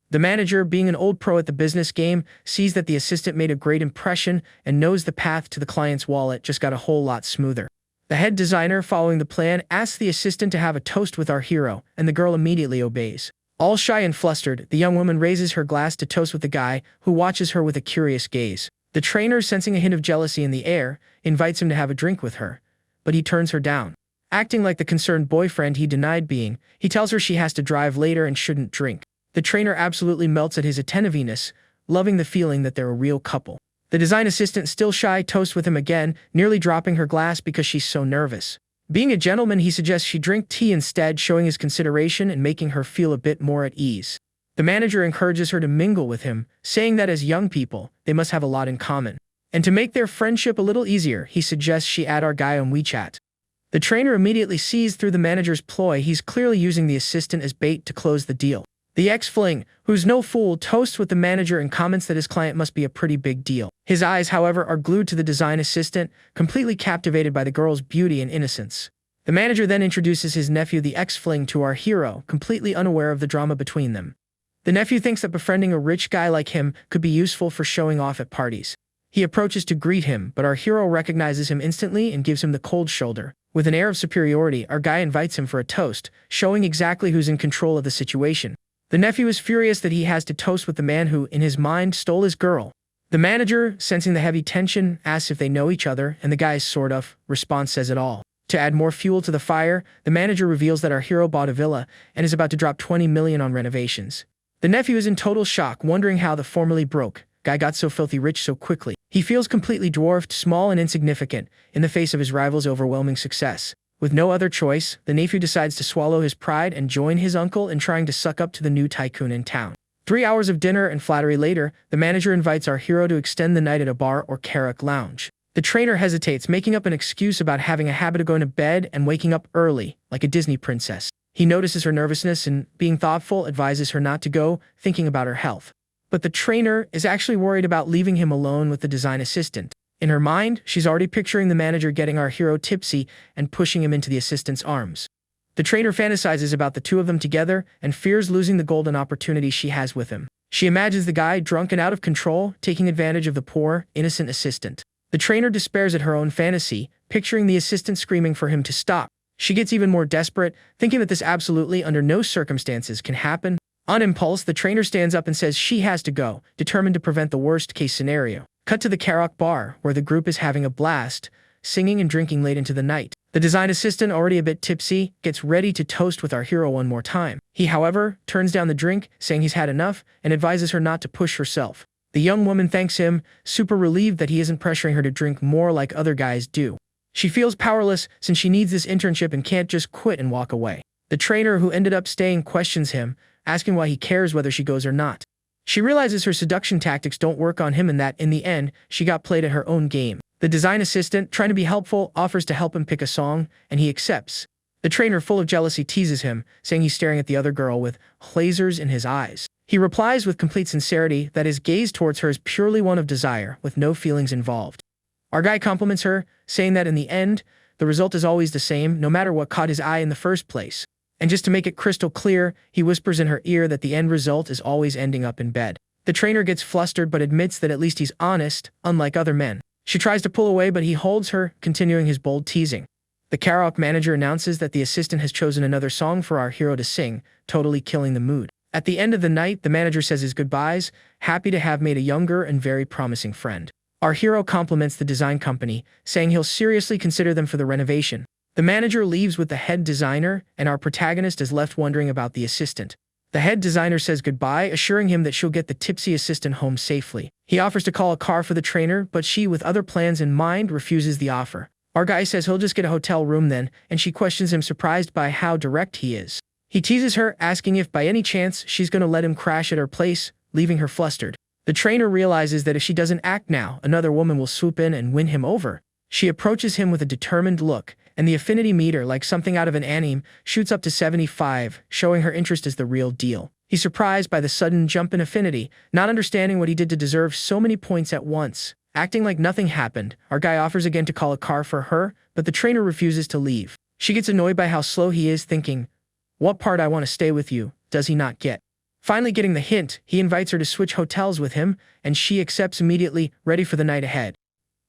The manager, being an old pro at the business game, sees that the assistant made a great impression and knows the path to the client's wallet just got a whole lot smoother. The head designer, following the plan, asks the assistant to have a toast with our hero, and the girl immediately obeys. All shy and flustered, the young woman raises her glass to toast with the guy, who watches her with a curious gaze. The trainer, sensing a hint of jealousy in the air, invites him to have a drink with her, but he turns her down. Acting like the concerned boyfriend he denied being, he tells her she has to drive later and shouldn't drink. The trainer absolutely melts at his attentiveness, loving the feeling that they're a real couple. The design assistant, still shy, toasts with him again, nearly dropping her glass because she's so nervous. Being a gentleman, he suggests she drink tea instead, showing his consideration and making her feel a bit more at ease. The manager encourages her to mingle with him, saying that as young people, they must have a lot in common. And to make their friendship a little easier, he suggests she add our guy on WeChat. The trainer immediately sees through the manager's ploy. He's clearly using the assistant as bait to close the deal. The ex-fling, who's no fool, toasts with the manager and comments that his client must be a pretty big deal. His eyes, however, are glued to the design assistant, completely captivated by the girl's beauty and innocence. The manager then introduces his nephew, the ex-fling, to our hero, completely unaware of the drama between them. The nephew thinks that befriending a rich guy like him could be useful for showing off at parties. He approaches to greet him, but our hero recognizes him instantly and gives him the cold shoulder. With an air of superiority, our guy invites him for a toast, showing exactly who's in control of the situation. The nephew is furious that he has to toast with the man who, in his mind, stole his girl. The manager, sensing the heavy tension, asks if they know each other, and the guy's sort of response says it all. To add more fuel to the fire, the manager reveals that our hero bought a villa and is about to drop 20 million on renovations. The nephew is in total shock, wondering how the formerly broke guy got so filthy rich so quickly. He feels completely dwarfed, small and insignificant, in the face of his rival's overwhelming success. With no other choice, the nephew decides to swallow his pride and join his uncle in trying to suck up to the new tycoon in town. 3 hours of dinner and flattery later, the manager invites our hero to extend the night at a bar or karaoke lounge. The trainer hesitates, making up an excuse about having a habit of going to bed and waking up early, like a Disney princess. He notices her nervousness and, being thoughtful, advises her not to go, thinking about her health. But the trainer is actually worried about leaving him alone with the design assistant. In her mind, she's already picturing the manager getting our hero tipsy and pushing him into the assistant's arms. The trainer fantasizes about the two of them together and fears losing the golden opportunity she has with him. She imagines the guy, drunk and out of control, taking advantage of the poor, innocent assistant. The trainer despairs at her own fantasy, picturing the assistant screaming for him to stop. She gets even more desperate, thinking that this absolutely under no circumstances can happen. On impulse, the trainer stands up and says she has to go, determined to prevent the worst-case scenario. Cut to the karaoke bar, where the group is having a blast, singing and drinking late into the night. The design assistant, already a bit tipsy, gets ready to toast with our hero one more time. He, however, turns down the drink, saying he's had enough, and advises her not to push herself. The young woman thanks him, super relieved that he isn't pressuring her to drink more like other guys do. She feels powerless since she needs this internship and can't just quit and walk away. The trainer, who ended up staying, questions him, asking why he cares whether she goes or not. She realizes her seduction tactics don't work on him and that, in the end, she got played at her own game. The design assistant, trying to be helpful, offers to help him pick a song, and he accepts. The trainer, full of jealousy, teases him, saying he's staring at the other girl with lasers in his eyes. He replies with complete sincerity that his gaze towards her is purely one of desire, with no feelings involved. Our guy compliments her, saying that in the end, the result is always the same, no matter what caught his eye in the first place. And just to make it crystal clear, he whispers in her ear that the end result is always ending up in bed. The trainer gets flustered but admits that at least he's honest, unlike other men. She tries to pull away but he holds her, continuing his bold teasing. The karaoke manager announces that the assistant has chosen another song for our hero to sing, totally killing the mood. At the end of the night, the manager says his goodbyes, happy to have made a younger and very promising friend. Our hero compliments the design company, saying he'll seriously consider them for the renovation. The manager leaves with the head designer, and our protagonist is left wondering about the assistant. The head designer says goodbye, assuring him that she'll get the tipsy assistant home safely. He offers to call a car for the trainer, but she, with other plans in mind, refuses the offer. Our guy says he'll just get a hotel room then, and she questions him, surprised by how direct he is. He teases her, asking if by any chance she's going to let him crash at her place, leaving her flustered. The trainer realizes that if she doesn't act now, another woman will swoop in and win him over. She approaches him with a determined look, and the affinity meter, like something out of an anime, shoots up to 75, showing her interest is the real deal. He's surprised by the sudden jump in affinity, not understanding what he did to deserve so many points at once. Acting like nothing happened, our guy offers again to call a car for her, but the trainer refuses to leave. She gets annoyed by how slow he is, thinking, "What part I want to stay with you, does he not get?" Finally getting the hint, he invites her to switch hotels with him, and she accepts immediately, ready for the night ahead.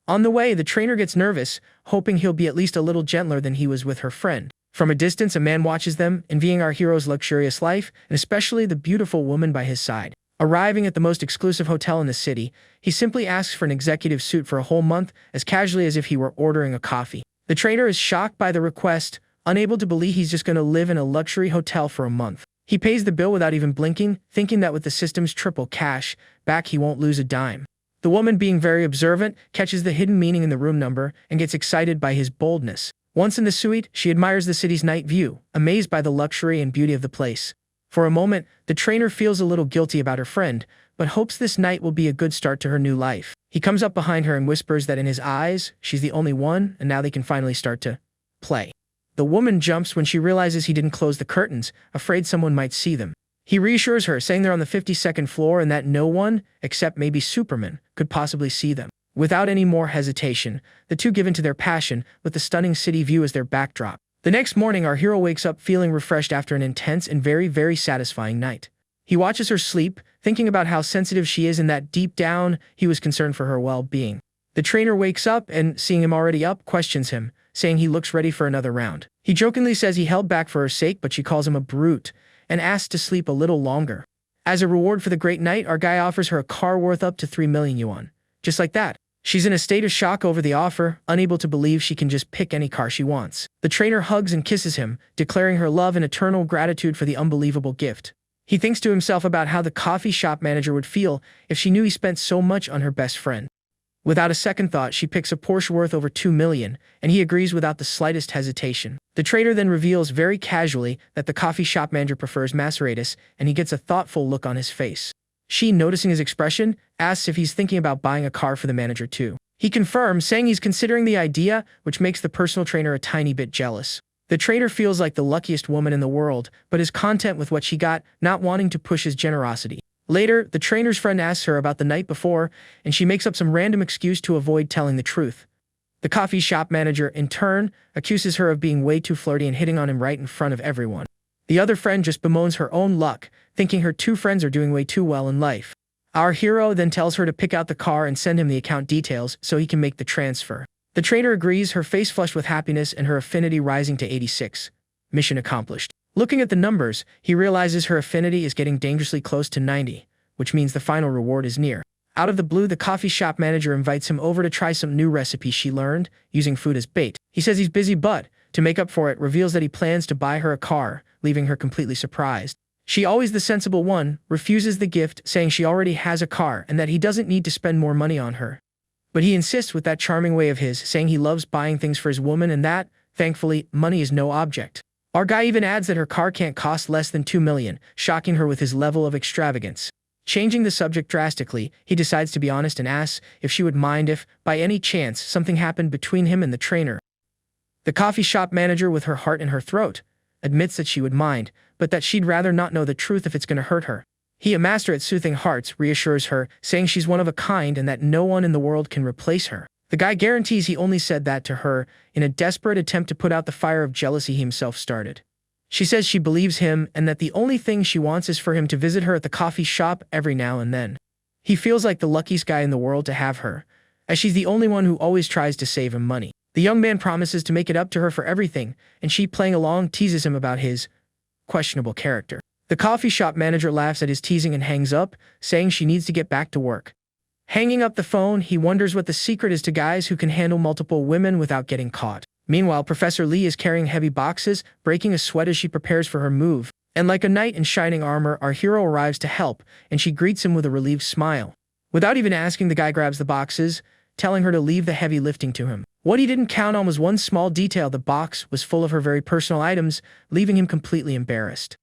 On the way, the trainer gets nervous, hoping he'll be at least a little gentler than he was with her friend. From a distance, a man watches them, envying our hero's luxurious life, and especially the beautiful woman by his side. Arriving at the most exclusive hotel in the city, he simply asks for an executive suite for a whole month, as casually as if he were ordering a coffee. The trainer is shocked by the request, unable to believe he's just going to live in a luxury hotel for a month. He pays the bill without even blinking, thinking that with the system's triple cash back he won't lose a dime. The woman, being very observant, catches the hidden meaning in the room number and gets excited by his boldness. Once in the suite, she admires the city's night view, amazed by the luxury and beauty of the place. For a moment, the trainer feels a little guilty about her friend, but hopes this night will be a good start to her new life. He comes up behind her and whispers that in his eyes, she's the only one, and now they can finally start to play. The woman jumps when she realizes he didn't close the curtains, afraid someone might see them. He reassures her, saying they're on the 52nd floor and that no one, except maybe Superman, could possibly see them. Without any more hesitation, the two give in to their passion, with the stunning city view as their backdrop. The next morning, our hero wakes up feeling refreshed after an intense and very satisfying night. He watches her sleep, thinking about how sensitive she is and that deep down, he was concerned for her well-being. The trainer wakes up and, seeing him already up, questions him, saying he looks ready for another round. He jokingly says he held back for her sake, but she calls him a brute and asks to sleep a little longer. As a reward for the great night, our guy offers her a car worth up to 3 million yuan. Just like that. She's in a state of shock over the offer, unable to believe she can just pick any car she wants. The trainer hugs and kisses him, declaring her love and eternal gratitude for the unbelievable gift. He thinks to himself about how the coffee shop manager would feel if she knew he spent so much on her best friend. Without a second thought, she picks a Porsche worth over 2 million, and he agrees without the slightest hesitation. The trader then reveals very casually that the coffee shop manager prefers Maseratis, and he gets a thoughtful look on his face. She, noticing his expression, asks if he's thinking about buying a car for the manager too. He confirms, saying he's considering the idea, which makes the personal trainer a tiny bit jealous. The trader feels like the luckiest woman in the world, but is content with what she got, not wanting to push his generosity. Later, the trainer's friend asks her about the night before, and she makes up some random excuse to avoid telling the truth. The coffee shop manager, in turn, accuses her of being way too flirty and hitting on him right in front of everyone. The other friend just bemoans her own luck, thinking her two friends are doing way too well in life. Our hero then tells her to pick out the car and send him the account details so he can make the transfer. The trader agrees, her face flushed with happiness and her affinity rising to 86. Mission accomplished. Looking at the numbers, he realizes her affinity is getting dangerously close to 90, which means the final reward is near. Out of the blue, the coffee shop manager invites him over to try some new recipes she learned, using food as bait. He says he's busy, but, to make up for it, reveals that he plans to buy her a car, leaving her completely surprised. She, always the sensible one, refuses the gift, saying she already has a car and that he doesn't need to spend more money on her. But he insists with that charming way of his, saying he loves buying things for his woman and that, thankfully, money is no object. Our guy even adds that her car can't cost less than 2 million, shocking her with his level of extravagance. Changing the subject drastically, he decides to be honest and asks if she would mind if, by any chance, something happened between him and the trainer. The coffee shop manager, with her heart in her throat, admits that she would mind, but that she'd rather not know the truth if it's going to hurt her. He, a master at soothing hearts, reassures her, saying she's one of a kind and that no one in the world can replace her. The guy guarantees he only said that to her in a desperate attempt to put out the fire of jealousy he himself started. She says she believes him and that the only thing she wants is for him to visit her at the coffee shop every now and then. He feels like the luckiest guy in the world to have her, as she's the only one who always tries to save him money. The young man promises to make it up to her for everything, and she, playing along, teases him about his questionable character. The coffee shop manager laughs at his teasing and hangs up, saying she needs to get back to work. Hanging up the phone, he wonders what the secret is to guys who can handle multiple women without getting caught. Meanwhile, Professor Lee is carrying heavy boxes, breaking a sweat as she prepares for her move. And like a knight in shining armor, our hero arrives to help, and she greets him with a relieved smile. Without even asking, the guy grabs the boxes, telling her to leave the heavy lifting to him. What he didn't count on was one small detail: the box was full of her very personal items, leaving him completely embarrassed.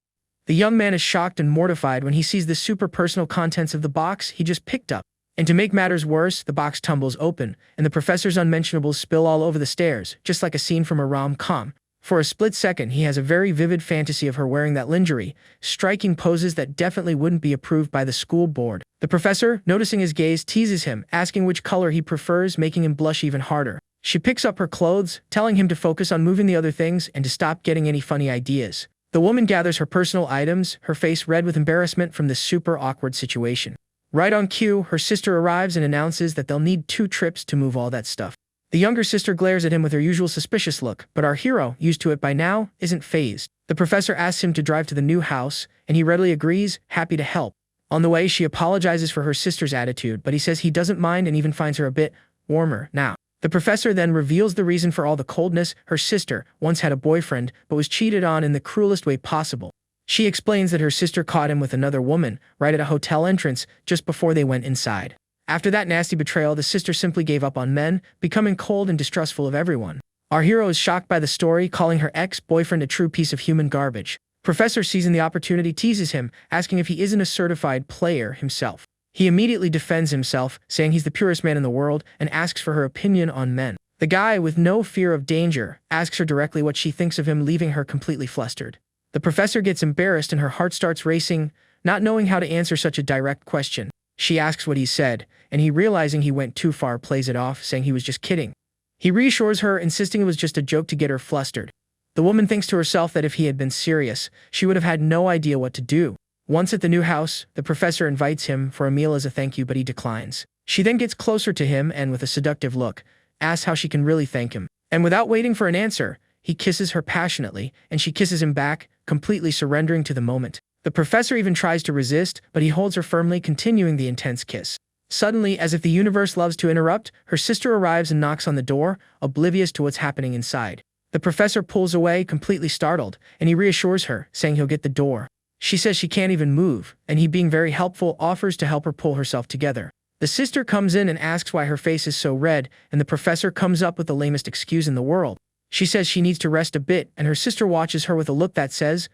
The young man is shocked and mortified when he sees the super personal contents of the box he just picked up. And to make matters worse, the box tumbles open, and the professor's unmentionables spill all over the stairs, just like a scene from a rom-com. For a split second, he has a very vivid fantasy of her wearing that lingerie, striking poses that definitely wouldn't be approved by the school board. The professor, noticing his gaze, teases him, asking which color he prefers, making him blush even harder. She picks up her clothes, telling him to focus on moving the other things and to stop getting any funny ideas. The woman gathers her personal items, her face red with embarrassment from this super awkward situation. Right on cue, her sister arrives and announces that they'll need 2 trips to move all that stuff. The younger sister glares at him with her usual suspicious look, but our hero, used to it by now, isn't fazed. The professor asks him to drive to the new house, and he readily agrees, happy to help. On the way, she apologizes for her sister's attitude, but he says he doesn't mind and even finds her a bit warmer now. The professor then reveals the reason for all the coldness. Her sister once had a boyfriend, but was cheated on in the cruelest way possible. She explains that her sister caught him with another woman right at a hotel entrance just before they went inside. After that nasty betrayal, the sister simply gave up on men, becoming cold and distrustful of everyone. Our hero is shocked by the story, calling her ex-boyfriend a true piece of human garbage. Professor, seizing the opportunity, teases him, asking if he isn't a certified player himself. He immediately defends himself, saying he's the purest man in the world, and asks for her opinion on men. The guy, with no fear of danger, asks her directly what she thinks of him, leaving her completely flustered. The professor gets embarrassed and her heart starts racing, not knowing how to answer such a direct question. She asks what he said, and he, realizing he went too far, plays it off, saying he was just kidding. He reassures her, insisting it was just a joke to get her flustered. The woman thinks to herself that if he had been serious, she would have had no idea what to do. Once at the new house, the professor invites him for a meal as a thank you, but he declines. She then gets closer to him and, with a seductive look, asks how she can really thank him. And without waiting for an answer, he kisses her passionately, and she kisses him back, completely surrendering to the moment. The professor even tries to resist, but he holds her firmly, continuing the intense kiss. Suddenly, as if the universe loves to interrupt, her sister arrives and knocks on the door, oblivious to what's happening inside. The professor pulls away, completely startled, and he reassures her, saying he'll get the door. She says she can't even move, and he, being very helpful, offers to help her pull herself together. The sister comes in and asks why her face is so red, and the professor comes up with the lamest excuse in the world. She says she needs to rest a bit, and her sister watches her with a look that says,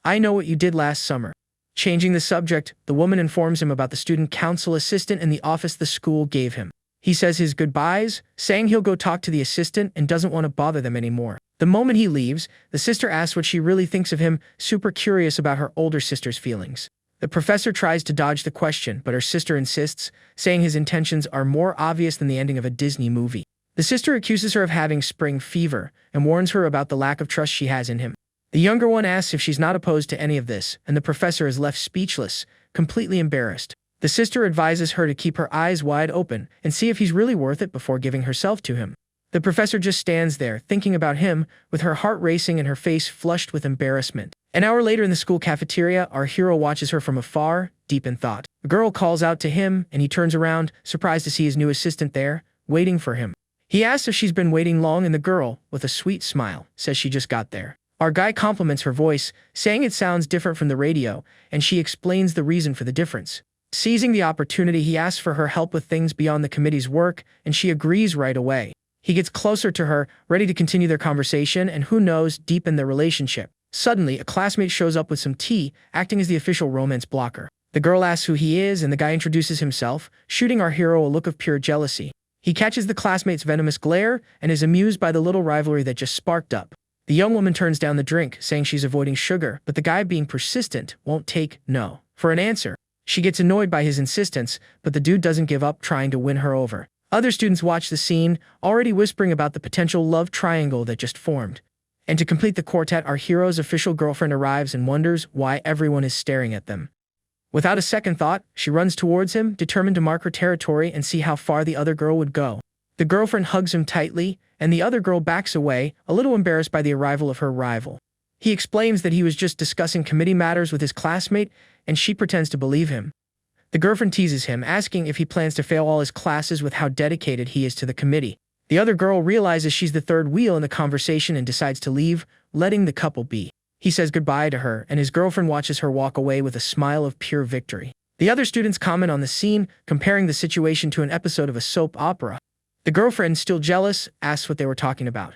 "I know what you did last summer." Changing the subject, the woman informs him about the student council assistant in the office the school gave him. He says his goodbyes, saying he'll go talk to the assistant and doesn't want to bother them anymore. The moment he leaves, the sister asks what she really thinks of him, super curious about her older sister's feelings. The professor tries to dodge the question, but her sister insists, saying his intentions are more obvious than the ending of a Disney movie. The sister accuses her of having spring fever and warns her about the lack of trust she has in him. The younger one asks if she's not opposed to any of this, and the professor is left speechless, completely embarrassed. The sister advises her to keep her eyes wide open and see if he's really worth it before giving herself to him. The professor just stands there, thinking about him, with her heart racing and her face flushed with embarrassment. An hour later in the school cafeteria, our hero watches her from afar, deep in thought. A girl calls out to him, and he turns around, surprised to see his new assistant there, waiting for him. He asks if she's been waiting long, and the girl, with a sweet smile, says she just got there. Our guy compliments her voice, saying it sounds different from the radio, and she explains the reason for the difference. Seizing the opportunity, he asks for her help with things beyond the committee's work, and she agrees right away. He gets closer to her, ready to continue their conversation and, who knows, deepen their relationship. Suddenly, a classmate shows up with some tea, acting as the official romance blocker. The girl asks who he is, and the guy introduces himself, shooting our hero a look of pure jealousy. He catches the classmate's venomous glare and is amused by the little rivalry that just sparked up. The young woman turns down the drink, saying she's avoiding sugar, but the guy, being persistent, won't take no for an answer. She gets annoyed by his insistence, but the dude doesn't give up trying to win her over. Other students watch the scene, already whispering about the potential love triangle that just formed. And to complete the quartet, our hero's official girlfriend arrives and wonders why everyone is staring at them. Without a second thought, she runs towards him, determined to mark her territory and see how far the other girl would go. The girlfriend hugs him tightly, and the other girl backs away, a little embarrassed by the arrival of her rival. He explains that he was just discussing committee matters with his classmate, and she pretends to believe him. The girlfriend teases him, asking if he plans to fail all his classes with how dedicated he is to the committee. The other girl realizes she's the third wheel in the conversation and decides to leave, letting the couple be. He says goodbye to her, and his girlfriend watches her walk away with a smile of pure victory. The other students comment on the scene, comparing the situation to an episode of a soap opera. The girlfriend, still jealous, asks what they were talking about.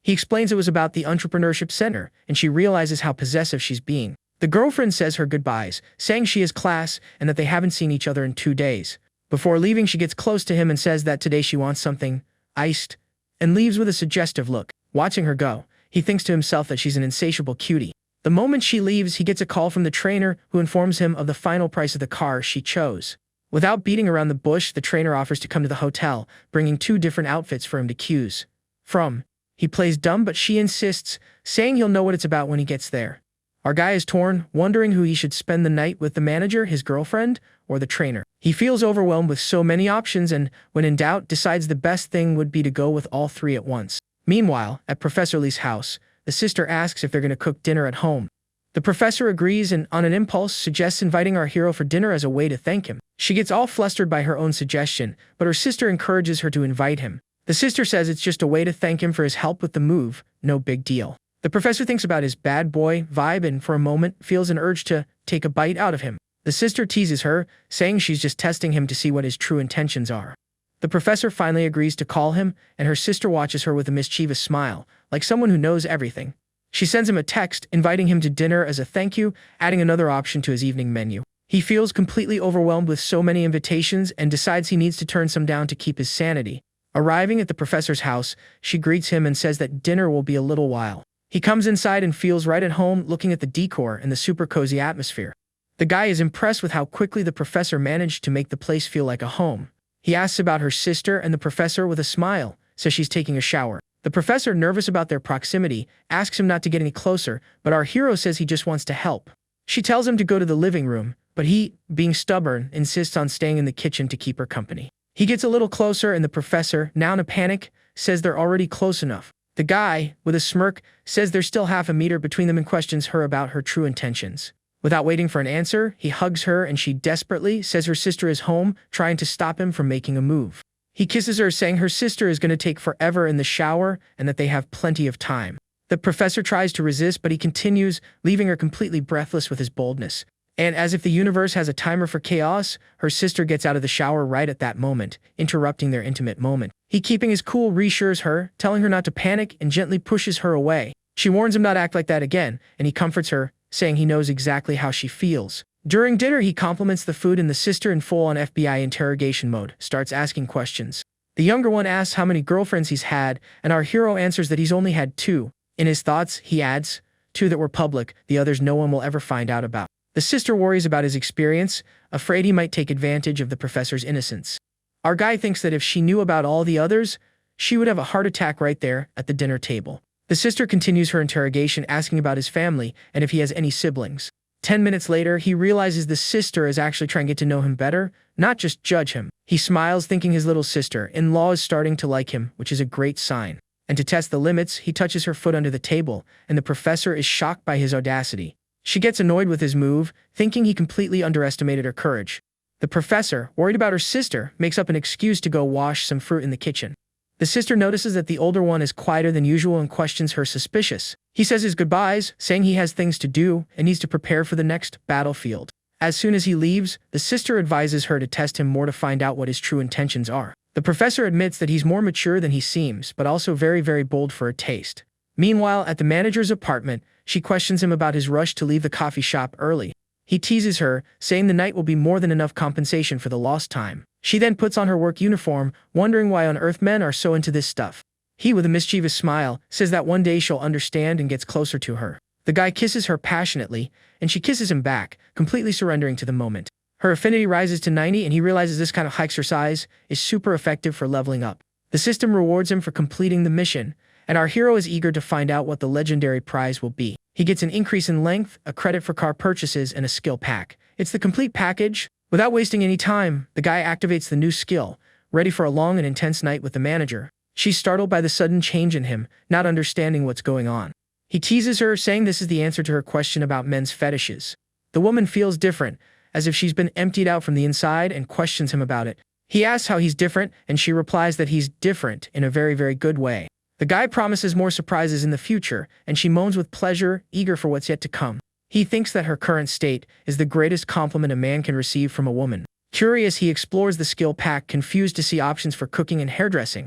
He explains it was about the entrepreneurship center, and she realizes how possessive she's being. The girlfriend says her goodbyes, saying she has class and that they haven't seen each other in 2 days. Before leaving, she gets close to him and says that today she wants something iced, and leaves with a suggestive look. Watching her go, he thinks to himself that she's an insatiable cutie. The moment she leaves, he gets a call from the trainer, who informs him of the final price of the car she chose. Without beating around the bush, the trainer offers to come to the hotel, bringing 2 different outfits for him to choose from. He plays dumb, but she insists, saying he'll know what it's about when he gets there. Our guy is torn, wondering who he should spend the night with, the manager, his girlfriend, or the trainer. He feels overwhelmed with so many options and, when in doubt, decides the best thing would be to go with all 3 at once. Meanwhile, at Professor Lee's house, the sister asks if they're going to cook dinner at home. The professor agrees and, on an impulse, suggests inviting our hero for dinner as a way to thank him. She gets all flustered by her own suggestion, but her sister encourages her to invite him. The sister says it's just a way to thank him for his help with the move, no big deal. The professor thinks about his bad boy vibe and for a moment feels an urge to take a bite out of him. The sister teases her, saying she's just testing him to see what his true intentions are. The professor finally agrees to call him, and her sister watches her with a mischievous smile, like someone who knows everything. She sends him a text, inviting him to dinner as a thank you, adding another option to his evening menu. He feels completely overwhelmed with so many invitations and decides he needs to turn some down to keep his sanity. Arriving at the professor's house, she greets him and says that dinner will be a little while. He comes inside and feels right at home looking at the decor and the super cozy atmosphere. The guy is impressed with how quickly the professor managed to make the place feel like a home. He asks about her sister, and the professor, with a smile, says she's taking a shower. The professor, nervous about their proximity, asks him not to get any closer, but our hero says he just wants to help. She tells him to go to the living room, but he, being stubborn, insists on staying in the kitchen to keep her company. He gets a little closer, and the professor, now in a panic, says they're already close enough. The guy, with a smirk, says there's still half a meter between them and questions her about her true intentions. Without waiting for an answer, he hugs her and she desperately says her sister is home, trying to stop him from making a move. He kisses her, saying her sister is going to take forever in the shower and that they have plenty of time. The professor tries to resist, but he continues, leaving her completely breathless with his boldness. And as if the universe has a timer for chaos, her sister gets out of the shower right at that moment, interrupting their intimate moment. He, keeping his cool, reassures her, telling her not to panic and gently pushes her away. She warns him not to act like that again, and he comforts her, saying he knows exactly how she feels. During dinner, he compliments the food and the sister, in full-on FBI interrogation mode, starts asking questions. The younger one asks how many girlfriends he's had, and our hero answers that he's only had 2. In his thoughts, he adds, 2 that were public, the others no one will ever find out about. The sister worries about his experience, afraid he might take advantage of the professor's innocence. Our guy thinks that if she knew about all the others, she would have a heart attack right there at the dinner table. The sister continues her interrogation, asking about his family and if he has any siblings. 10 minutes later, he realizes the sister is actually trying to get to know him better, not just judge him. He smiles, thinking his little sister-in-law is starting to like him, which is a great sign. And to test the limits, he touches her foot under the table, and the professor is shocked by his audacity. She gets annoyed with his move, thinking he completely underestimated her courage. The professor, worried about her sister, makes up an excuse to go wash some fruit in the kitchen. The sister notices that the older one is quieter than usual and questions her, suspicious. He says his goodbyes, saying he has things to do and needs to prepare for the next battlefield. As soon as he leaves, the sister advises her to test him more to find out what his true intentions are. The professor admits that he's more mature than he seems, but also very, very bold for a taste. Meanwhile, at the manager's apartment, she questions him about his rush to leave the coffee shop early. He teases her, saying the night will be more than enough compensation for the lost time. She then puts on her work uniform, wondering why on earth men are so into this stuff. He, with a mischievous smile, says that one day she'll understand and gets closer to her. The guy kisses her passionately, and she kisses him back, completely surrendering to the moment. Her affinity rises to 90, and he realizes this kind of exercise is super effective for leveling up. The system rewards him for completing the mission, and our hero is eager to find out what the legendary prize will be. He gets an increase in length, a credit for car purchases, and a skill pack. It's the complete package. Without wasting any time, the guy activates the new skill, ready for a long and intense night with the manager. She's startled by the sudden change in him, not understanding what's going on. He teases her, saying this is the answer to her question about men's fetishes. The woman feels different, as if she's been emptied out from the inside, and questions him about it. He asks how he's different, and she replies that he's different in a very, very good way. The guy promises more surprises in the future, and she moans with pleasure, eager for what's yet to come. He thinks that her current state is the greatest compliment a man can receive from a woman. Curious, he explores the skill pack, confused to see options for cooking and hairdressing.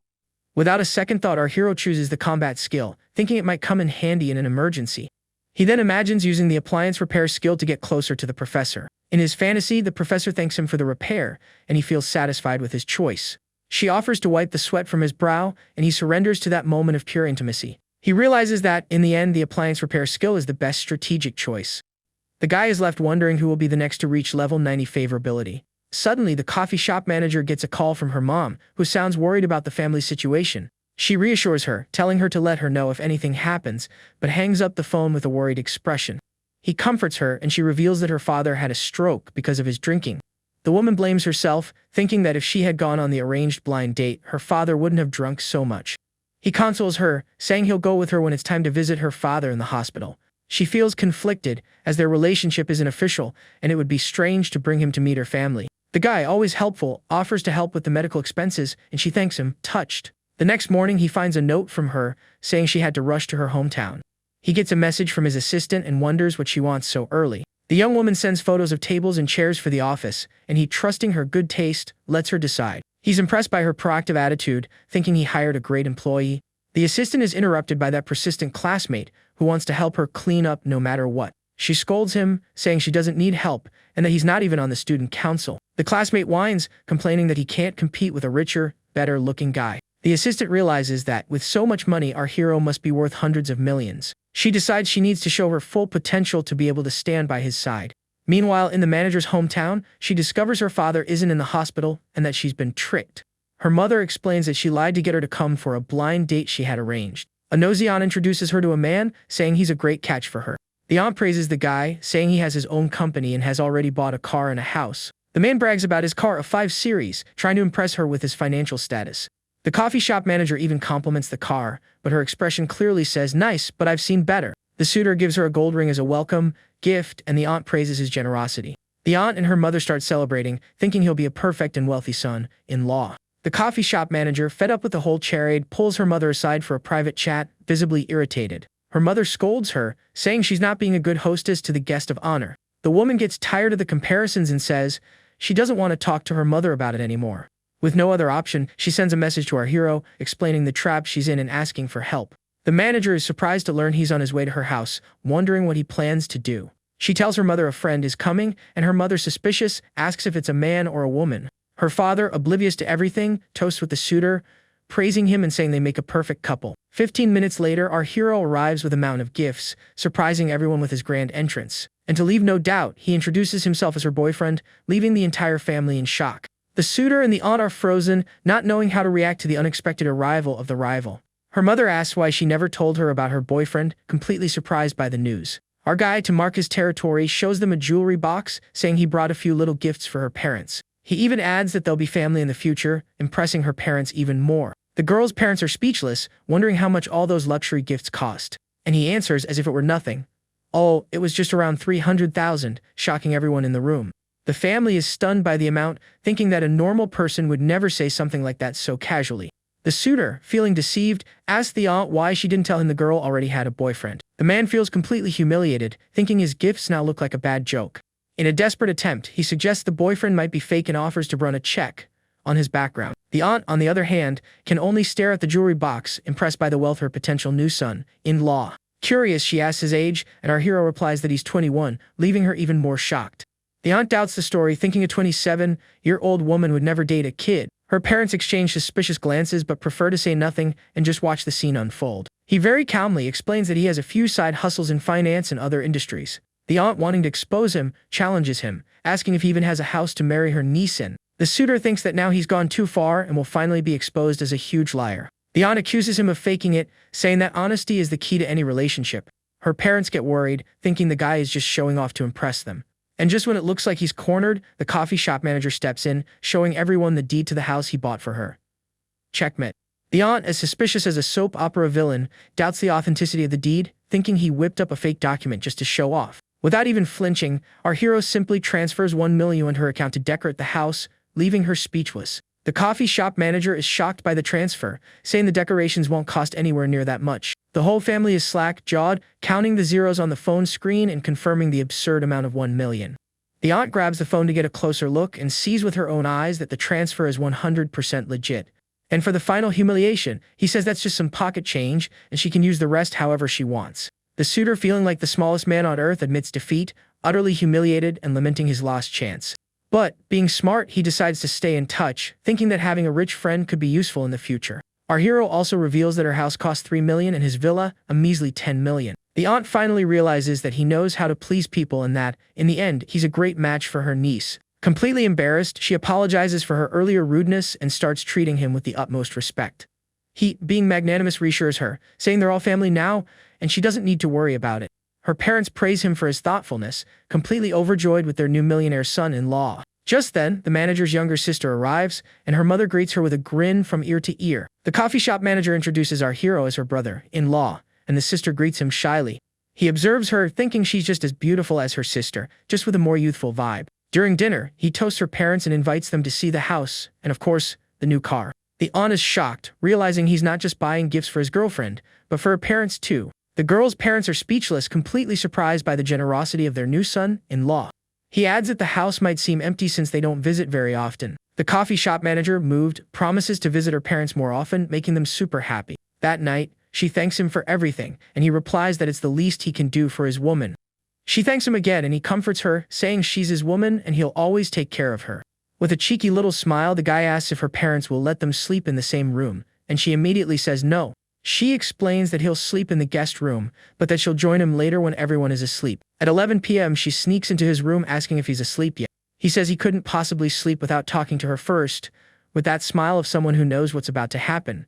Without a second thought, our hero chooses the combat skill, thinking it might come in handy in an emergency. He then imagines using the appliance repair skill to get closer to the professor. In his fantasy, the professor thanks him for the repair, and he feels satisfied with his choice. She offers to wipe the sweat from his brow, and he surrenders to that moment of pure intimacy. He realizes that, in the end, the appliance repair skill is the best strategic choice. The guy is left wondering who will be the next to reach level 90 favorability. Suddenly, the coffee shop manager gets a call from her mom, who sounds worried about the family situation. She reassures her, telling her to let her know if anything happens, but hangs up the phone with a worried expression. He comforts her, and she reveals that her father had a stroke because of his drinking. The woman blames herself, thinking that if she had gone on the arranged blind date, her father wouldn't have drunk so much. He consoles her, saying he'll go with her when it's time to visit her father in the hospital. She feels conflicted, as their relationship isn't official, and it would be strange to bring him to meet her family. The guy, always helpful, offers to help with the medical expenses, and she thanks him, touched. The next morning, he finds a note from her, saying she had to rush to her hometown. He gets a message from his assistant and wonders what she wants so early. The young woman sends photos of tables and chairs for the office, and he, trusting her good taste, lets her decide. He's impressed by her proactive attitude, thinking he hired a great employee. The assistant is interrupted by that persistent classmate who wants to help her clean up no matter what. She scolds him, saying she doesn't need help and that he's not even on the student council. The classmate whines, complaining that he can't compete with a richer, better-looking guy. The assistant realizes that, with so much money, our hero must be worth hundreds of millions. She decides she needs to show her full potential to be able to stand by his side. Meanwhile, in the manager's hometown, she discovers her father isn't in the hospital and that she's been tricked. Her mother explains that she lied to get her to come for a blind date she had arranged. A nosy aunt introduces her to a man, saying he's a great catch for her. The aunt praises the guy, saying he has his own company and has already bought a car and a house. The man brags about his car, a 5 Series, trying to impress her with his financial status. The coffee shop manager even compliments the car, but her expression clearly says, "Nice, but I've seen better." The suitor gives her a gold ring as a welcome gift, and the aunt praises his generosity. The aunt and her mother start celebrating, thinking he'll be a perfect and wealthy son-in-law. The coffee shop manager, fed up with the whole charade, pulls her mother aside for a private chat, visibly irritated. Her mother scolds her, saying she's not being a good hostess to the guest of honor. The woman gets tired of the comparisons and says she doesn't want to talk to her mother about it anymore. With no other option, she sends a message to our hero, explaining the trap she's in and asking for help. The manager is surprised to learn he's on his way to her house, wondering what he plans to do. She tells her mother a friend is coming, and her mother, suspicious, asks if it's a man or a woman. Her father, oblivious to everything, toasts with the suitor, praising him and saying they make a perfect couple. 15 minutes later, our hero arrives with a mountain of gifts, surprising everyone with his grand entrance. And to leave no doubt, he introduces himself as her boyfriend, leaving the entire family in shock. The suitor and the aunt are frozen, not knowing how to react to the unexpected arrival of the rival. Her mother asks why she never told her about her boyfriend, completely surprised by the news. Our guy, to mark his territory, shows them a jewelry box, saying he brought a few little gifts for her parents. He even adds that they'll be family in the future, impressing her parents even more. The girl's parents are speechless, wondering how much all those luxury gifts cost. And he answers as if it were nothing. "Oh, it was just around 300,000, shocking everyone in the room. The family is stunned by the amount, thinking that a normal person would never say something like that so casually. The suitor, feeling deceived, asks the aunt why she didn't tell him the girl already had a boyfriend. The man feels completely humiliated, thinking his gifts now look like a bad joke. In a desperate attempt, he suggests the boyfriend might be fake and offers to run a check on his background. The aunt, on the other hand, can only stare at the jewelry box, impressed by the wealth of her potential new son-in-law. Curious, she asks his age, and our hero replies that he's 21, leaving her even more shocked. The aunt doubts the story, thinking a 27-year-old woman would never date a kid. Her parents exchange suspicious glances but prefer to say nothing and just watch the scene unfold. He very calmly explains that he has a few side hustles in finance and other industries. The aunt, wanting to expose him, challenges him, asking if he even has a house to marry her niece in. The suitor thinks that now he's gone too far and will finally be exposed as a huge liar. The aunt accuses him of faking it, saying that honesty is the key to any relationship. Her parents get worried, thinking the guy is just showing off to impress them. And just when it looks like he's cornered, the coffee shop manager steps in, showing everyone the deed to the house he bought for her. Checkmate. The aunt, as suspicious as a soap opera villain, doubts the authenticity of the deed, thinking he whipped up a fake document just to show off. Without even flinching, our hero simply transfers 1 million into her account to decorate the house, leaving her speechless. The coffee shop manager is shocked by the transfer, saying the decorations won't cost anywhere near that much. The whole family is slack-jawed, counting the zeros on the phone screen and confirming the absurd amount of 1 million. The aunt grabs the phone to get a closer look and sees with her own eyes that the transfer is 100% legit. And for the final humiliation, he says that's just some pocket change and she can use the rest however she wants. The suitor, feeling like the smallest man on earth, admits defeat, utterly humiliated and lamenting his lost chance. But, being smart, he decides to stay in touch, thinking that having a rich friend could be useful in the future. Our hero also reveals that her house costs 3 million and his villa, a measly 10 million. The aunt finally realizes that he knows how to please people and that, in the end, he's a great match for her niece. Completely embarrassed, she apologizes for her earlier rudeness and starts treating him with the utmost respect. He, being magnanimous, reassures her, saying they're all family now, and she doesn't need to worry about it. Her parents praise him for his thoughtfulness, completely overjoyed with their new millionaire son-in-law. Just then, the manager's younger sister arrives, and her mother greets her with a grin from ear to ear. The coffee shop manager introduces our hero as her brother-in-law, and the sister greets him shyly. He observes her, thinking she's just as beautiful as her sister, just with a more youthful vibe. During dinner, he toasts her parents and invites them to see the house, and of course, the new car. The An is shocked, realizing he's not just buying gifts for his girlfriend, but for her parents too. The girl's parents are speechless, completely surprised by the generosity of their new son-in-law. He adds that the house might seem empty since they don't visit very often. The coffee shop manager, moved, promises to visit her parents more often, making them super happy. That night, she thanks him for everything, and he replies that it's the least he can do for his woman. She thanks him again, and he comforts her, saying she's his woman and he'll always take care of her. With a cheeky little smile, the guy asks if her parents will let them sleep in the same room, and she immediately says no. She explains that he'll sleep in the guest room, but that she'll join him later when everyone is asleep. At 11 p.m., she sneaks into his room asking if he's asleep yet. He says he couldn't possibly sleep without talking to her first, with that smile of someone who knows what's about to happen.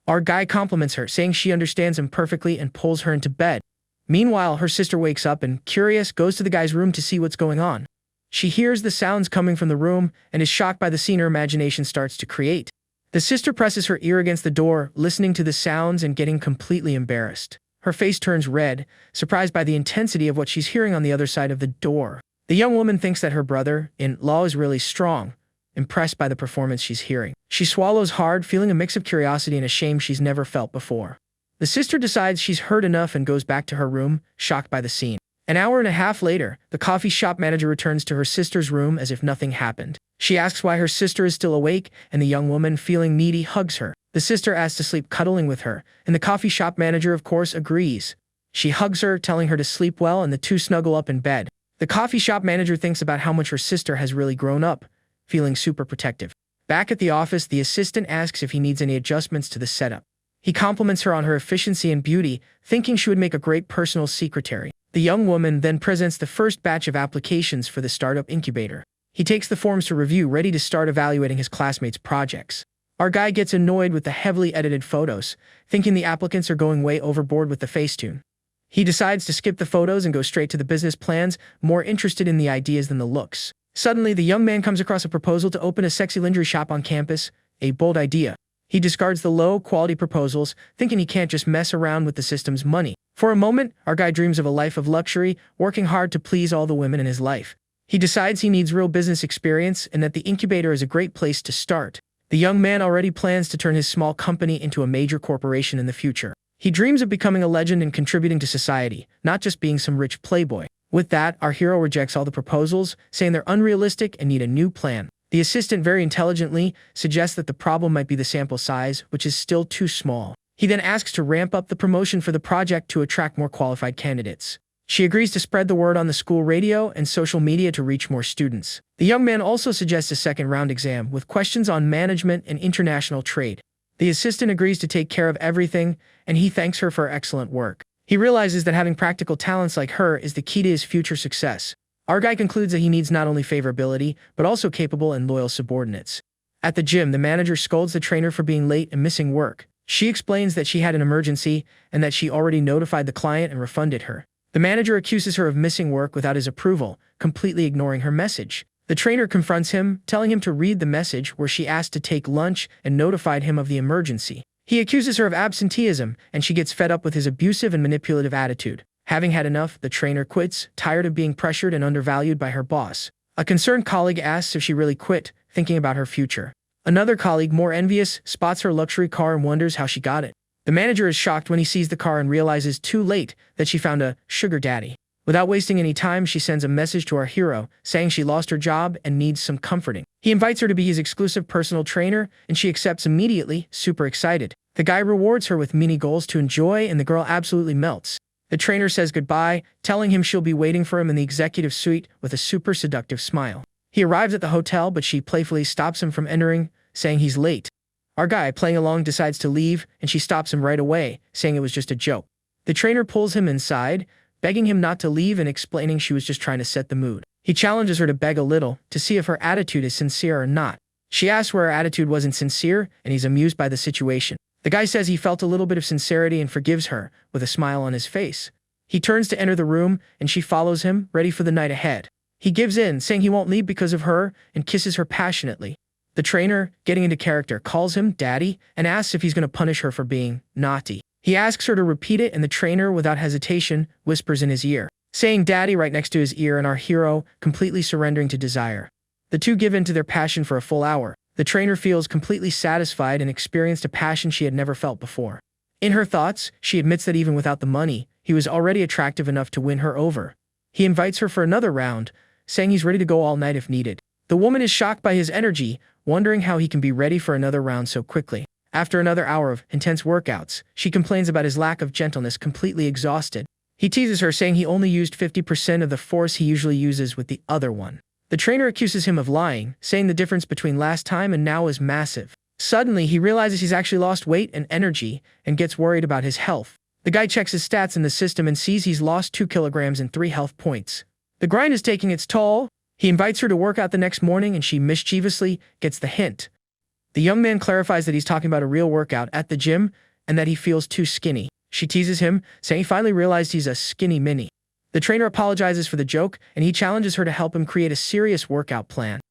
Our guy compliments her, saying she understands him perfectly and pulls her into bed. Meanwhile, her sister wakes up and, curious, goes to the guy's room to see what's going on. She hears the sounds coming from the room and is shocked by the scene her imagination starts to create. The sister presses her ear against the door, listening to the sounds and getting completely embarrassed. Her face turns red, surprised by the intensity of what she's hearing on the other side of the door. The young woman thinks that her brother-in-law is really strong, impressed by the performance she's hearing. She swallows hard, feeling a mix of curiosity and a shame she's never felt before. The sister decides she's heard enough and goes back to her room, shocked by the scene. An hour and a half later, the coffee shop manager returns to her sister's room as if nothing happened. She asks why her sister is still awake, and the young woman, feeling needy, hugs her. The sister asks to sleep cuddling with her, and the coffee shop manager, of course, agrees. She hugs her, telling her to sleep well, and the two snuggle up in bed. The coffee shop manager thinks about how much her sister has really grown up, feeling super protective. Back at the office, the assistant asks if he needs any adjustments to the setup. He compliments her on her efficiency and beauty, thinking she would make a great personal secretary. The young woman then presents the first batch of applications for the startup incubator. He takes the forms to review, ready to start evaluating his classmates' projects. Our guy gets annoyed with the heavily edited photos, thinking the applicants are going way overboard with the Facetune. He decides to skip the photos and go straight to the business plans, more interested in the ideas than the looks. Suddenly, the young man comes across a proposal to open a sexy lingerie shop on campus, a bold idea. He discards the low-quality proposals, thinking he can't just mess around with the system's money. For a moment, our guy dreams of a life of luxury, working hard to please all the women in his life. He decides he needs real business experience and that the incubator is a great place to start. The young man already plans to turn his small company into a major corporation in the future. He dreams of becoming a legend and contributing to society, not just being some rich playboy. With that, our hero rejects all the proposals, saying they're unrealistic and need a new plan. The assistant very intelligently suggests that the problem might be the sample size, which is still too small. He then asks to ramp up the promotion for the project to attract more qualified candidates. She agrees to spread the word on the school radio and social media to reach more students. The young man also suggests a second-round exam with questions on management and international trade. The assistant agrees to take care of everything, and he thanks her for her excellent work. He realizes that having practical talents like her is the key to his future success. Our guy concludes that he needs not only favorability, but also capable and loyal subordinates. At the gym, the manager scolds the trainer for being late and missing work. She explains that she had an emergency and that she already notified the client and refunded her. The manager accuses her of missing work without his approval, completely ignoring her message. The trainer confronts him, telling him to read the message where she asked to take lunch and notified him of the emergency. He accuses her of absenteeism, and she gets fed up with his abusive and manipulative attitude. Having had enough, the trainer quits, tired of being pressured and undervalued by her boss. A concerned colleague asks if she really quit, thinking about her future. Another colleague, more envious, spots her luxury car and wonders how she got it. The manager is shocked when he sees the car and realizes too late that she found a sugar daddy. Without wasting any time, she sends a message to our hero, saying she lost her job and needs some comforting. He invites her to be his exclusive personal trainer, and she accepts immediately, super excited. The guy rewards her with mini goals to enjoy, and the girl absolutely melts. The trainer says goodbye, telling him she'll be waiting for him in the executive suite with a super seductive smile. He arrives at the hotel, but she playfully stops him from entering, saying he's late. Our guy, playing along, decides to leave, and she stops him right away, saying it was just a joke. The trainer pulls him inside, begging him not to leave and explaining she was just trying to set the mood. He challenges her to beg a little, to see if her attitude is sincere or not. She asks where her attitude wasn't sincere, and he's amused by the situation. The guy says he felt a little bit of sincerity and forgives her, with a smile on his face. He turns to enter the room, and she follows him, ready for the night ahead. He gives in, saying he won't leave because of her, and kisses her passionately. The trainer, getting into character, calls him Daddy and asks if he's going to punish her for being naughty. He asks her to repeat it, and the trainer, without hesitation, whispers in his ear, saying "Daddy" right next to his ear, and our hero, completely surrendering to desire. The two give in to their passion for a full hour. The trainer feels completely satisfied and experienced a passion she had never felt before. In her thoughts, she admits that even without the money, he was already attractive enough to win her over. He invites her for another round, saying he's ready to go all night if needed. The woman is shocked by his energy, wondering how he can be ready for another round so quickly. After another hour of intense workouts, she complains about his lack of gentleness, completely exhausted. He teases her, saying he only used 50% of the force he usually uses with the other one. The trainer accuses him of lying, saying the difference between last time and now is massive. Suddenly, he realizes he's actually lost weight and energy and gets worried about his health. The guy checks his stats in the system and sees he's lost 2 kilograms and 3 health points. The grind is taking its toll. He invites her to work out the next morning, and she mischievously gets the hint. The young man clarifies that he's talking about a real workout at the gym and that he feels too skinny. She teases him, saying he finally realized he's a skinny mini. The trainer apologizes for the joke, and he challenges her to help him create a serious workout plan.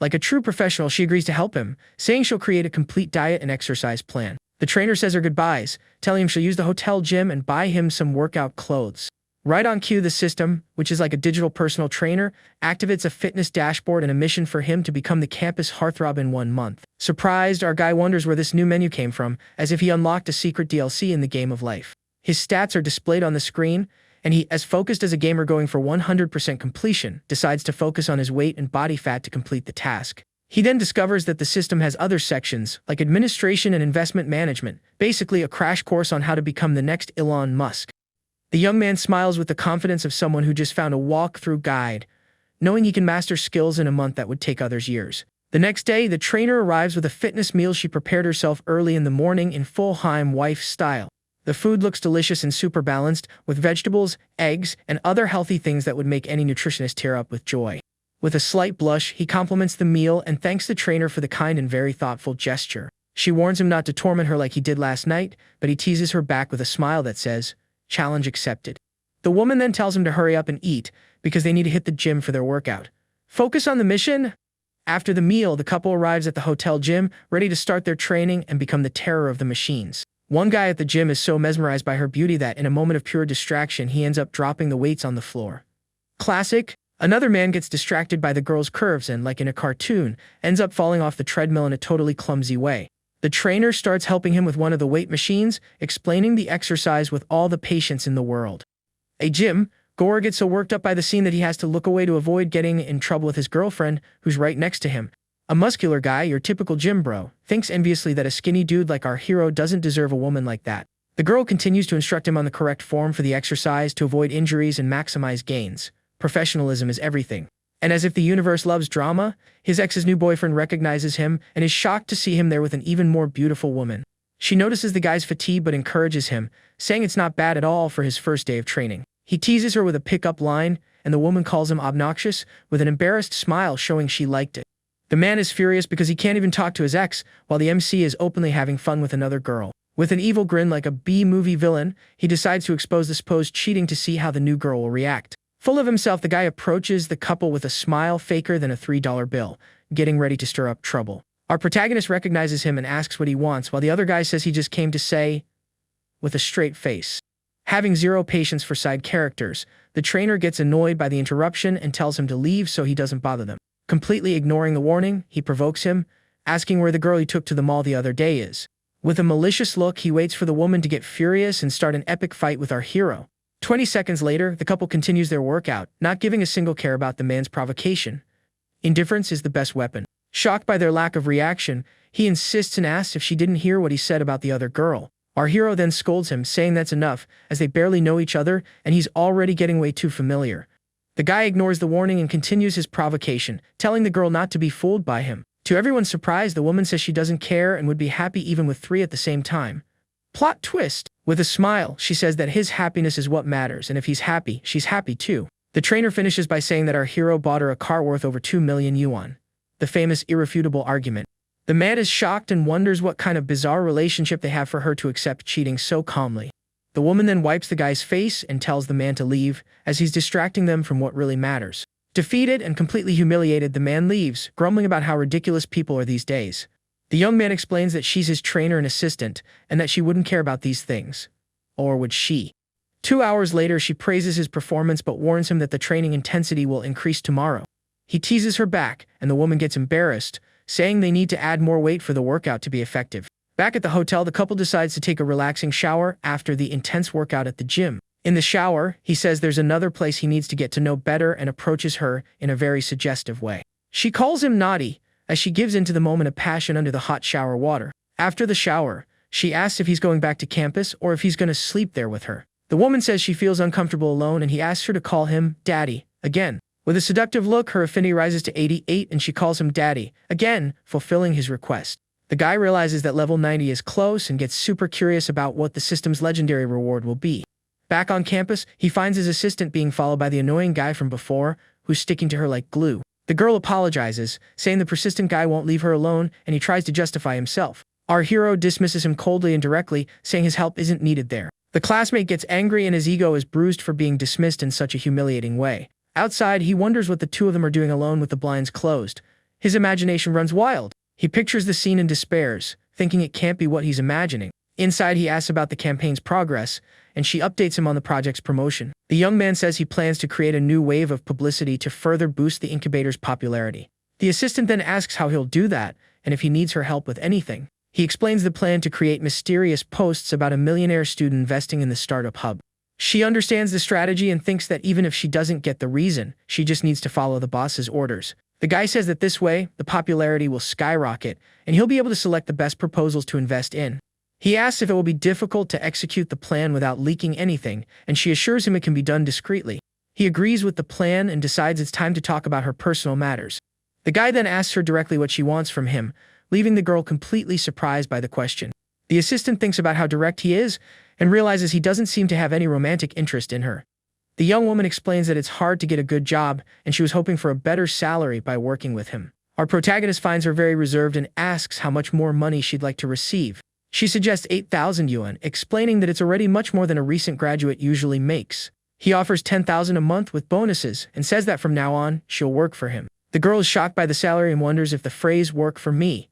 Like a true professional, she agrees to help him, saying she'll create a complete diet and exercise plan. The trainer says her goodbyes, telling him she'll use the hotel gym and buy him some workout clothes. Right on cue, the system, which is like a digital personal trainer, activates a fitness dashboard and a mission for him to become the campus heartthrob in 1 month. Surprised, our guy wonders where this new menu came from, as if he unlocked a secret DLC in the game of life. His stats are displayed on the screen, and he, as focused as a gamer going for 100% completion, decides to focus on his weight and body fat to complete the task. He then discovers that the system has other sections, like administration and investment management, basically a crash course on how to become the next Elon Musk. The young man smiles with the confidence of someone who just found a walkthrough guide, knowing he can master skills in a month that would take others years. The next day, the trainer arrives with a fitness meal she prepared herself early in the morning in full Heim wife style. The food looks delicious and super balanced, with vegetables, eggs, and other healthy things that would make any nutritionist tear up with joy. With a slight blush, he compliments the meal and thanks the trainer for the kind and very thoughtful gesture. She warns him not to torment her like he did last night, but he teases her back with a smile that says, "Challenge accepted." The woman then tells him to hurry up and eat, because they need to hit the gym for their workout. Focus on the mission. After the meal, the couple arrives at the hotel gym, ready to start their training and become the terror of the machines. One guy at the gym is so mesmerized by her beauty that, in a moment of pure distraction, he ends up dropping the weights on the floor. Classic. Another man gets distracted by the girl's curves and, like in a cartoon, ends up falling off the treadmill in a totally clumsy way. The trainer starts helping him with one of the weight machines, explaining the exercise with all the patience in the world. A gym, Gore gets so worked up by the scene that he has to look away to avoid getting in trouble with his girlfriend, who's right next to him. A muscular guy, your typical gym bro, thinks enviously that a skinny dude like our hero doesn't deserve a woman like that. The girl continues to instruct him on the correct form for the exercise to avoid injuries and maximize gains. Professionalism is everything. And as if the universe loves drama, his ex's new boyfriend recognizes him and is shocked to see him there with an even more beautiful woman. She notices the guy's fatigue but encourages him, saying it's not bad at all for his first day of training. He teases her with a pickup line, and the woman calls him obnoxious, with an embarrassed smile showing she liked it. The man is furious because he can't even talk to his ex, while the MC is openly having fun with another girl. With an evil grin like a B-movie villain, he decides to expose the supposed cheating to see how the new girl will react. Full of himself, the guy approaches the couple with a smile faker than a $3 bill, getting ready to stir up trouble. Our protagonist recognizes him and asks what he wants, while the other guy says he just came to say, with a straight face. Having zero patience for side characters, the trainer gets annoyed by the interruption and tells him to leave so he doesn't bother them. Completely ignoring the warning, he provokes him, asking where the girl he took to the mall the other day is. With a malicious look, he waits for the woman to get furious and start an epic fight with our hero. 20 seconds later, the couple continues their workout, not giving a single care about the man's provocation. Indifference is the best weapon. Shocked by their lack of reaction, he insists and asks if she didn't hear what he said about the other girl. Our hero then scolds him, saying that's enough, as they barely know each other and he's already getting way too familiar. The guy ignores the warning and continues his provocation, telling the girl not to be fooled by him. To everyone's surprise, the woman says she doesn't care and would be happy even with 3 at the same time. Plot twist. With a smile, she says that his happiness is what matters, and if he's happy, she's happy too. The trainer finishes by saying that our hero bought her a car worth over 2 million yuan. The famous irrefutable argument. The man is shocked and wonders what kind of bizarre relationship they have for her to accept cheating so calmly. The woman then wipes the guy's face and tells the man to leave, as he's distracting them from what really matters. Defeated and completely humiliated, the man leaves, grumbling about how ridiculous people are these days. The young man explains that she's his trainer and assistant, and that she wouldn't care about these things. Or would she? 2 hours later, she praises his performance but warns him that the training intensity will increase tomorrow. He teases her back, and the woman gets embarrassed, saying they need to add more weight for the workout to be effective. Back at the hotel, the couple decides to take a relaxing shower after the intense workout at the gym. In the shower, he says there's another place he needs to get to know better and approaches her in a very suggestive way. She calls him naughty, as she gives into the moment of passion under the hot shower water. After the shower, she asks if he's going back to campus or if he's going to sleep there with her. The woman says she feels uncomfortable alone and he asks her to call him Daddy again. With a seductive look, her affinity rises to 88 and she calls him Daddy, again, fulfilling his request. The guy realizes that level 90 is close and gets super curious about what the system's legendary reward will be. Back on campus, he finds his assistant being followed by the annoying guy from before, who's sticking to her like glue. The girl apologizes, saying the persistent guy won't leave her alone, and he tries to justify himself. Our hero dismisses him coldly and directly, saying his help isn't needed there. The classmate gets angry and his ego is bruised for being dismissed in such a humiliating way. Outside, he wonders what the two of them are doing alone with the blinds closed. His imagination runs wild. He pictures the scene and despairs, thinking it can't be what he's imagining. Inside, he asks about the campaign's progress, and she updates him on the project's promotion. The young man says he plans to create a new wave of publicity to further boost the incubator's popularity. The assistant then asks how he'll do that, and if he needs her help with anything. He explains the plan to create mysterious posts about a millionaire student investing in the startup hub. She understands the strategy and thinks that even if she doesn't get the reason, she just needs to follow the boss's orders. The guy says that this way, the popularity will skyrocket, and he'll be able to select the best proposals to invest in. He asks if it will be difficult to execute the plan without leaking anything, and she assures him it can be done discreetly. He agrees with the plan and decides it's time to talk about her personal matters. The guy then asks her directly what she wants from him, leaving the girl completely surprised by the question. The assistant thinks about how direct he is and realizes he doesn't seem to have any romantic interest in her. The young woman explains that it's hard to get a good job and she was hoping for a better salary by working with him. Our protagonist finds her very reserved and asks how much more money she'd like to receive. She suggests 8,000 yuan, explaining that it's already much more than a recent graduate usually makes. He offers 10,000 a month with bonuses and says that from now on, she'll work for him. The girl is shocked by the salary and wonders if the phrase "work for me"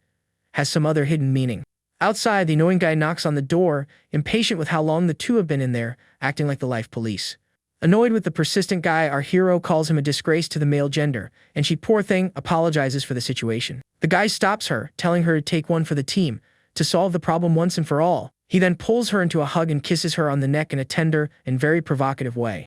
has some other hidden meaning. Outside, the annoying guy knocks on the door, impatient with how long the two have been in there, acting like the life police. Annoyed with the persistent guy, our hero calls him a disgrace to the male gender, and she, poor thing, apologizes for the situation. The guy stops her, telling her to take one for the team, to solve the problem once and for all. He then pulls her into a hug and kisses her on the neck in a tender and very provocative way.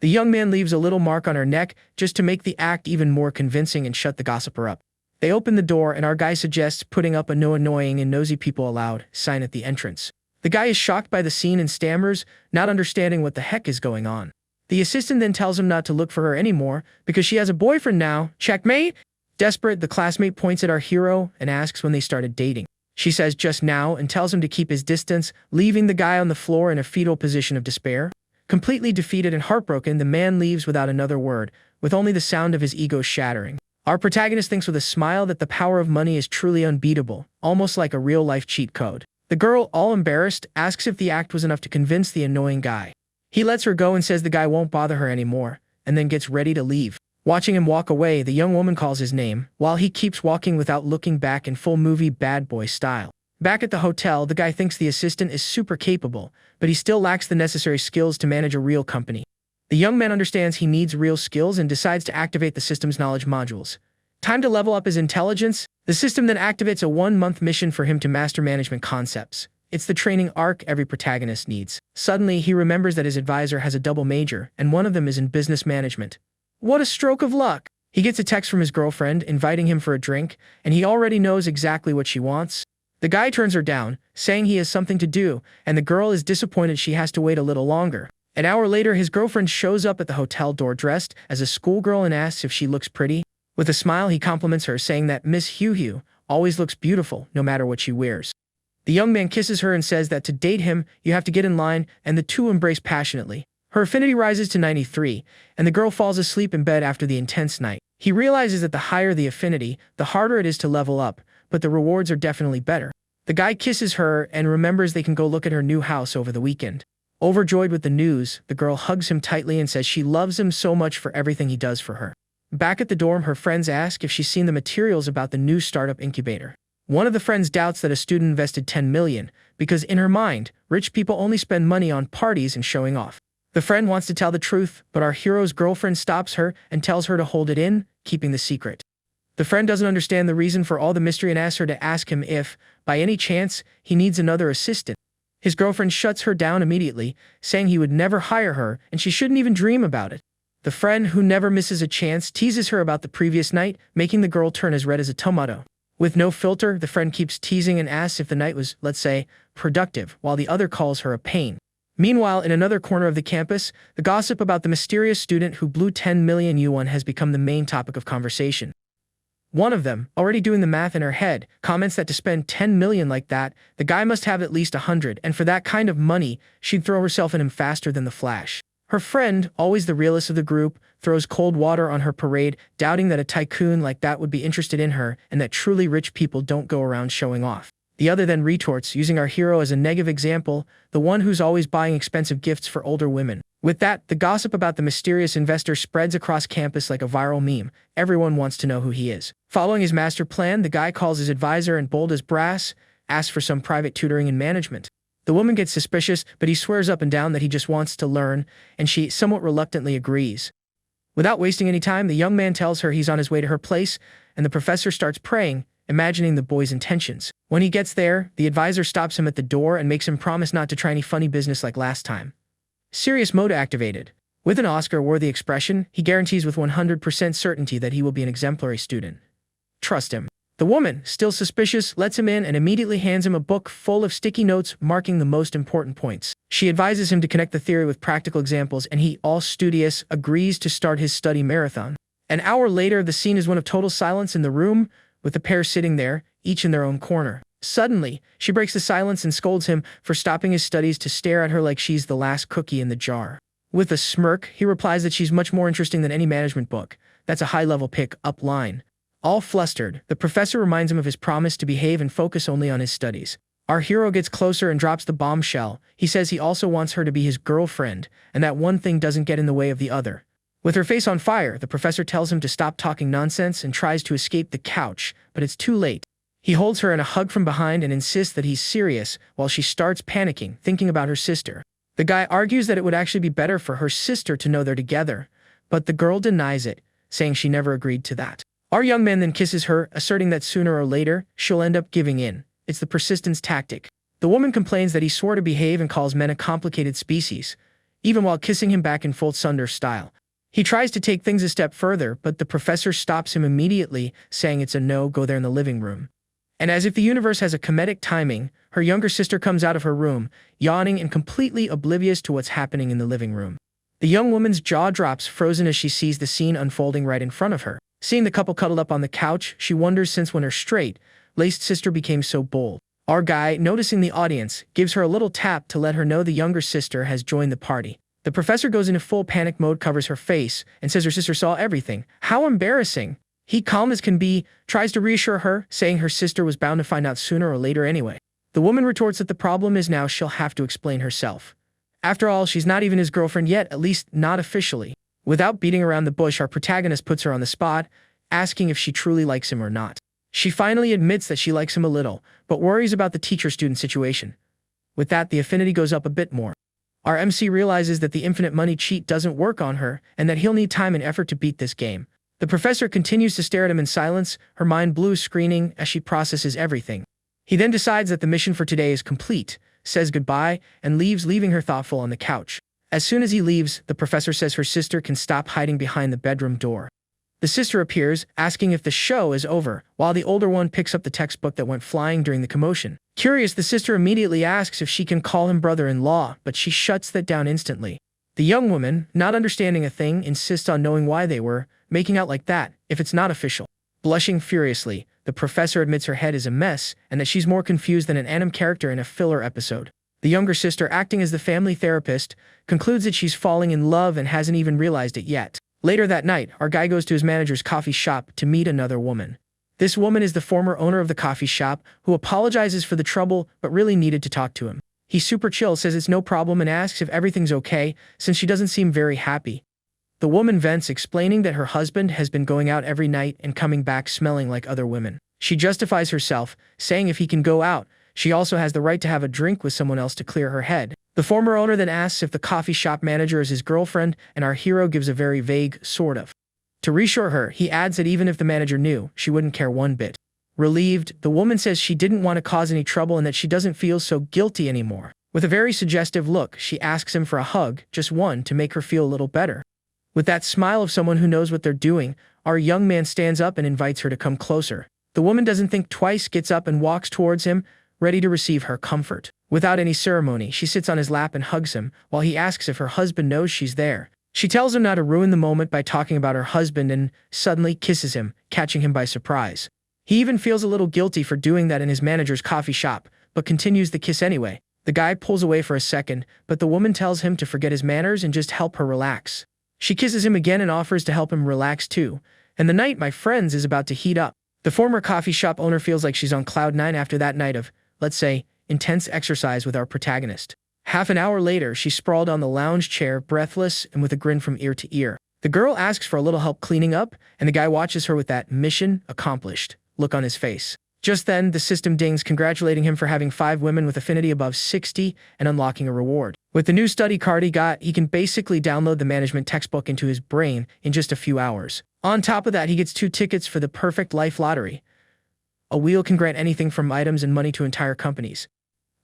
The young man leaves a little mark on her neck just to make the act even more convincing and shut the gossiper up. They open the door and our guy suggests putting up a "no annoying and nosy people allowed" sign at the entrance. The guy is shocked by the scene and stammers, not understanding what the heck is going on. The assistant then tells him not to look for her anymore because she has a boyfriend now. Checkmate? Desperate, the classmate points at our hero and asks when they started dating. She says just now and tells him to keep his distance, leaving the guy on the floor in a fetal position of despair. Completely defeated and heartbroken, the man leaves without another word, with only the sound of his ego shattering. Our protagonist thinks with a smile that the power of money is truly unbeatable, almost like a real-life cheat code. The girl, all embarrassed, asks if the act was enough to convince the annoying guy. He lets her go and says the guy won't bother her anymore, and then gets ready to leave. Watching him walk away, the young woman calls his name, while he keeps walking without looking back in full movie bad boy style. Back at the hotel, the guy thinks the assistant is super capable, but he still lacks the necessary skills to manage a real company. The young man understands he needs real skills and decides to activate the system's knowledge modules. Time to level up his intelligence. The system then activates a 1-month mission for him to master management concepts. It's the training arc every protagonist needs. Suddenly, he remembers that his advisor has a double major, and one of them is in business management. What a stroke of luck! He gets a text from his girlfriend inviting him for a drink, and he already knows exactly what she wants. The guy turns her down, saying he has something to do, and the girl is disappointed she has to wait a little longer. An hour later, his girlfriend shows up at the hotel door dressed as a schoolgirl and asks if she looks pretty. With a smile, he compliments her, saying that Miss Hu always looks beautiful, no matter what she wears. The young man kisses her and says that to date him, you have to get in line, and the two embrace passionately. Her affinity rises to 93, and the girl falls asleep in bed after the intense night. He realizes that the higher the affinity, the harder it is to level up, but the rewards are definitely better. The guy kisses her and remembers they can go look at her new house over the weekend. Overjoyed with the news, the girl hugs him tightly and says she loves him so much for everything he does for her. Back at the dorm, her friends ask if she's seen the materials about the new startup incubator. One of the friends doubts that a student invested 10 million because in her mind, rich people only spend money on parties and showing off. The friend wants to tell the truth, but our hero's girlfriend stops her and tells her to hold it in, keeping the secret. The friend doesn't understand the reason for all the mystery and asks her to ask him if, by any chance, he needs another assistant. His girlfriend shuts her down immediately, saying he would never hire her and she shouldn't even dream about it. The friend, who never misses a chance, teases her about the previous night, making the girl turn as red as a tomato. With no filter, the friend keeps teasing and asks if the night was, let's say, productive, while the other calls her a pain. Meanwhile, in another corner of the campus, the gossip about the mysterious student who blew 10 million yuan has become the main topic of conversation. One of them, already doing the math in her head, comments that to spend 10 million like that, the guy must have at least 100, and for that kind of money, she'd throw herself in him faster than the Flash. Her friend, always the realist of the group, throws cold water on her parade, doubting that a tycoon like that would be interested in her and that truly rich people don't go around showing off. The other then retorts, using our hero as a negative example, the one who's always buying expensive gifts for older women. With that, the gossip about the mysterious investor spreads across campus like a viral meme. Everyone wants to know who he is. Following his master plan, the guy calls his advisor and, bold as brass, asks for some private tutoring and management. The woman gets suspicious, but he swears up and down that he just wants to learn, and she somewhat reluctantly agrees. Without wasting any time, the young man tells her he's on his way to her place, and the professor starts praying, imagining the boy's intentions. When he gets there, the advisor stops him at the door and makes him promise not to try any funny business like last time. Serious mode activated. With an Oscar-worthy expression, he guarantees with 100% certainty that he will be an exemplary student. Trust him. The woman, still suspicious, lets him in and immediately hands him a book full of sticky notes marking the most important points. She advises him to connect the theory with practical examples, and he, all studious, agrees to start his study marathon. An hour later, the scene is one of total silence in the room, with the pair sitting there, each in their own corner. Suddenly, she breaks the silence and scolds him for stopping his studies to stare at her like she's the last cookie in the jar. With a smirk, he replies that she's much more interesting than any management book. That's a high-level pick-up line. All flustered, the professor reminds him of his promise to behave and focus only on his studies. Our hero gets closer and drops the bombshell. He says he also wants her to be his girlfriend, and that one thing doesn't get in the way of the other. With her face on fire, the professor tells him to stop talking nonsense and tries to escape the couch, but it's too late. He holds her in a hug from behind and insists that he's serious, while she starts panicking, thinking about her sister. The guy argues that it would actually be better for her sister to know they're together, but the girl denies it, saying she never agreed to that. Our young man then kisses her, asserting that sooner or later, she'll end up giving in. It's the persistence tactic. The woman complains that he swore to behave and calls men a complicated species, even while kissing him back in full Sunder style. He tries to take things a step further, but the professor stops him immediately, saying it's a no, go there in the living room. And as if the universe has a comedic timing, her younger sister comes out of her room, yawning and completely oblivious to what's happening in the living room. The young woman's jaw drops, frozen as she sees the scene unfolding right in front of her. Seeing the couple cuddled up on the couch, she wonders since when her straight-laced sister became so bold. Our guy, noticing the audience, gives her a little tap to let her know the younger sister has joined the party. The professor goes into full panic mode, covers her face, and says her sister saw everything. How embarrassing! He, calm as can be, tries to reassure her, saying her sister was bound to find out sooner or later anyway. The woman retorts that the problem is now she'll have to explain herself. After all, she's not even his girlfriend yet, at least not officially. Without beating around the bush, our protagonist puts her on the spot, asking if she truly likes him or not. She finally admits that she likes him a little, but worries about the teacher-student situation. With that, the affinity goes up a bit more. Our MC realizes that the infinite money cheat doesn't work on her, and that he'll need time and effort to beat this game. The professor continues to stare at him in silence, her mind blue screening as she processes everything. He then decides that the mission for today is complete, says goodbye, and leaves, leaving her thoughtful on the couch. As soon as he leaves, the professor says her sister can stop hiding behind the bedroom door. The sister appears, asking if the show is over, while the older one picks up the textbook that went flying during the commotion. Curious, the sister immediately asks if she can call him brother-in-law, but she shuts that down instantly. The young woman, not understanding a thing, insists on knowing why they were making out like that, if it's not official. Blushing furiously, the professor admits her head is a mess, and that she's more confused than an anime character in a filler episode. The younger sister, acting as the family therapist, concludes that she's falling in love and hasn't even realized it yet. Later that night, our guy goes to his manager's coffee shop to meet another woman. This woman is the former owner of the coffee shop, who apologizes for the trouble but really needed to talk to him. He's super chill, says it's no problem, and asks if everything's okay, since she doesn't seem very happy. The woman vents, explaining that her husband has been going out every night and coming back smelling like other women. She justifies herself, saying if he can go out, she also has the right to have a drink with someone else to clear her head. The former owner then asks if the coffee shop manager is his girlfriend, and our hero gives a very vague, sort of. To reassure her, he adds that even if the manager knew, she wouldn't care one bit. Relieved, the woman says she didn't want to cause any trouble and that she doesn't feel so guilty anymore. With a very suggestive look, she asks him for a hug, just one, to make her feel a little better. With that smile of someone who knows what they're doing, our young man stands up and invites her to come closer. The woman doesn't think twice, gets up and walks towards him, ready to receive her comfort. Without any ceremony, she sits on his lap and hugs him, while he asks if her husband knows she's there. She tells him not to ruin the moment by talking about her husband and suddenly kisses him, catching him by surprise. He even feels a little guilty for doing that in his manager's coffee shop, but continues the kiss anyway. The guy pulls away for a second, but the woman tells him to forget his manners and just help her relax. She kisses him again and offers to help him relax too. And the night, my friends, is about to heat up. The former coffee shop owner feels like she's on cloud nine after that night of, let's say, intense exercise with our protagonist. Half an hour later, she's sprawled on the lounge chair, breathless and with a grin from ear to ear. The girl asks for a little help cleaning up, and the guy watches her with that mission accomplished look on his face. Just then, the system dings, congratulating him for having 5 women with affinity above 60 and unlocking a reward. With the new study card he got, he can basically download the management textbook into his brain in just a few hours. On top of that, he gets 2 tickets for the perfect life lottery. A wheel can grant anything from items and money to entire companies.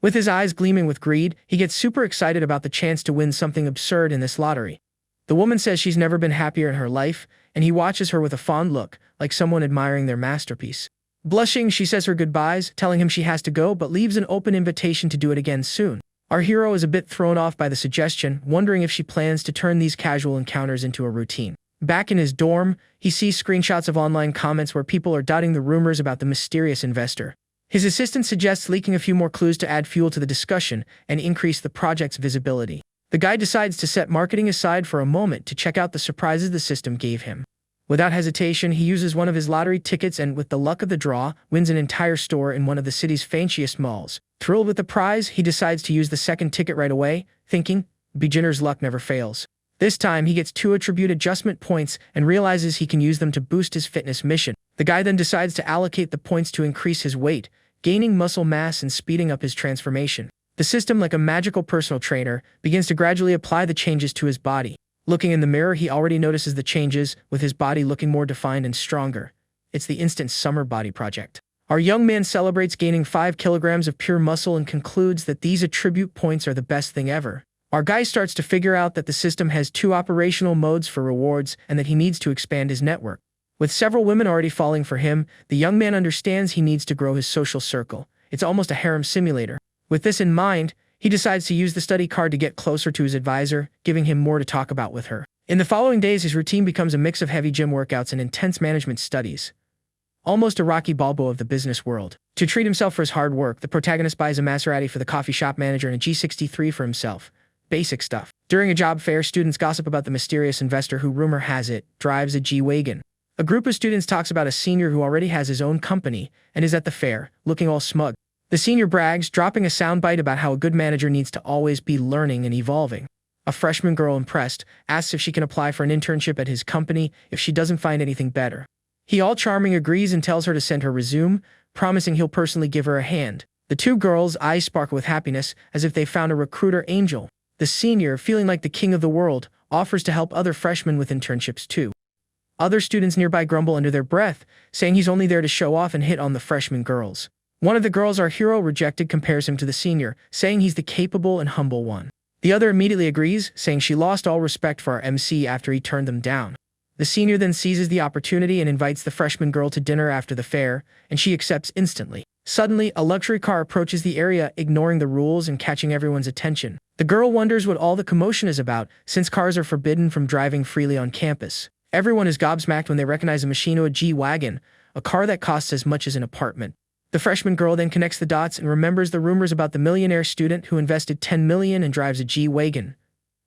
With his eyes gleaming with greed, he gets super excited about the chance to win something absurd in this lottery. The woman says she's never been happier in her life, and he watches her with a fond look, like someone admiring their masterpiece. Blushing, she says her goodbyes, telling him she has to go, but leaves an open invitation to do it again soon. Our hero is a bit thrown off by the suggestion, wondering if she plans to turn these casual encounters into a routine. Back in his dorm, he sees screenshots of online comments where people are doubting the rumors about the mysterious investor. His assistant suggests leaking a few more clues to add fuel to the discussion and increase the project's visibility. The guy decides to set marketing aside for a moment to check out the surprises the system gave him. Without hesitation, he uses one of his lottery tickets and, with the luck of the draw, wins an entire store in one of the city's fanciest malls. Thrilled with the prize, he decides to use the second ticket right away, thinking, beginner's luck never fails. This time, he gets 2 attribute adjustment points and realizes he can use them to boost his fitness mission. The guy then decides to allocate the points to increase his weight, gaining muscle mass and speeding up his transformation. The system, like a magical personal trainer, begins to gradually apply the changes to his body. Looking in the mirror, he already notices the changes, with his body looking more defined and stronger. It's the instant summer body project. Our young man celebrates gaining 5 kilograms of pure muscle and concludes that these attribute points are the best thing ever. Our guy starts to figure out that the system has 2 operational modes for rewards and that he needs to expand his network. With several women already falling for him, the young man understands he needs to grow his social circle. It's almost a harem simulator. With this in mind, he decides to use the study card to get closer to his advisor, giving him more to talk about with her. In the following days, his routine becomes a mix of heavy gym workouts and intense management studies. Almost a Rocky Balboa of the business world. To treat himself for his hard work, the protagonist buys a Maserati for the coffee shop manager and a G63 for himself. Basic stuff. During a job fair, students gossip about the mysterious investor who, rumor has it, drives a G-Wagon. A group of students talks about a senior who already has his own company and is at the fair, looking all smug. The senior brags, dropping a soundbite about how a good manager needs to always be learning and evolving. A freshman girl, impressed, asks if she can apply for an internship at his company if she doesn't find anything better. He, all charming, agrees and tells her to send her resume, promising he'll personally give her a hand. The 2 girls' eyes sparkle with happiness, as if they found a recruiter angel. The senior, feeling like the king of the world, offers to help other freshmen with internships too. Other students nearby grumble under their breath, saying he's only there to show off and hit on the freshman girls. One of the girls our hero rejected compares him to the senior, saying he's the capable and humble one. The other immediately agrees, saying she lost all respect for our MC after he turned them down. The senior then seizes the opportunity and invites the freshman girl to dinner after the fair, and she accepts instantly. Suddenly, a luxury car approaches the area, ignoring the rules and catching everyone's attention. The girl wonders what all the commotion is about, since cars are forbidden from driving freely on campus. Everyone is gobsmacked when they recognize a Machino G-Wagon, a car that costs as much as an apartment. The freshman girl then connects the dots and remembers the rumors about the millionaire student who invested $10 million and drives a G-Wagon.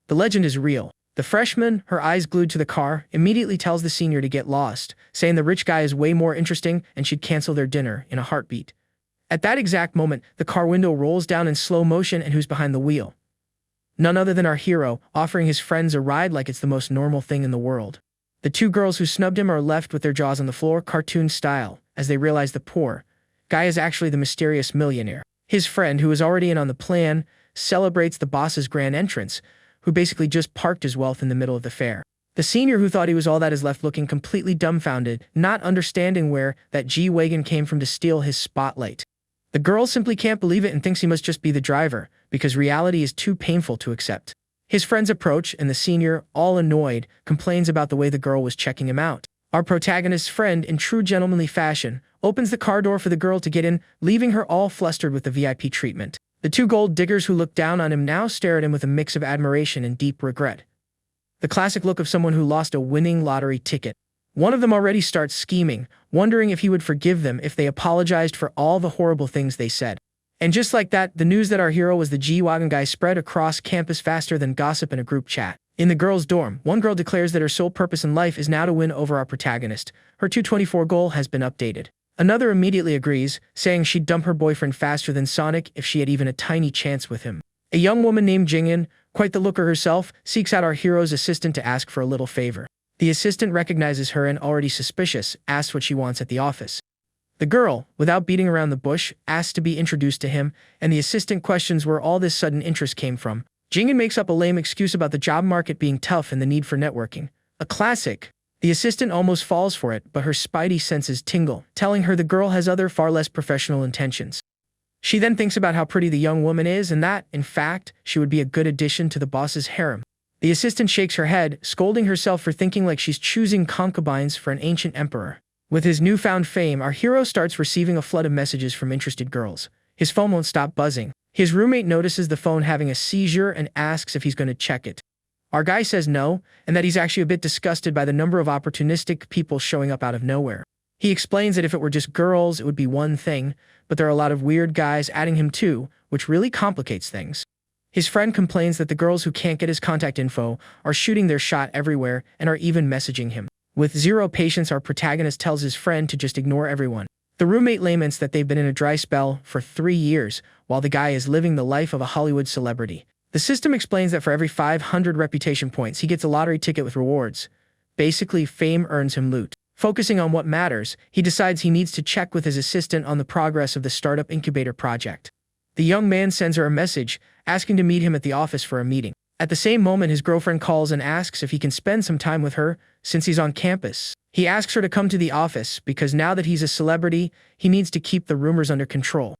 The legend is real. The freshman, her eyes glued to the car, immediately tells the senior to get lost, saying the rich guy is way more interesting and should cancel their dinner in a heartbeat. At that exact moment, the car window rolls down in slow motion, and who's behind the wheel? None other than our hero, offering his friends a ride like it's the most normal thing in the world. The 2 girls who snubbed him are left with their jaws on the floor, cartoon style, as they realize the poor guy is actually the mysterious millionaire. His friend, who is already in on the plan, celebrates the boss's grand entrance, who basically just parked his wealth in the middle of the fair. The senior, who thought he was all that, is left looking completely dumbfounded, not understanding where that G-Wagon came from to steal his spotlight. The girl simply can't believe it and thinks he must just be the driver, because reality is too painful to accept. His friends approach, and the senior, all annoyed, complains about the way the girl was checking him out. Our protagonist's friend, in true gentlemanly fashion, opens the car door for the girl to get in, leaving her all flustered with the VIP treatment. The two gold diggers who look down on him now stare at him with a mix of admiration and deep regret. The classic look of someone who lost a winning lottery ticket. One of them already starts scheming, wondering if he would forgive them if they apologized for all the horrible things they said. And just like that, the news that our hero was the G-Wagon guy spread across campus faster than gossip in a group chat. In the girls' dorm, one girl declares that her sole purpose in life is now to win over our protagonist. Her 224 goal has been updated. Another immediately agrees, saying she'd dump her boyfriend faster than Sonic if she had even a tiny chance with him. A young woman named Jingin, quite the looker herself, seeks out our hero's assistant to ask for a little favor. The assistant recognizes her and, already suspicious, asks what she wants at the office. The girl, without beating around the bush, asks to be introduced to him, and the assistant questions where all this sudden interest came from. Jingin makes up a lame excuse about the job market being tough and the need for networking. A classic. The assistant almost falls for it, but her spidey senses tingle, telling her the girl has other far less professional intentions. She then thinks about how pretty the young woman is and that, in fact, she would be a good addition to the boss's harem. The assistant shakes her head, scolding herself for thinking like she's choosing concubines for an ancient emperor. With his newfound fame, our hero starts receiving a flood of messages from interested girls. His phone won't stop buzzing. His roommate notices the phone having a seizure and asks if he's going to check it. Our guy says no, and that he's actually a bit disgusted by the number of opportunistic people showing up out of nowhere. He explains that if it were just girls, it would be one thing, but there are a lot of weird guys adding him too, which really complicates things. His friend complains that the girls who can't get his contact info are shooting their shot everywhere and are even messaging him. With zero patience, our protagonist tells his friend to just ignore everyone. The roommate laments that they've been in a dry spell for 3 years, while the guy is living the life of a Hollywood celebrity. The system explains that for every 500 reputation points, he gets a lottery ticket with rewards. Basically, fame earns him loot. Focusing on what matters, he decides he needs to check with his assistant on the progress of the startup incubator project. The young man sends her a message, asking to meet him at the office for a meeting. At the same moment, his girlfriend calls and asks if he can spend some time with her, since he's on campus. He asks her to come to the office, because now that he's a celebrity, he needs to keep the rumors under control.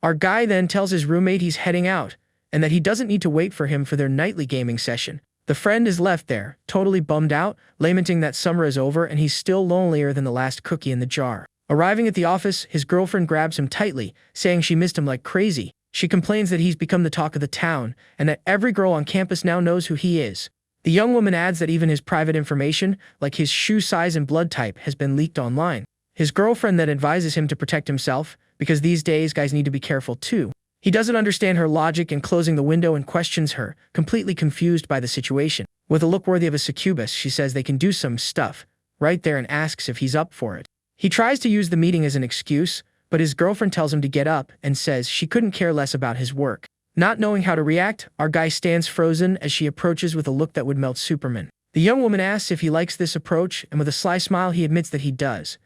Our guy then tells his roommate he's heading out, and that he doesn't need to wait for him for their nightly gaming session. The friend is left there, totally bummed out, lamenting that summer is over and he's still lonelier than the last cookie in the jar. Arriving at the office, his girlfriend grabs him tightly, saying she missed him like crazy. She complains that he's become the talk of the town, and that every girl on campus now knows who he is. The young woman adds that even his private information, like his shoe size and blood type, has been leaked online. His girlfriend then advises him to protect himself, because these days guys need to be careful too. He doesn't understand her logic and closing the window and questions her, completely confused by the situation. With a look worthy of a succubus, she says they can do some stuff right there and asks if he's up for it. He tries to use the meeting as an excuse, but his girlfriend tells him to get up and says she couldn't care less about his work. Not knowing how to react, our guy stands frozen as she approaches with a look that would melt Superman. The young woman asks if he likes this approach, and with a sly smile he admits that he does.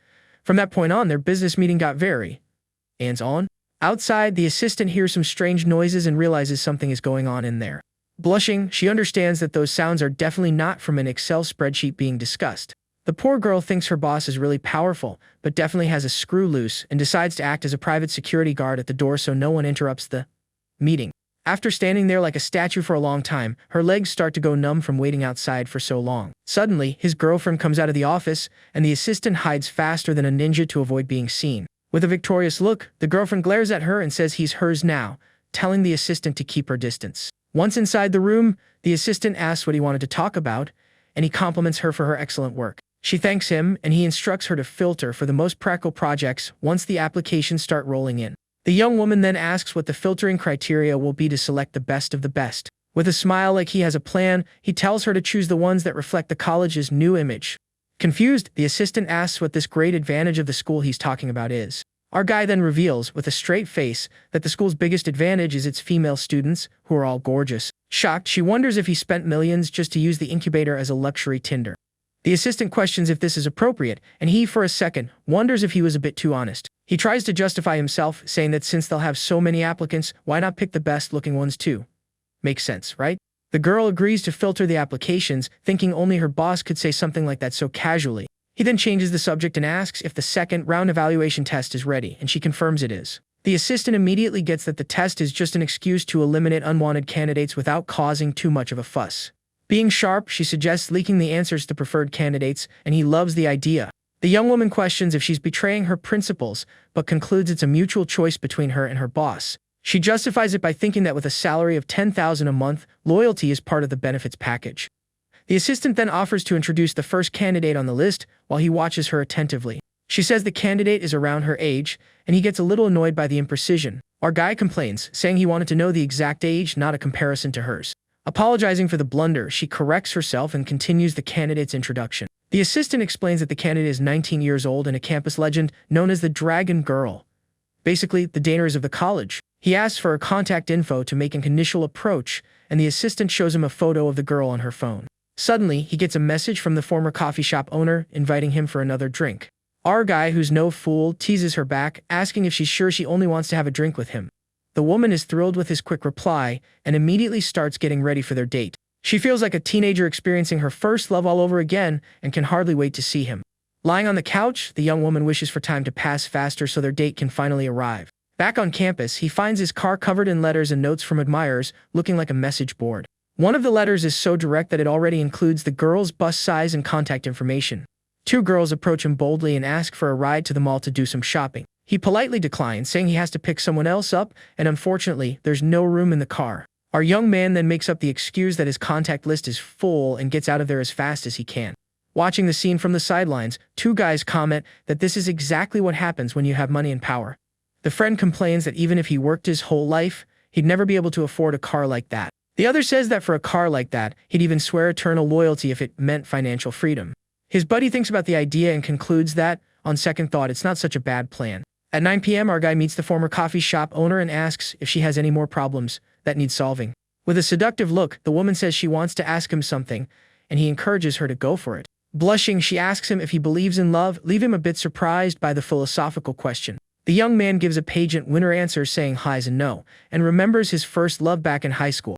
From that point on, their business meeting got very hands-on. Outside, the assistant hears some strange noises and realizes something is going on in there. Blushing, she understands that those sounds are definitely not from an Excel spreadsheet being discussed. The poor girl thinks her boss is really powerful, but definitely has a screw loose and decides to act as a private security guard at the door so no one interrupts the meeting. After standing there like a statue for a long time, her legs start to go numb from waiting outside for so long. Suddenly, his girlfriend comes out of the office, and the assistant hides faster than a ninja to avoid being seen. With a victorious look, the girlfriend glares at her and says he's hers now, telling the assistant to keep her distance. Once inside the room, the assistant asks what he wanted to talk about, and he compliments her for her excellent work. She thanks him, and he instructs her to filter for the most practical projects once the applications start rolling in. The young woman then asks what the filtering criteria will be to select the best of the best. With a smile like he has a plan, he tells her to choose the ones that reflect the college's new image. Confused, the assistant asks what this great advantage of the school he's talking about is. Our guy then reveals, with a straight face, that the school's biggest advantage is its female students, who are all gorgeous. Shocked, she wonders if he spent millions just to use the incubator as a luxury Tinder. The assistant questions if this is appropriate, and he, for a second, wonders if he was a bit too honest. He tries to justify himself, saying that since they'll have so many applicants, why not pick the best-looking ones too? Makes sense, right? The girl agrees to filter the applications, thinking only her boss could say something like that so casually. He then changes the subject and asks if the second round evaluation test is ready, and she confirms it is. The assistant immediately gets that the test is just an excuse to eliminate unwanted candidates without causing too much of a fuss. Being sharp, she suggests leaking the answers to preferred candidates, and he loves the idea. The young woman questions if she's betraying her principles, but concludes it's a mutual choice between her and her boss. She justifies it by thinking that with a salary of $10,000 a month, loyalty is part of the benefits package. The assistant then offers to introduce the first candidate on the list while he watches her attentively. She says the candidate is around her age, and he gets a little annoyed by the imprecision. Our guy complains, saying he wanted to know the exact age, not a comparison to hers. Apologizing for the blunder, she corrects herself and continues the candidate's introduction. The assistant explains that the candidate is 19 years old and a campus legend known as the Dragon Girl. Basically, the Daners of the college. He asks for her contact info to make an initial approach, and the assistant shows him a photo of the girl on her phone. Suddenly, he gets a message from the former coffee shop owner inviting him for another drink. Our guy, who's no fool, teases her back, asking if she's sure she only wants to have a drink with him. The woman is thrilled with his quick reply and immediately starts getting ready for their date. She feels like a teenager experiencing her first love all over again and can hardly wait to see him. Lying on the couch, the young woman wishes for time to pass faster so their date can finally arrive. Back on campus, he finds his car covered in letters and notes from admirers, looking like a message board. One of the letters is so direct that it already includes the girl's bust size and contact information. Two girls approach him boldly and ask for a ride to the mall to do some shopping. He politely declines, saying he has to pick someone else up, and unfortunately, there's no room in the car. Our young man then makes up the excuse that his contact list is full and gets out of there as fast as he can. Watching the scene from the sidelines, two guys comment that this is exactly what happens when you have money and power. The friend complains that even if he worked his whole life, he'd never be able to afford a car like that. The other says that for a car like that, he'd even swear eternal loyalty if it meant financial freedom. His buddy thinks about the idea and concludes that, on second thought, it's not such a bad plan. At 9 p.m., our guy meets the former coffee shop owner and asks if she has any more problems that need solving. With a seductive look, the woman says she wants to ask him something, and he encourages her to go for it. Blushing, she asks him if he believes in love, leaving him a bit surprised by the philosophical question. The young man gives a pageant winner answer saying highs and no, and remembers his first love back in high school.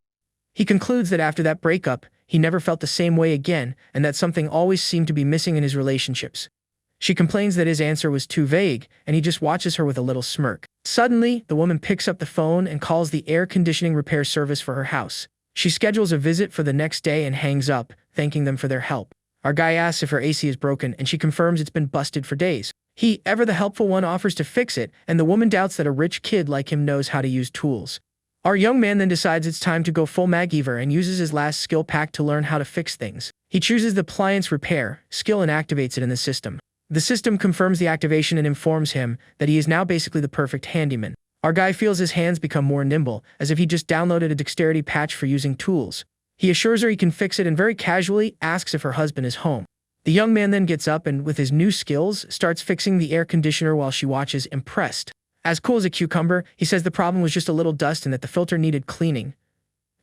He concludes that after that breakup, he never felt the same way again, and that something always seemed to be missing in his relationships. She complains that his answer was too vague, and he just watches her with a little smirk. Suddenly, the woman picks up the phone and calls the air conditioning repair service for her house. She schedules a visit for the next day and hangs up, thanking them for their help. Our guy asks if her AC is broken, and she confirms it's been busted for days. He, ever the helpful one, offers to fix it, and the woman doubts that a rich kid like him knows how to use tools. Our young man then decides it's time to go full MacGyver and uses his last skill pack to learn how to fix things. He chooses the appliance repair skill and activates it in the system. The system confirms the activation and informs him that he is now basically the perfect handyman. Our guy feels his hands become more nimble, as if he just downloaded a dexterity patch for using tools. He assures her he can fix it and very casually asks if her husband is home. The young man then gets up and, with his new skills, starts fixing the air conditioner while she watches, impressed. As cool as a cucumber, he says the problem was just a little dust and that the filter needed cleaning.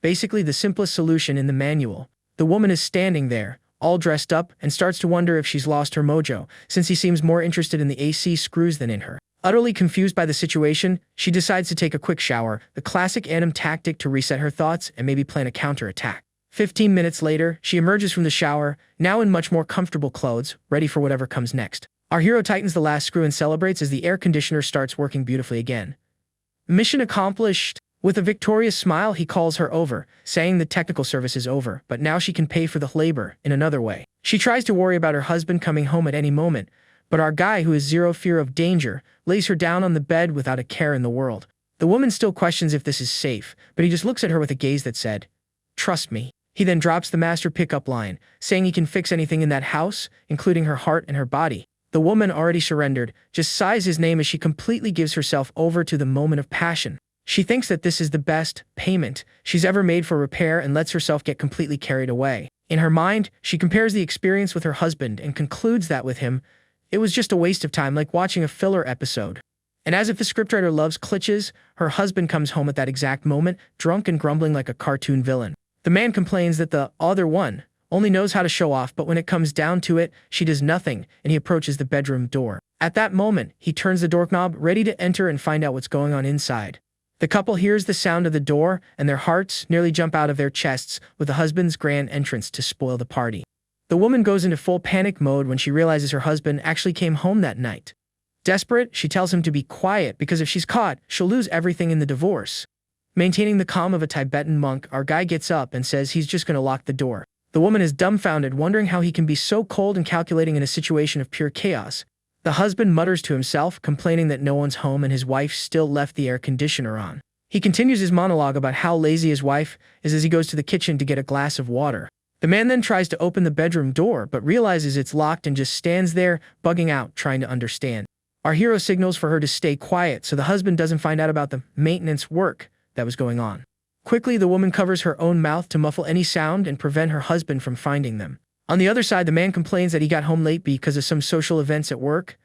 Basically the simplest solution in the manual. The woman is standing there, all dressed up, and starts to wonder if she's lost her mojo, since he seems more interested in the AC screws than in her. Utterly confused by the situation, she decides to take a quick shower, the classic anime tactic to reset her thoughts and maybe plan a counterattack. 15 minutes later, she emerges from the shower, now in much more comfortable clothes, ready for whatever comes next. Our hero tightens the last screw and celebrates as the air conditioner starts working beautifully again. Mission accomplished. With a victorious smile, he calls her over, saying the technical service is over, but now she can pay for the labor in another way. She tries to worry about her husband coming home at any moment, but our guy, who has zero fear of danger, lays her down on the bed without a care in the world. The woman still questions if this is safe, but he just looks at her with a gaze that said, "Trust me." He then drops the master pickup line, saying he can fix anything in that house, including her heart and her body. The woman, already surrendered, just sighs his name as she completely gives herself over to the moment of passion. She thinks that this is the best payment she's ever made for repair and lets herself get completely carried away. In her mind, she compares the experience with her husband and concludes that with him, it was just a waste of time, like watching a filler episode. And as if the scriptwriter loves glitches, her husband comes home at that exact moment, drunk and grumbling like a cartoon villain. The man complains that the other one only knows how to show off, but when it comes down to it, she does nothing, and he approaches the bedroom door. At that moment, he turns the doorknob, ready to enter and find out what's going on inside. The couple hears the sound of the door, and their hearts nearly jump out of their chests with the husband's grand entrance to spoil the party. The woman goes into full panic mode when she realizes her husband actually came home that night. Desperate, she tells him to be quiet because if she's caught, she'll lose everything in the divorce. Maintaining the calm of a Tibetan monk, our guy gets up and says he's just going to lock the door. The woman is dumbfounded, wondering how he can be so cold and calculating in a situation of pure chaos. The husband mutters to himself, complaining that no one's home and his wife still left the air conditioner on. He continues his monologue about how lazy his wife is as he goes to the kitchen to get a glass of water. The man then tries to open the bedroom door, but realizes it's locked and just stands there, bugging out, trying to understand. Our hero signals for her to stay quiet so the husband doesn't find out about the maintenance work that was going on. Quickly, the woman covers her own mouth to muffle any sound and prevent her husband from finding them. On the other side, the man complains that he got home late because of some social events at work.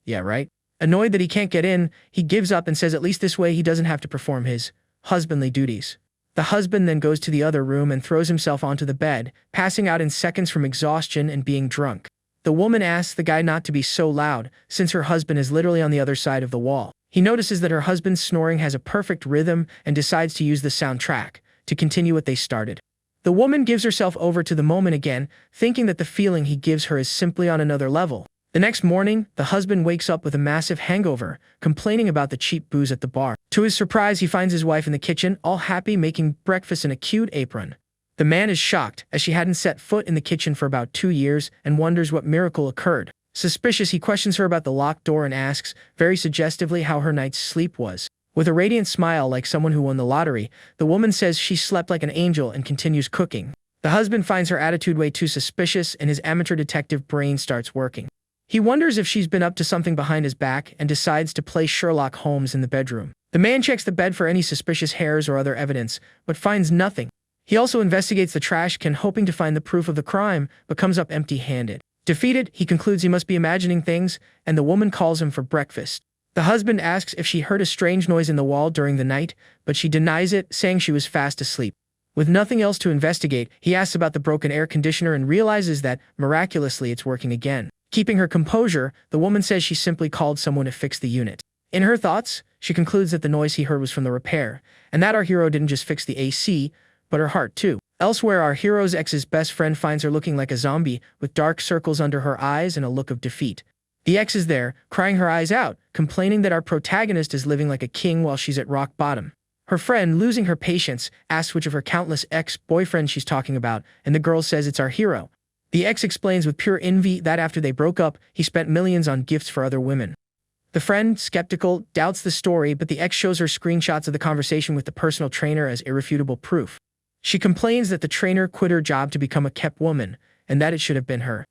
Yeah, right? Annoyed that he can't get in, he gives up and says at least this way he doesn't have to perform his husbandly duties. The husband then goes to the other room and throws himself onto the bed, passing out in seconds from exhaustion and being drunk. The woman asks the guy not to be so loud, since her husband is literally on the other side of the wall. He notices that her husband's snoring has a perfect rhythm and decides to use the soundtrack to continue what they started. The woman gives herself over to the moment again, thinking that the feeling he gives her is simply on another level. The next morning, the husband wakes up with a massive hangover, complaining about the cheap booze at the bar. To his surprise, he finds his wife in the kitchen, all happy, making breakfast in a cute apron. The man is shocked, as she hadn't set foot in the kitchen for about 2 years, and wonders what miracle occurred. Suspicious, he questions her about the locked door and asks, very suggestively, how her night's sleep was. With a radiant smile like someone who won the lottery, the woman says she slept like an angel and continues cooking. The husband finds her attitude way too suspicious, and his amateur detective brain starts working. He wonders if she's been up to something behind his back and decides to play Sherlock Holmes in the bedroom. The man checks the bed for any suspicious hairs or other evidence, but finds nothing. He also investigates the trash can, hoping to find the proof of the crime, but comes up empty-handed. Defeated, he concludes he must be imagining things, and the woman calls him for breakfast. The husband asks if she heard a strange noise in the wall during the night, but she denies it, saying she was fast asleep. With nothing else to investigate, he asks about the broken air conditioner and realizes that, miraculously, it's working again. Keeping her composure, the woman says she simply called someone to fix the unit. In her thoughts, she concludes that the noise he heard was from the repair, and that our hero didn't just fix the AC, but her heart too. Elsewhere, our hero's ex's best friend finds her looking like a zombie, with dark circles under her eyes and a look of defeat. The ex is there, crying her eyes out, complaining that our protagonist is living like a king while she's at rock bottom. Her friend, losing her patience, asks which of her countless ex-boyfriends she's talking about, and the girl says it's our hero. The ex explains with pure envy that after they broke up, he spent millions on gifts for other women. The friend, skeptical, doubts the story, but the ex shows her screenshots of the conversation with the personal trainer as irrefutable proof. She complains that the trainer quit her job to become a kept woman, and that it should have been her.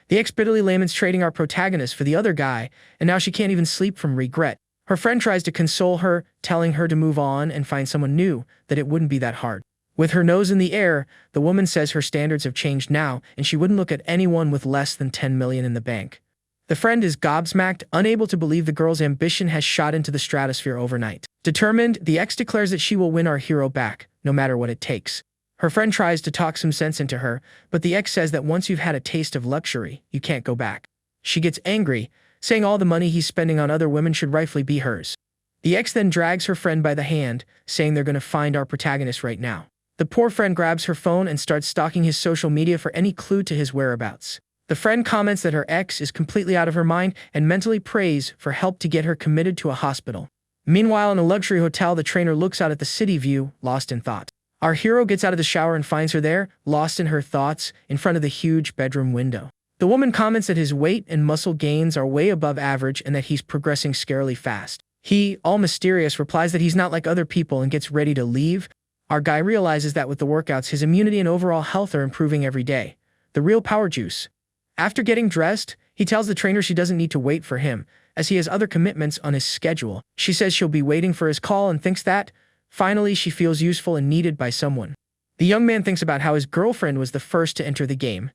The ex bitterly laments trading our protagonist for the other guy, and now she can't even sleep from regret. Her friend tries to console her, telling her to move on and find someone new, that it wouldn't be that hard. With her nose in the air, the woman says her standards have changed now, and she wouldn't look at anyone with less than 10 million in the bank. The friend is gobsmacked, unable to believe the girl's ambition has shot into the stratosphere overnight. Determined, the ex declares that she will win our hero back, no matter what it takes. Her friend tries to talk some sense into her, but the ex says that once you've had a taste of luxury, you can't go back. She gets angry, saying all the money he's spending on other women should rightfully be hers. The ex then drags her friend by the hand, saying they're going to find our protagonist right now. The poor friend grabs her phone and starts stalking his social media for any clue to his whereabouts. The friend comments that her ex is completely out of her mind and mentally prays for help to get her committed to a hospital. Meanwhile, in a luxury hotel, the trainer looks out at the city view, lost in thought. Our hero gets out of the shower and finds her there, lost in her thoughts, in front of the huge bedroom window. The woman comments that his weight and muscle gains are way above average and that he's progressing scarily fast. He, all mysterious, replies that he's not like other people and gets ready to leave. Our guy realizes that with the workouts, his immunity and overall health are improving every day. The real power juice. After getting dressed, he tells the trainer she doesn't need to wait for him, as he has other commitments on his schedule. She says she'll be waiting for his call and thinks that, finally, she feels useful and needed by someone. The young man thinks about how his girlfriend was the first to enter the game,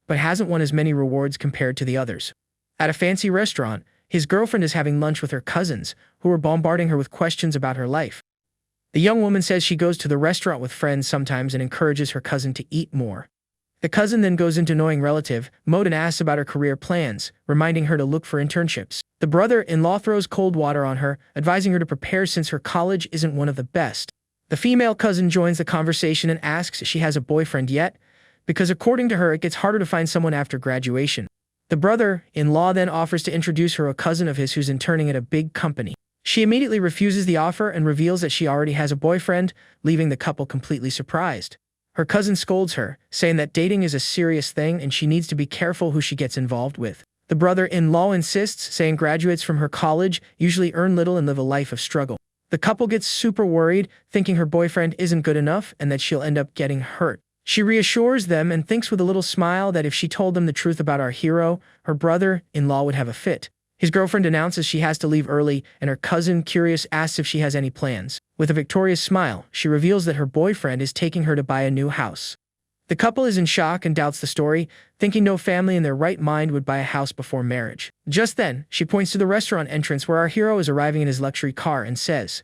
but hasn't won as many rewards compared to the others. At a fancy restaurant, his girlfriend is having lunch with her cousins, who are bombarding her with questions about her life. The young woman says she goes to the restaurant with friends sometimes and encourages her cousin to eat more. The cousin then goes into annoying relative mode and asks about her career plans, reminding her to look for internships. The brother-in-law throws cold water on her, advising her to prepare since her college isn't one of the best. The female cousin joins the conversation and asks if she has a boyfriend yet, because according to her it gets harder to find someone after graduation. The brother-in-law then offers to introduce her to a cousin of his who's interning at a big company. She immediately refuses the offer and reveals that she already has a boyfriend, leaving the couple completely surprised. Her cousin scolds her, saying that dating is a serious thing and she needs to be careful who she gets involved with. The brother-in-law insists, saying graduates from her college usually earn little and live a life of struggle. The couple gets super worried, thinking her boyfriend isn't good enough and that she'll end up getting hurt. She reassures them and thinks with a little smile that if she told them the truth about our hero, her brother-in-law would have a fit. His girlfriend announces she has to leave early, and her cousin, curious, asks if she has any plans. With a victorious smile, she reveals that her boyfriend is taking her to buy a new house. The couple is in shock and doubts the story, thinking no family in their right mind would buy a house before marriage. Just then, she points to the restaurant entrance where our hero is arriving in his luxury car and says,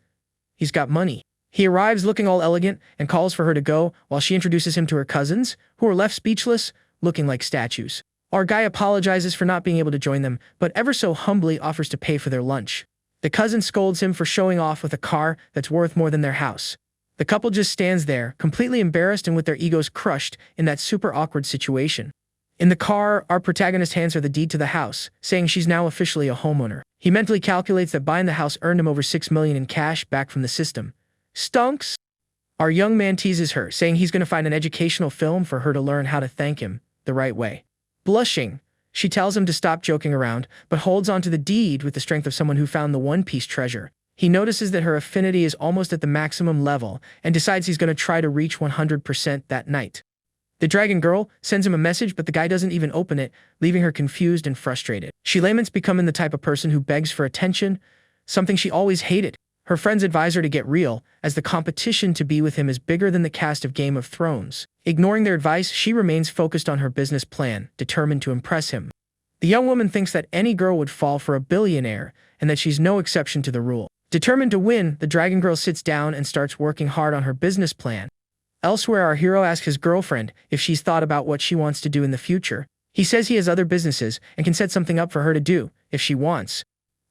"He's got money." He arrives looking all elegant and calls for her to go while she introduces him to her cousins, who are left speechless, looking like statues. Our guy apologizes for not being able to join them, but ever so humbly offers to pay for their lunch. The cousin scolds him for showing off with a car that's worth more than their house. The couple just stands there, completely embarrassed and with their egos crushed in that super awkward situation. In the car, our protagonist hands her the deed to the house, saying she's now officially a homeowner. He mentally calculates that buying the house earned him over $6 million in cash back from the system. Stunks? Our young man teases her, saying he's going to find an educational film for her to learn how to thank him the right way. Blushing, she tells him to stop joking around, but holds onto the deed with the strength of someone who found the one-piece treasure. He notices that her affinity is almost at the maximum level and decides he's going to try to reach 100% that night. The dragon girl sends him a message, but the guy doesn't even open it, leaving her confused and frustrated. She laments becoming the type of person who begs for attention, something she always hated. Her friends advise her to get real, as the competition to be with him is bigger than the cast of Game of Thrones. Ignoring their advice, she remains focused on her business plan, determined to impress him. The young woman thinks that any girl would fall for a billionaire, and that she's no exception to the rule. Determined to win, the dragon girl sits down and starts working hard on her business plan. Elsewhere, our hero asks his girlfriend if she's thought about what she wants to do in the future. He says he has other businesses and can set something up for her to do, if she wants.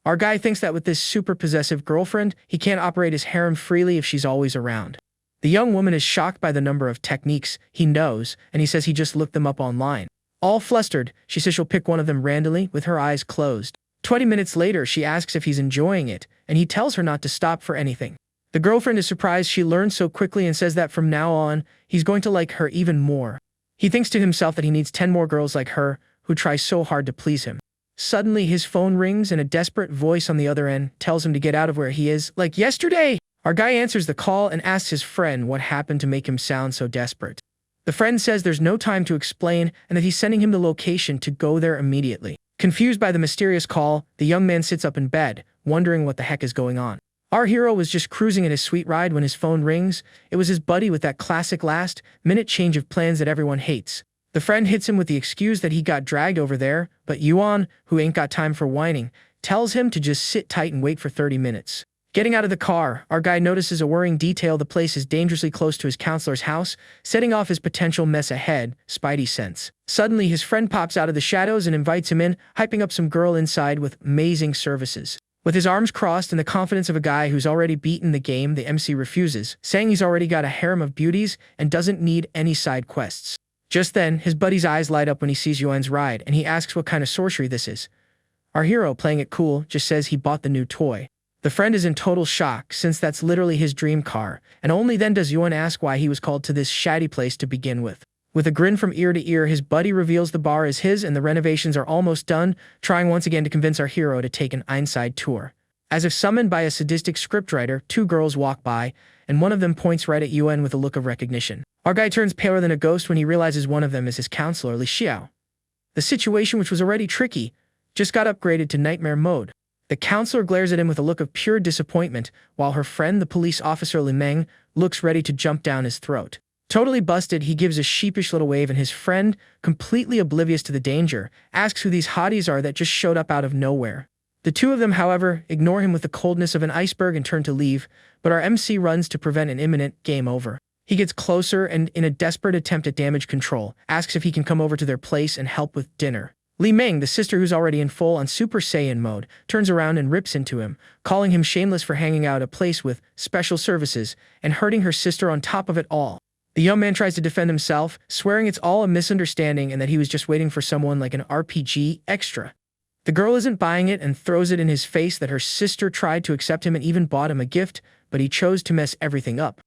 Our guy thinks that with this super possessive girlfriend, he can't operate his harem freely if she's always around. The young woman is shocked by the number of techniques he knows, and he says he just looked them up online. All flustered, she says she'll pick one of them randomly with her eyes closed. 20 minutes later, she asks if he's enjoying it, and he tells her not to stop for anything. The girlfriend is surprised she learned so quickly and says that from now on, he's going to like her even more. He thinks to himself that he needs 10 more girls like her, who try so hard to please him. Suddenly, his phone rings and a desperate voice on the other end tells him to get out of where he is, like yesterday. Our guy answers the call and asks his friend what happened to make him sound so desperate. The friend says there's no time to explain and that he's sending him the location to go there immediately. Confused by the mysterious call, the young man sits up in bed, wondering what the heck is going on. Our hero was just cruising in his sweet ride when his phone rings. It was his buddy with that classic last-minute change of plans that everyone hates. The friend hits him with the excuse that he got dragged over there, but Yuan, who ain't got time for whining, tells him to just sit tight and wait for 30 minutes. Getting out of the car, our guy notices a worrying detail: the place is dangerously close to his counselor's house, setting off his potential mess ahead, Spidey sense. Suddenly, his friend pops out of the shadows and invites him in, hyping up some girl inside with amazing services. With his arms crossed and the confidence of a guy who's already beaten the game, the MC refuses, saying he's already got a harem of beauties and doesn't need any side quests. Just then, his buddy's eyes light up when he sees Yuan's ride, and he asks what kind of sorcery this is. Our hero, playing it cool, just says he bought the new toy. The friend is in total shock, since that's literally his dream car, and only then does Yuan ask why he was called to this shabby place to begin with. With a grin from ear to ear, his buddy reveals the bar is his and the renovations are almost done, trying once again to convince our hero to take an inside tour. As if summoned by a sadistic scriptwriter, two girls walk by, and one of them points right at Yuan with a look of recognition. Our guy turns paler than a ghost when he realizes one of them is his counselor, Li Xiao. The situation, which was already tricky, just got upgraded to nightmare mode. The counselor glares at him with a look of pure disappointment, while her friend, the police officer Li Meng, looks ready to jump down his throat. Totally busted, he gives a sheepish little wave, and his friend, completely oblivious to the danger, asks who these hotties are that just showed up out of nowhere. The two of them, however, ignore him with the coldness of an iceberg and turn to leave, but our MC runs to prevent an imminent game over. He gets closer and, in a desperate attempt at damage control, asks if he can come over to their place and help with dinner. Li Meng, the sister who's already in full-on Super Saiyan mode, turns around and rips into him, calling him shameless for hanging out at a place with special services and hurting her sister on top of it all. The young man tries to defend himself, swearing it's all a misunderstanding and that he was just waiting for someone like an RPG extra. The girl isn't buying it and throws it in his face that her sister tried to accept him and even bought him a gift, but he chose to mess everything up.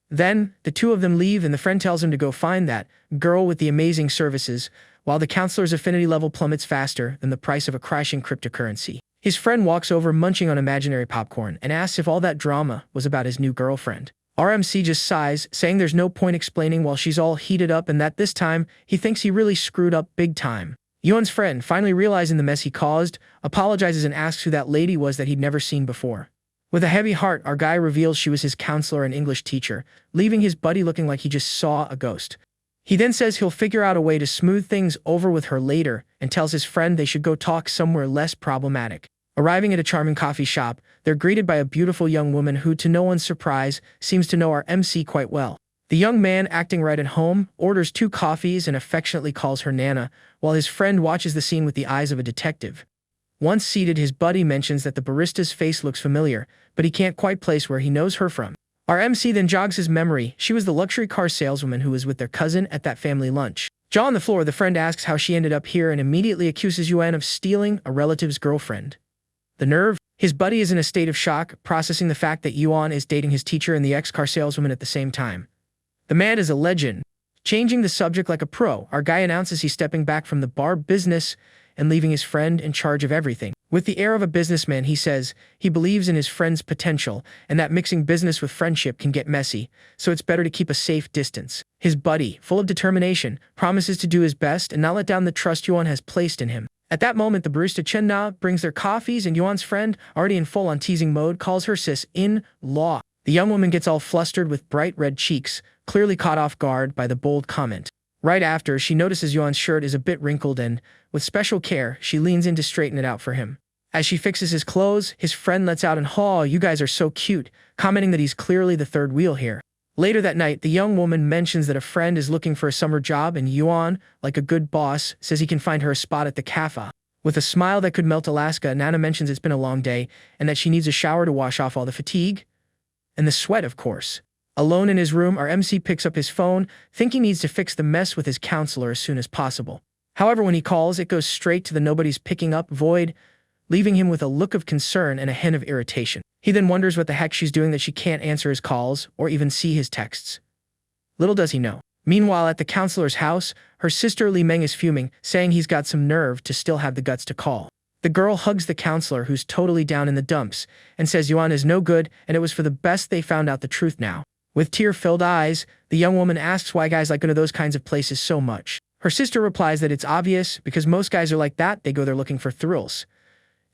Then, the two of them leave and the friend tells him to go find that girl with the amazing services, while the counselor's affinity level plummets faster than the price of a crashing cryptocurrency. His friend walks over munching on imaginary popcorn and asks if all that drama was about his new girlfriend. RMC just sighs, saying there's no point explaining while she's all heated up and that this time, he thinks he really screwed up big time. Yuan's friend, finally realizing the mess he caused, apologizes and asks who that lady was that he'd never seen before. With a heavy heart, our guy reveals she was his counselor and English teacher, leaving his buddy looking like he just saw a ghost. He then says he'll figure out a way to smooth things over with her later and tells his friend they should go talk somewhere less problematic. Arriving at a charming coffee shop, they're greeted by a beautiful young woman who, to no one's surprise, seems to know our MC quite well. The young man, acting right at home, orders 2 coffees and affectionately calls her Nana, while his friend watches the scene with the eyes of a detective. Once seated, his buddy mentions that the barista's face looks familiar, but he can't quite place where he knows her from. Our MC then jogs his memory. She was the luxury car saleswoman who was with their cousin at that family lunch. Jaw on the floor, the friend asks how she ended up here and immediately accuses Yuan of stealing a relative's girlfriend. The nerve? His buddy is in a state of shock, processing the fact that Yuan is dating his teacher and the ex-car saleswoman at the same time. The man is a legend. Changing the subject like a pro, our guy announces he's stepping back from the bar business and leaving his friend in charge of everything. With the air of a businessman, he says he believes in his friend's potential and that mixing business with friendship can get messy, so it's better to keep a safe distance. His buddy, full of determination, promises to do his best and not let down the trust Yuan has placed in him. At that moment, the barista Chen Na brings their coffees and Yuan's friend, already in full-on teasing mode, calls her sis-in-law. The young woman gets all flustered with bright red cheeks, clearly caught off guard by the bold comment. Right after, she notices Yuan's shirt is a bit wrinkled and, with special care, she leans in to straighten it out for him. As she fixes his clothes, his friend lets out an "Aw, you guys are so cute," commenting that he's clearly the third wheel here. Later that night, the young woman mentions that a friend is looking for a summer job and Yuan, like a good boss, says he can find her a spot at the cafe. With a smile that could melt Alaska, Nana mentions it's been a long day and that she needs a shower to wash off all the fatigue. And the sweat, of course. Alone in his room, our MC picks up his phone, thinking he needs to fix the mess with his counselor as soon as possible. However, when he calls, it goes straight to the nobody's picking up void, leaving him with a look of concern and a hint of irritation. He then wonders what the heck she's doing that she can't answer his calls or even see his texts. Little does he know. Meanwhile, at the counselor's house, her sister Li Meng is fuming, saying he's got some nerve to still have the guts to call. The girl hugs the counselor, who's totally down in the dumps, and says Yuan is no good and it was for the best they found out the truth now. With tear-filled eyes, the young woman asks why guys like going to those kinds of places so much. Her sister replies that it's obvious, because most guys are like that, they go there looking for thrills.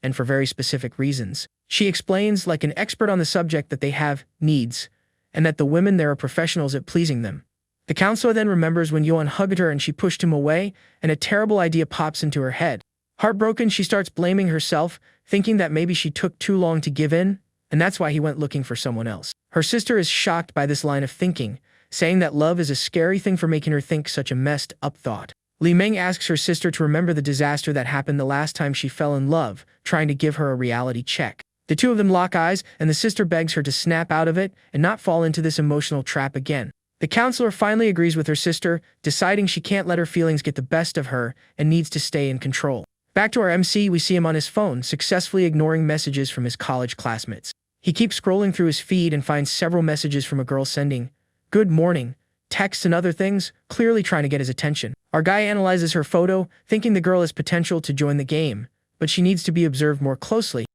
And for very specific reasons. She explains, like an expert on the subject, that they have needs, and that the women there are professionals at pleasing them. The counselor then remembers when Yuan hugged her and she pushed him away, and a terrible idea pops into her head. Heartbroken, she starts blaming herself, thinking that maybe she took too long to give in, and that's why he went looking for someone else. Her sister is shocked by this line of thinking, saying that love is a scary thing for making her think such a messed up thought. Li Meng asks her sister to remember the disaster that happened the last time she fell in love, trying to give her a reality check. The two of them lock eyes, and the sister begs her to snap out of it and not fall into this emotional trap again. The counselor finally agrees with her sister, deciding she can't let her feelings get the best of her and needs to stay in control. Back to our MC, we see him on his phone, successfully ignoring messages from his college classmates. He keeps scrolling through his feed and finds several messages from a girl sending "good morning" texts and other things, clearly trying to get his attention. Our guy analyzes her photo, thinking the girl has potential to join the game, but she needs to be observed more closely.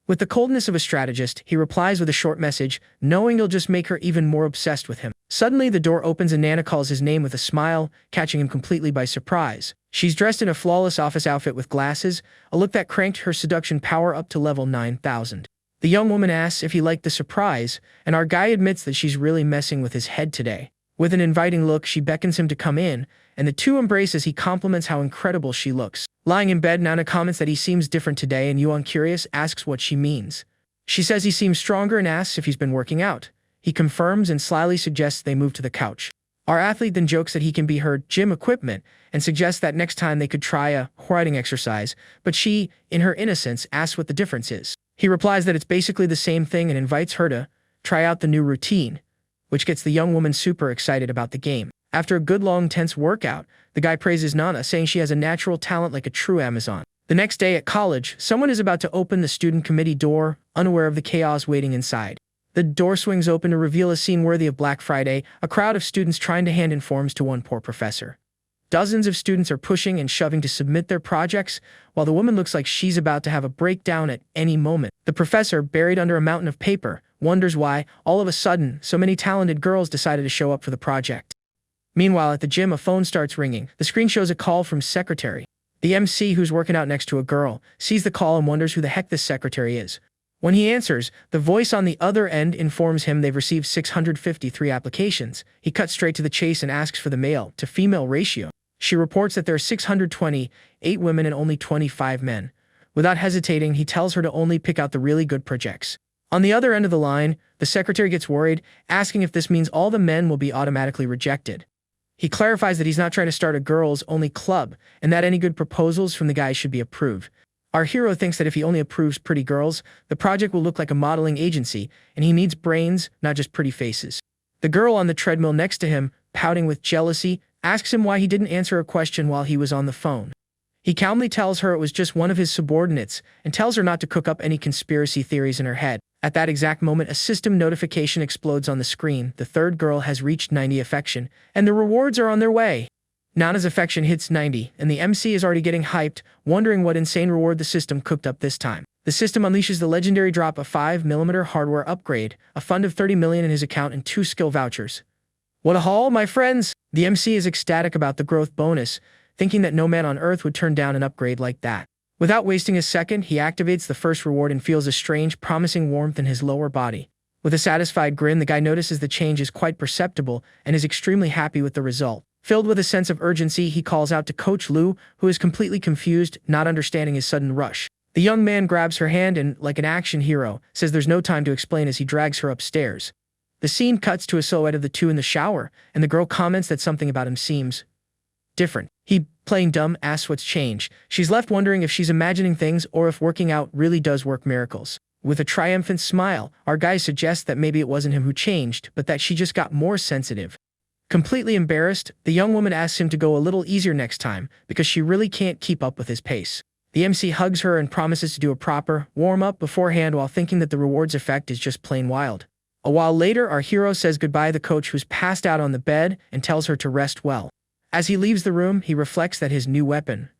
With the coldness of a strategist, he replies with a short message, knowing he'll just make her even more obsessed with him. Suddenly, the door opens and Nana calls his name with a smile, catching him completely by surprise. She's dressed in a flawless office outfit with glasses, a look that cranked her seduction power up to level 9,000. The young woman asks if he liked the surprise, and our guy admits that she's really messing with his head today. With an inviting look, she beckons him to come in, and the two embrace as he compliments how incredible she looks. Lying in bed, Nana comments that he seems different today, and Yuan, curious, asks what she means. She says he seems stronger and asks if he's been working out. He confirms and slyly suggests they move to the couch. Our athlete then jokes that he can be her gym equipment and suggests that next time they could try a riding exercise, but she, in her innocence, asks what the difference is. He replies that it's basically the same thing and invites her to try out the new routine, which gets the young woman super excited about the game. After a good long tense workout, the guy praises Nana, saying she has a natural talent like a true Amazon. The next day at college, someone is about to open the student committee door, unaware of the chaos waiting inside. The door swings open to reveal a scene worthy of Black Friday, a crowd of students trying to hand in forms to one poor professor. Dozens of students are pushing and shoving to submit their projects, while the woman looks like she's about to have a breakdown at any moment. The professor, buried under a mountain of paper, wonders why, all of a sudden, so many talented girls decided to show up for the project. Meanwhile, at the gym, a phone starts ringing. The screen shows a call from secretary. The MC, who's working out next to a girl, sees the call and wonders who the heck this secretary is. When he answers, the voice on the other end informs him they've received 653 applications. He cuts straight to the chase and asks for the male to female ratio. She reports that there are 628 women and only 25 men. Without hesitating, he tells her to only pick out the really good projects. On the other end of the line, the secretary gets worried, asking if this means all the men will be automatically rejected. He clarifies that he's not trying to start a girls-only club, and that any good proposals from the guys should be approved. Our hero thinks that if he only approves pretty girls, the project will look like a modeling agency, and he needs brains, not just pretty faces. The girl on the treadmill next to him, pouting with jealousy, asks him why he didn't answer a question while he was on the phone. He calmly tells her it was just one of his subordinates, and tells her not to cook up any conspiracy theories in her head. At that exact moment, a system notification explodes on the screen. The third girl has reached 90 affection, and the rewards are on their way. Nana's affection hits 90, and the MC is already getting hyped, wondering what insane reward the system cooked up this time. The system unleashes the legendary drop of 5mm hardware upgrade, a fund of 30 million in his account, and 2 skill vouchers. What a haul, my friends! The MC is ecstatic about the growth bonus, thinking that no man on Earth would turn down an upgrade like that. Without wasting a second, he activates the first reward and feels a strange, promising warmth in his lower body. With a satisfied grin, the guy notices the change is quite perceptible and is extremely happy with the result. Filled with a sense of urgency, he calls out to Coach Lu, who is completely confused, not understanding his sudden rush. The young man grabs her hand and, like an action hero, says there's no time to explain as he drags her upstairs. The scene cuts to a silhouette of the two in the shower, and the girl comments that something about him seems different. He, playing dumb, asks what's changed. She's left wondering if she's imagining things or if working out really does work miracles. With a triumphant smile, our guy suggests that maybe it wasn't him who changed, but that she just got more sensitive. Completely embarrassed, the young woman asks him to go a little easier next time because she really can't keep up with his pace. The MC hugs her and promises to do a proper warm-up beforehand while thinking that the rewards effect is just plain wild. A while later, our hero says goodbye to the coach who's passed out on the bed and tells her to rest well. As he leaves the room, he reflects that his new weapon,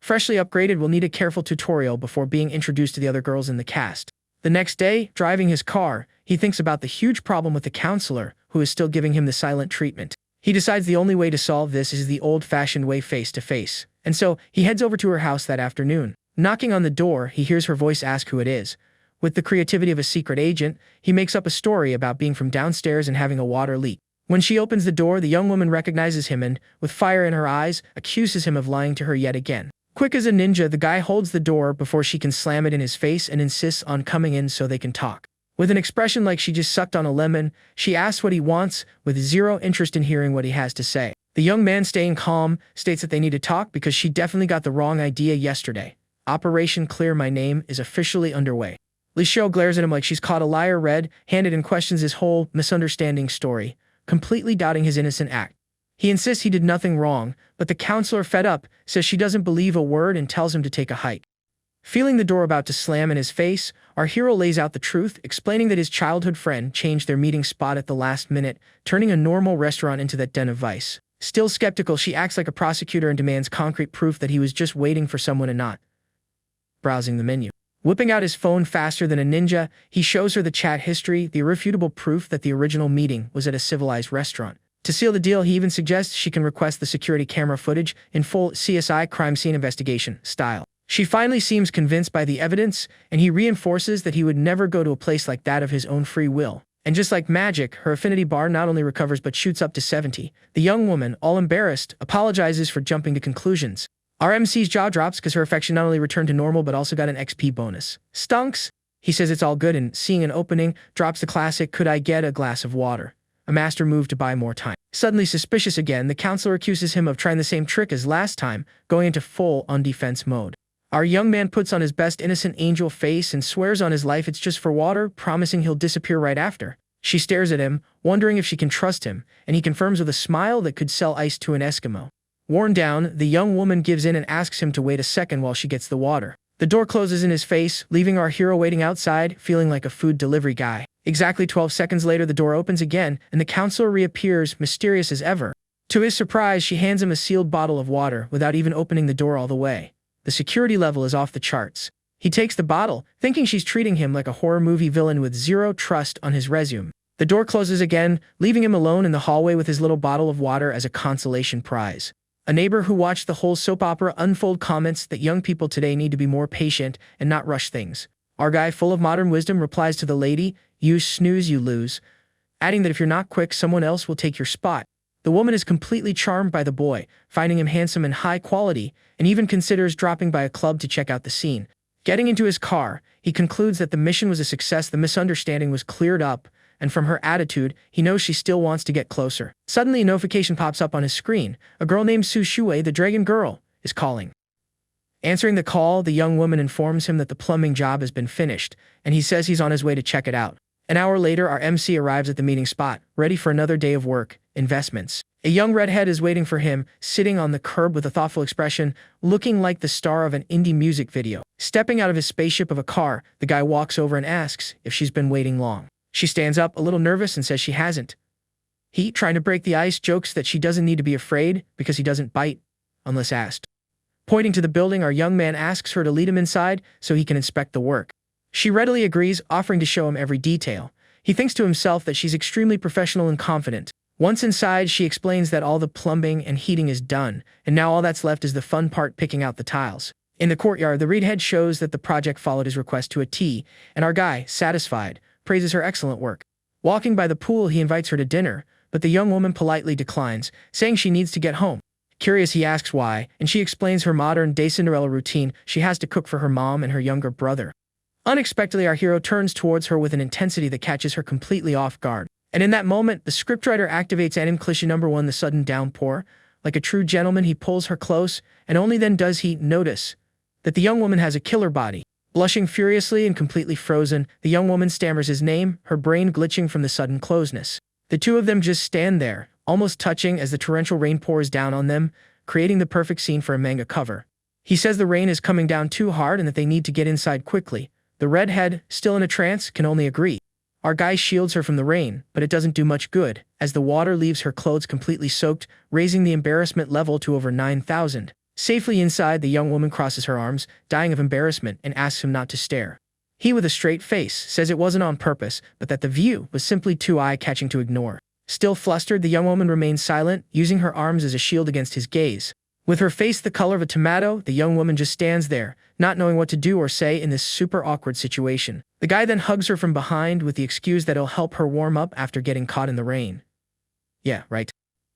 freshly upgraded, will need a careful tutorial before being introduced to the other girls in the cast. The next day, driving his car, he thinks about the huge problem with the counselor, who is still giving him the silent treatment. He decides the only way to solve this is the old-fashioned way, face-to-face, and so he heads over to her house that afternoon. Knocking on the door, he hears her voice ask who it is. With the creativity of a secret agent, he makes up a story about being from downstairs and having a water leak. When she opens the door, the young woman recognizes him and, with fire in her eyes, accuses him of lying to her yet again. Quick as a ninja, the guy holds the door before she can slam it in his face and insists on coming in so they can talk. With an expression like she just sucked on a lemon, she asks what he wants, with zero interest in hearing what he has to say. The young man, staying calm, states that they need to talk because she definitely got the wrong idea yesterday. Operation Clear My Name is officially underway. Lichou glares at him like she's caught a liar red-handed and questions his whole misunderstanding story, completely doubting his innocent act. He insists he did nothing wrong, but the counselor, fed up, says she doesn't believe a word and tells him to take a hike. Feeling the door about to slam in his face, our hero lays out the truth, explaining that his childhood friend changed their meeting spot at the last minute, turning a normal restaurant into that den of vice. Still skeptical, she acts like a prosecutor and demands concrete proof that he was just waiting for someone and not browsing the menu. Whipping out his phone faster than a ninja, he shows her the chat history, the irrefutable proof that the original meeting was at a civilized restaurant. To seal the deal, he even suggests she can request the security camera footage in full CSI crime scene investigation style. She finally seems convinced by the evidence, and he reinforces that he would never go to a place like that of his own free will. And just like magic, her affinity bar not only recovers but shoots up to 70. The young woman, all embarrassed, apologizes for jumping to conclusions. Our MC's jaw drops because her affection not only returned to normal but also got an XP bonus. Stunks! He says it's all good and, seeing an opening, drops the classic "Could I get a glass of water?" A master move to buy more time. Suddenly suspicious again, the counselor accuses him of trying the same trick as last time, going into full on-defense mode. Our young man puts on his best innocent angel face and swears on his life it's just for water, promising he'll disappear right after. She stares at him, wondering if she can trust him, and he confirms with a smile that could sell ice to an Eskimo. Worn down, the young woman gives in and asks him to wait a second while she gets the water. The door closes in his face, leaving our hero waiting outside, feeling like a food delivery guy. Exactly 12 seconds later, the door opens again, and the counselor reappears, mysterious as ever. To his surprise, she hands him a sealed bottle of water without even opening the door all the way. The security level is off the charts. He takes the bottle, thinking she's treating him like a horror movie villain with zero trust on his resume. The door closes again, leaving him alone in the hallway with his little bottle of water as a consolation prize. A neighbor who watched the whole soap opera unfold comments that young people today need to be more patient and not rush things. Our guy, full of modern wisdom, replies to the lady, "You snooze, you lose," adding that if you're not quick, someone else will take your spot. The woman is completely charmed by the boy, finding him handsome and high quality, and even considers dropping by a club to check out the scene. Getting into his car, he concludes that the mission was a success, the misunderstanding was cleared up, and from her attitude, he knows she still wants to get closer. Suddenly, a notification pops up on his screen. A girl named Su Shui, the dragon girl, is calling. Answering the call, the young woman informs him that the plumbing job has been finished, and he says he's on his way to check it out. An hour later, our MC arrives at the meeting spot, ready for another day of work, investments. A young redhead is waiting for him, sitting on the curb with a thoughtful expression, looking like the star of an indie music video. Stepping out of his spaceship of a car, the guy walks over and asks if she's been waiting long. She stands up, a little nervous, and says she hasn't. He, trying to break the ice, jokes that she doesn't need to be afraid because he doesn't bite, unless asked. Pointing to the building, our young man asks her to lead him inside so he can inspect the work. She readily agrees, offering to show him every detail. He thinks to himself that she's extremely professional and confident. Once inside, she explains that all the plumbing and heating is done, and now all that's left is the fun part, picking out the tiles. In the courtyard, the redhead shows that the project followed his request to a T, and our guy, satisfied, praises her excellent work. Walking by the pool, he invites her to dinner, but the young woman politely declines, saying she needs to get home. Curious, he asks why, and she explains her modern-day Cinderella routine. She has to cook for her mom and her younger brother. Unexpectedly, our hero turns towards her with an intensity that catches her completely off guard. And in that moment, the scriptwriter activates anime cliché number 1, the sudden downpour. Like a true gentleman, he pulls her close, and only then does he notice that the young woman has a killer body. Blushing furiously and completely frozen, the young woman stammers his name, her brain glitching from the sudden closeness. The two of them just stand there, almost touching as the torrential rain pours down on them, creating the perfect scene for a manga cover. He says the rain is coming down too hard and that they need to get inside quickly. The redhead, still in a trance, can only agree. Our guy shields her from the rain, but it doesn't do much good, as the water leaves her clothes completely soaked, raising the embarrassment level to over 9,000. Safely inside, the young woman crosses her arms, dying of embarrassment, and asks him not to stare. He, with a straight face, says it wasn't on purpose, but that the view was simply too eye-catching to ignore. Still flustered, the young woman remains silent, using her arms as a shield against his gaze. With her face the color of a tomato, the young woman just stands there, not knowing what to do or say in this super awkward situation. The guy then hugs her from behind with the excuse that it'll help her warm up after getting caught in the rain. Yeah, right.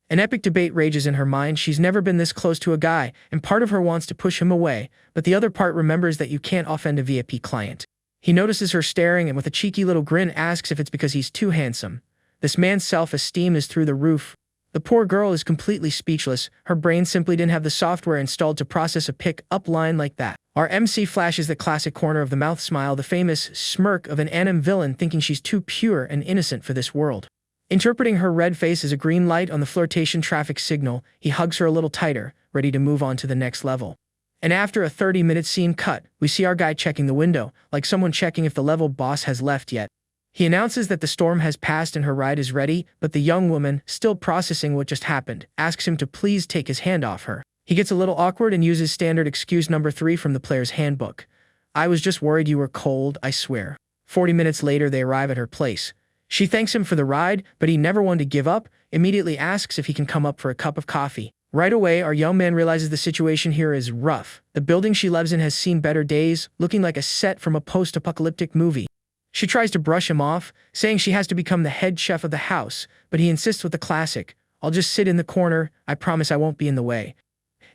An epic debate rages in her mind. She's never been this close to a guy, and part of her wants to push him away, but the other part remembers that you can't offend a VIP client. He notices her staring and with a cheeky little grin asks if it's because he's too handsome. This man's self-esteem is through the roof. The poor girl is completely speechless. Her brain simply didn't have the software installed to process a pick-up line like that. Our MC flashes the classic corner of the mouth smile, the famous smirk of an anime villain thinking she's too pure and innocent for this world. Interpreting her red face as a green light on the flirtation traffic signal, he hugs her a little tighter, ready to move on to the next level. And after a 30-minute scene cut, we see our guy checking the window, like someone checking if the level boss has left yet. He announces that the storm has passed and her ride is ready, but the young woman, still processing what just happened, asks him to please take his hand off her. He gets a little awkward and uses standard excuse number 3 from the player's handbook. "I was just worried you were cold, I swear." 40 minutes later, they arrive at her place. She thanks him for the ride, but he never wanted to give up, immediately asks if he can come up for a cup of coffee. Right away, our young man realizes the situation here is rough. The building she lives in has seen better days, looking like a set from a post-apocalyptic movie. She tries to brush him off, saying she has to become the head chef of the house, but he insists with the classic, "I'll just sit in the corner, I promise I won't be in the way."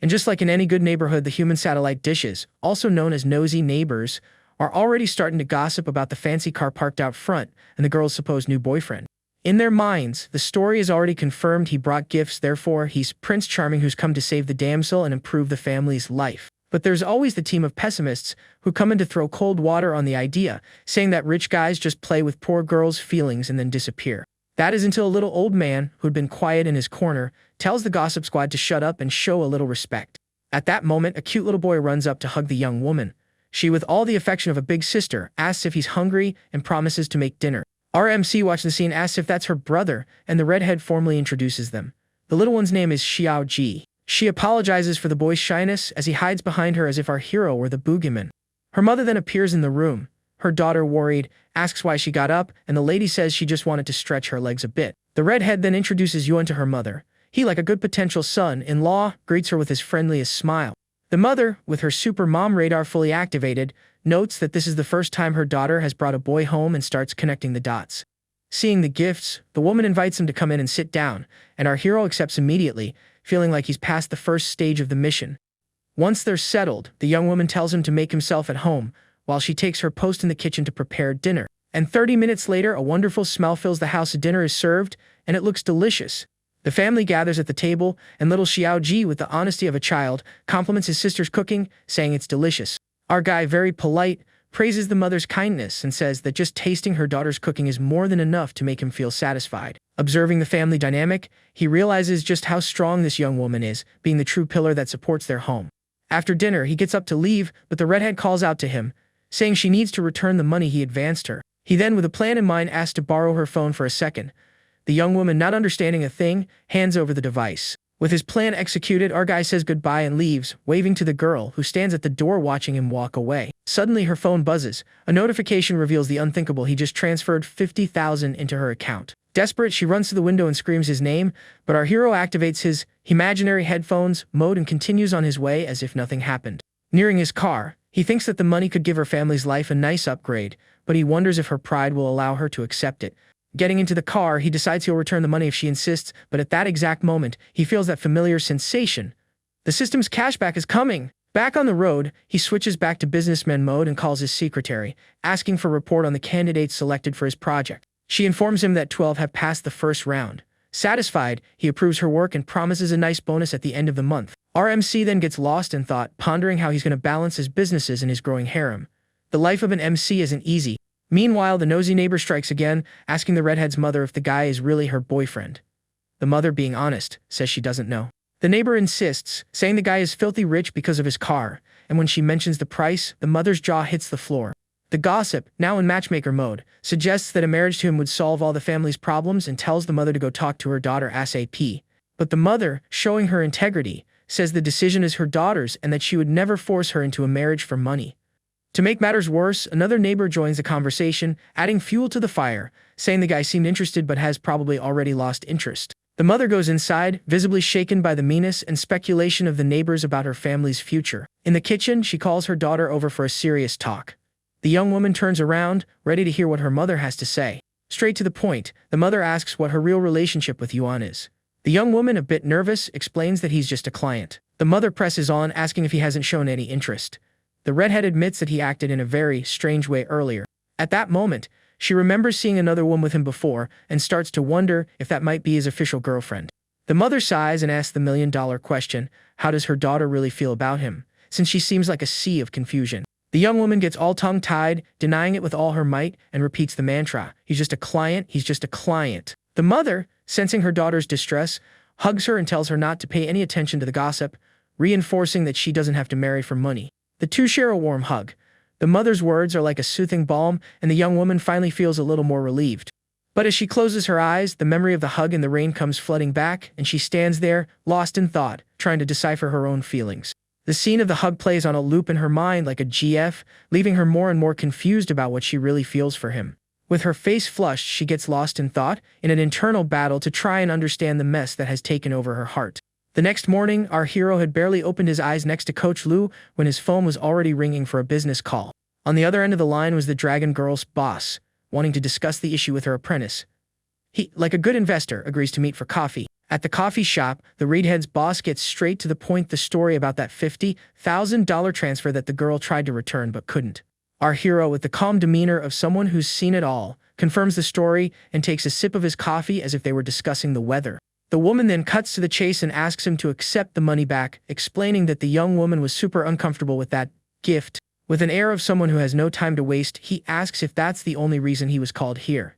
And just like in any good neighborhood, the human satellite dishes, also known as nosy neighbors, are already starting to gossip about the fancy car parked out front and the girl's supposed new boyfriend. In their minds, the story is already confirmed he brought gifts, therefore he's Prince Charming who's come to save the damsel and improve the family's life. But there's always the team of pessimists who come in to throw cold water on the idea, saying that rich guys just play with poor girls' feelings and then disappear. That is until a little old man, who had been quiet in his corner, tells the gossip squad to shut up and show a little respect. At that moment, a cute little boy runs up to hug the young woman. She, with all the affection of a big sister, asks if he's hungry and promises to make dinner. Our MC watching the scene asks if that's her brother, and the redhead formally introduces them. The little one's name is Xiao Ji. She apologizes for the boy's shyness as he hides behind her as if our hero were the boogeyman. Her mother then appears in the room. Her daughter, worried, asks why she got up, and the lady says she just wanted to stretch her legs a bit. The redhead then introduces Yuan to her mother. He, like a good potential son-in-law, greets her with his friendliest smile. The mother, with her super mom radar fully activated, notes that this is the first time her daughter has brought a boy home and starts connecting the dots. Seeing the gifts, the woman invites him to come in and sit down, and our hero accepts immediately, feeling like he's passed the first stage of the mission. Once they're settled, the young woman tells him to make himself at home, while she takes her post in the kitchen to prepare dinner. And 30 minutes later, a wonderful smell fills the house. Dinner is served, and it looks delicious. The family gathers at the table, and little Xiao Ji, with the honesty of a child, compliments his sister's cooking, saying it's delicious. Our guy, very polite, praises the mother's kindness and says that just tasting her daughter's cooking is more than enough to make him feel satisfied. Observing the family dynamic, he realizes just how strong this young woman is, being the true pillar that supports their home. After dinner, he gets up to leave, but the redhead calls out to him, saying she needs to return the money he advanced her. He then, with a plan in mind, asks to borrow her phone for a second. The young woman, not understanding a thing, hands over the device. With his plan executed, our guy says goodbye and leaves, waving to the girl, who stands at the door watching him walk away. Suddenly, her phone buzzes. A notification reveals the unthinkable: he just transferred 50,000 into her account. Desperate, she runs to the window and screams his name, but our hero activates his imaginary headphones mode and continues on his way as if nothing happened. Nearing his car, he thinks that the money could give her family's life a nice upgrade, but he wonders if her pride will allow her to accept it. Getting into the car, he decides he'll return the money if she insists, but at that exact moment, he feels that familiar sensation. The system's cashback is coming! Back on the road, he switches back to businessman mode and calls his secretary, asking for a report on the candidates selected for his project. She informs him that 12 have passed the first round. Satisfied, he approves her work and promises a nice bonus at the end of the month. Our MC then gets lost in thought, pondering how he's going to balance his businesses and his growing harem. The life of an MC isn't easy. Meanwhile, the nosy neighbor strikes again, asking the redhead's mother if the guy is really her boyfriend. The mother, being honest, says she doesn't know. The neighbor insists, saying the guy is filthy rich because of his car, and when she mentions the price, the mother's jaw hits the floor. The gossip, now in matchmaker mode, suggests that a marriage to him would solve all the family's problems and tells the mother to go talk to her daughter ASAP. But the mother, showing her integrity, says the decision is her daughter's and that she would never force her into a marriage for money. To make matters worse, another neighbor joins the conversation, adding fuel to the fire, saying the guy seemed interested but has probably already lost interest. The mother goes inside, visibly shaken by the meanness and speculation of the neighbors about her family's future. In the kitchen, she calls her daughter over for a serious talk. The young woman turns around, ready to hear what her mother has to say. Straight to the point, the mother asks what her real relationship with Yuan is. The young woman, a bit nervous, explains that he's just a client. The mother presses on, asking if he hasn't shown any interest. The redhead admits that he acted in a very strange way earlier. At that moment, she remembers seeing another woman with him before and starts to wonder if that might be his official girlfriend. The mother sighs and asks the million-dollar question: how does her daughter really feel about him, since she seems like a sea of confusion? The young woman gets all tongue-tied, denying it with all her might, and repeats the mantra: he's just a client, he's just a client. The mother, sensing her daughter's distress, hugs her and tells her not to pay any attention to the gossip, reinforcing that she doesn't have to marry for money. The two share a warm hug. The mother's words are like a soothing balm, and the young woman finally feels a little more relieved. But as she closes her eyes, the memory of the hug in the rain comes flooding back, and she stands there, lost in thought, trying to decipher her own feelings. The scene of the hug plays on a loop in her mind like a GF, leaving her more and more confused about what she really feels for him. With her face flushed, she gets lost in thought, in an internal battle to try and understand the mess that has taken over her heart. The next morning, our hero had barely opened his eyes next to Coach Lu when his phone was already ringing for a business call. On the other end of the line was the Dragon Girl's boss, wanting to discuss the issue with her apprentice. He, like a good investor, agrees to meet for coffee. At the coffee shop, the redhead's boss gets straight to the point: the story about that $50,000 transfer that the girl tried to return but couldn't. Our hero, with the calm demeanor of someone who's seen it all, confirms the story and takes a sip of his coffee as if they were discussing the weather. The woman then cuts to the chase and asks him to accept the money back, explaining that the young woman was super uncomfortable with that gift. With an air of someone who has no time to waste, he asks if that's the only reason he was called here.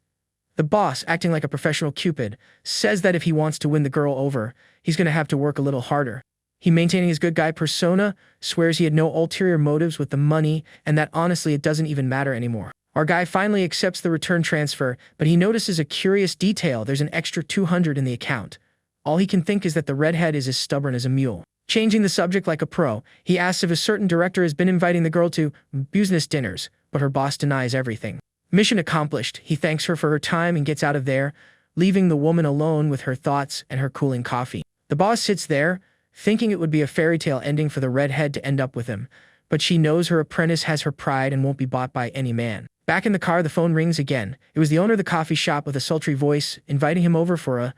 The boss, acting like a professional Cupid, says that if he wants to win the girl over, he's going to have to work a little harder. He, maintaining his good guy persona, swears he had no ulterior motives with the money and that honestly it doesn't even matter anymore. Our guy finally accepts the return transfer, but he notices a curious detail: there's an extra 200 in the account. All he can think is that the redhead is as stubborn as a mule. Changing the subject like a pro, he asks if a certain director has been inviting the girl to business dinners, but her boss denies everything. Mission accomplished. He thanks her for her time and gets out of there, leaving the woman alone with her thoughts and her cooling coffee. The boss sits there, thinking it would be a fairy tale ending for the redhead to end up with him, but she knows her apprentice has her pride and won't be bought by any man. Back in the car, the phone rings again. It was the owner of the coffee shop with a sultry voice, inviting him over for a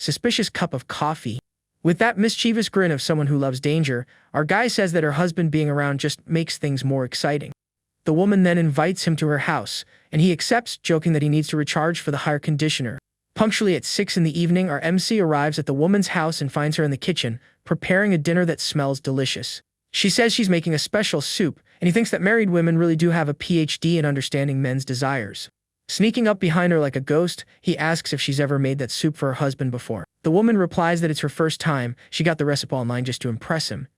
suspicious cup of coffee. With that mischievous grin of someone who loves danger, our guy says that her husband being around just makes things more exciting. The woman then invites him to her house, and he accepts, joking that he needs to recharge for the higher conditioner. Punctually at 6 in the evening, our MC arrives at the woman's house and finds her in the kitchen, preparing a dinner that smells delicious. She says she's making a special soup, and he thinks that married women really do have a PhD in understanding men's desires. Sneaking up behind her like a ghost, he asks if she's ever made that soup for her husband before. The woman replies that it's her first time. She got the recipe online just to impress him.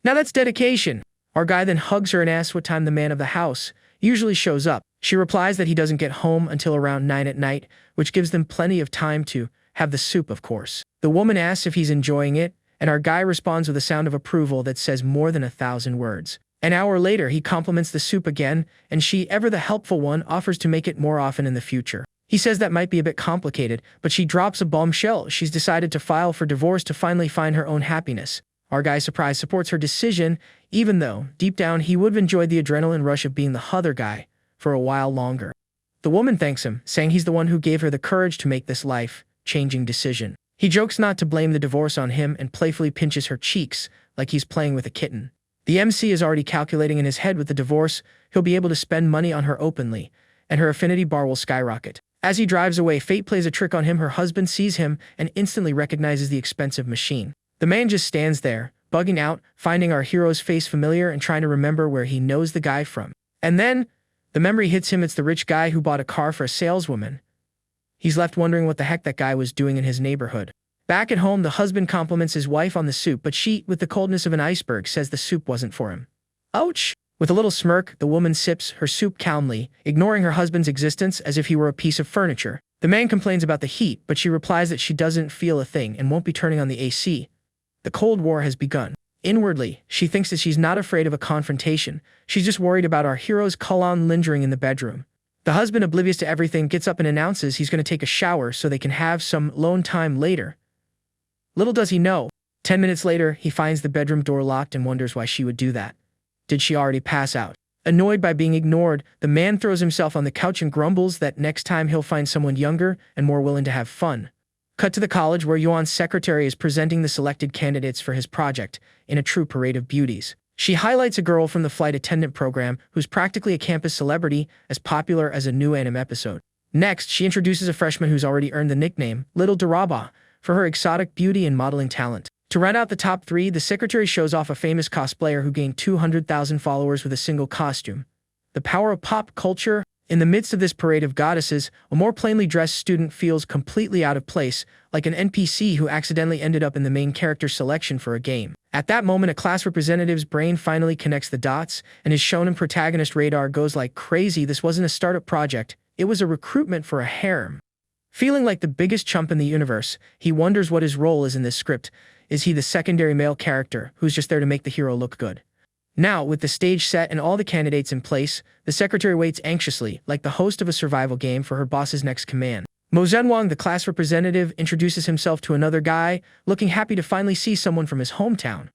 Now that's dedication. Our guy then hugs her and asks what time the man of the house usually shows up. She replies that he doesn't get home until around 9 at night, which gives them plenty of time to have the soup, of course. The woman asks if he's enjoying it, and our guy responds with a sound of approval that says more than 1,000 words. An hour later, he compliments the soup again, and she, ever the helpful one, offers to make it more often in the future. He says that might be a bit complicated, but she drops a bombshell. She's decided to file for divorce to finally find her own happiness. Our guy, surprised, supports her decision, even though, deep down, he would have enjoyed the adrenaline rush of being the other guy for a while longer. The woman thanks him, saying he's the one who gave her the courage to make this life-changing decision. He jokes not to blame the divorce on him and playfully pinches her cheeks like he's playing with a kitten. The MC is already calculating in his head with the divorce, he'll be able to spend money on her openly, and her affinity bar will skyrocket. As he drives away, fate plays a trick on him. Her husband sees him and instantly recognizes the expensive machine. The man just stands there, bugging out, finding our hero's face familiar and trying to remember where he knows the guy from. And then, the memory hits him. It's the rich guy who bought a car for a saleswoman. He's left wondering what the heck that guy was doing in his neighborhood. Back at home, the husband compliments his wife on the soup, but she, with the coldness of an iceberg, says the soup wasn't for him. Ouch! With a little smirk, the woman sips her soup calmly, ignoring her husband's existence as if he were a piece of furniture. The man complains about the heat, but she replies that she doesn't feel a thing and won't be turning on the AC. The Cold War has begun. Inwardly, she thinks that she's not afraid of a confrontation. She's just worried about our hero's cologne lingering in the bedroom. The husband, oblivious to everything, gets up and announces he's going to take a shower so they can have some alone time later. Little does he know, 10 minutes later, he finds the bedroom door locked and wonders why she would do that. Did she already pass out? Annoyed by being ignored, the man throws himself on the couch and grumbles that next time he'll find someone younger and more willing to have fun. Cut to the college where Yuan's secretary is presenting the selected candidates for his project in a true parade of beauties. She highlights a girl from the flight attendant program who's practically a campus celebrity, as popular as a new anime episode. Next, she introduces a freshman who's already earned the nickname Little Daraba for her exotic beauty and modeling talent. To round out the top 3, the secretary shows off a famous cosplayer who gained 200,000 followers with a single costume. The power of pop culture. In the midst of this parade of goddesses, a more plainly dressed student feels completely out of place, like an NPC who accidentally ended up in the main character's selection for a game. At that moment, a class representative's brain finally connects the dots, and his shonen protagonist radar goes like crazy. This wasn't a startup project, it was a recruitment for a harem. Feeling like the biggest chump in the universe, he wonders what his role is in this script. Is he the secondary male character who's just there to make the hero look good? Now, with the stage set and all the candidates in place, the secretary waits anxiously, like the host of a survival game, for her boss's next command. Mo Zhenwang, the class representative, introduces himself to another guy, looking happy to finally see someone from his hometown.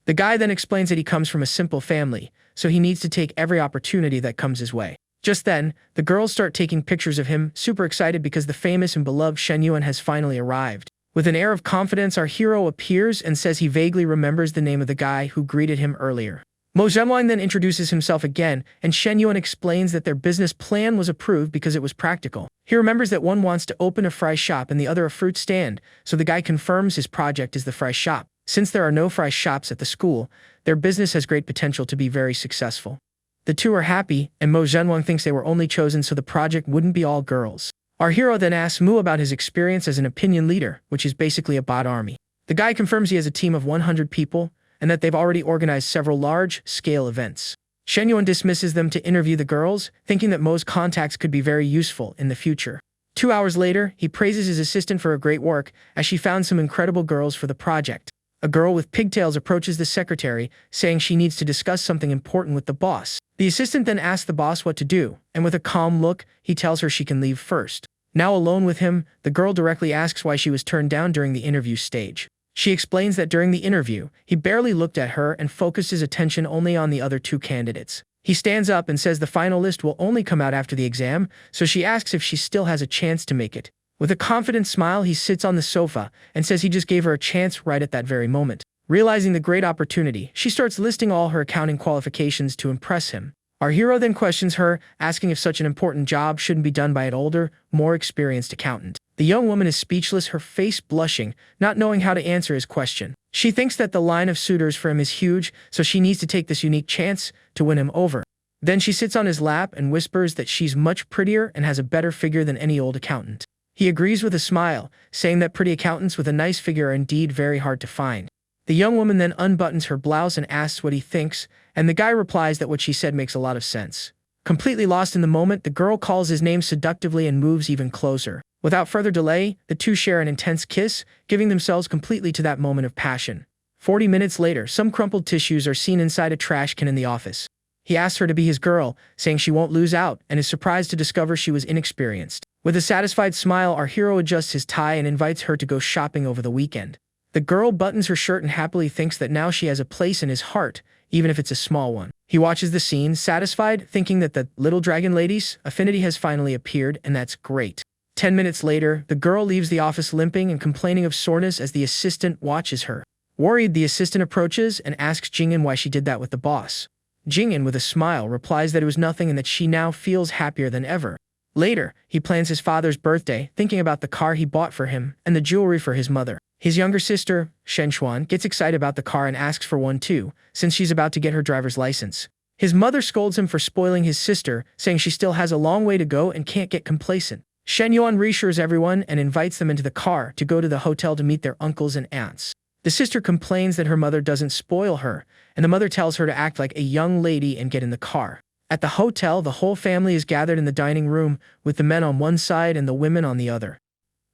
The guy then explains that he comes from a simple family, so he needs to take every opportunity that comes his way. Just then, the girls start taking pictures of him, super excited because the famous and beloved Shen Yuan has finally arrived. With an air of confidence, our hero appears and says he vaguely remembers the name of the guy who greeted him earlier. Mo Zhenwang then introduces himself again, and Shen Yuan explains that their business plan was approved because it was practical. He remembers that one wants to open a fry shop and the other a fruit stand, so the guy confirms his project is the fry shop. Since there are no fry shops at the school, their business has great potential to be very successful. The two are happy, and Mo Zhenwang thinks they were only chosen so the project wouldn't be all girls. Our hero then asks Mu about his experience as an opinion leader, which is basically a bot army. The guy confirms he has a team of 100 people, and that they've already organized several large-scale events. Shen Yuan dismisses them to interview the girls, thinking that Mo's contacts could be very useful in the future. 2 hours later, he praises his assistant for her great work, as she found some incredible girls for the project. A girl with pigtails approaches the secretary, saying she needs to discuss something important with the boss. The assistant then asks the boss what to do, and with a calm look, he tells her she can leave first. Now alone with him, the girl directly asks why she was turned down during the interview stage. She explains that during the interview, he barely looked at her and focused his attention only on the other two candidates. He stands up and says the final list will only come out after the exam, so she asks if she still has a chance to make it. With a confident smile, he sits on the sofa and says he just gave her a chance right at that very moment. Realizing the great opportunity, she starts listing all her accounting qualifications to impress him. Our hero then questions her, asking if such an important job shouldn't be done by an older, more experienced accountant. The young woman is speechless, her face blushing, not knowing how to answer his question. She thinks that the line of suitors for him is huge, so she needs to take this unique chance to win him over. Then she sits on his lap and whispers that she's much prettier and has a better figure than any old accountant. He agrees with a smile, saying that pretty accountants with a nice figure are indeed very hard to find. The young woman then unbuttons her blouse and asks what he thinks, and the guy replies that what she said makes a lot of sense. Completely lost in the moment, the girl calls his name seductively and moves even closer. Without further delay, the two share an intense kiss, giving themselves completely to that moment of passion. 40 minutes later, some crumpled tissues are seen inside a trash can in the office. He asks her to be his girl, saying she won't lose out, and is surprised to discover she was inexperienced. With a satisfied smile, our hero adjusts his tie and invites her to go shopping over the weekend. The girl buttons her shirt and happily thinks that now she has a place in his heart, even if it's a small one. He watches the scene, satisfied, thinking that the little dragon lady's affinity has finally appeared, and that's great. 10 minutes later, the girl leaves the office limping and complaining of soreness as the assistant watches her. Worried, the assistant approaches and asks Jing'an why she did that with the boss. Jing'an, with a smile, replies that it was nothing and that she now feels happier than ever. Later, he plans his father's birthday, thinking about the car he bought for him and the jewelry for his mother. His younger sister, Shen Xuan, gets excited about the car and asks for one too, since she's about to get her driver's license. His mother scolds him for spoiling his sister, saying she still has a long way to go and can't get complacent. Shen Yuan reassures everyone and invites them into the car to go to the hotel to meet their uncles and aunts. The sister complains that her mother doesn't spoil her, and the mother tells her to act like a young lady and get in the car. At the hotel, the whole family is gathered in the dining room, with the men on one side and the women on the other.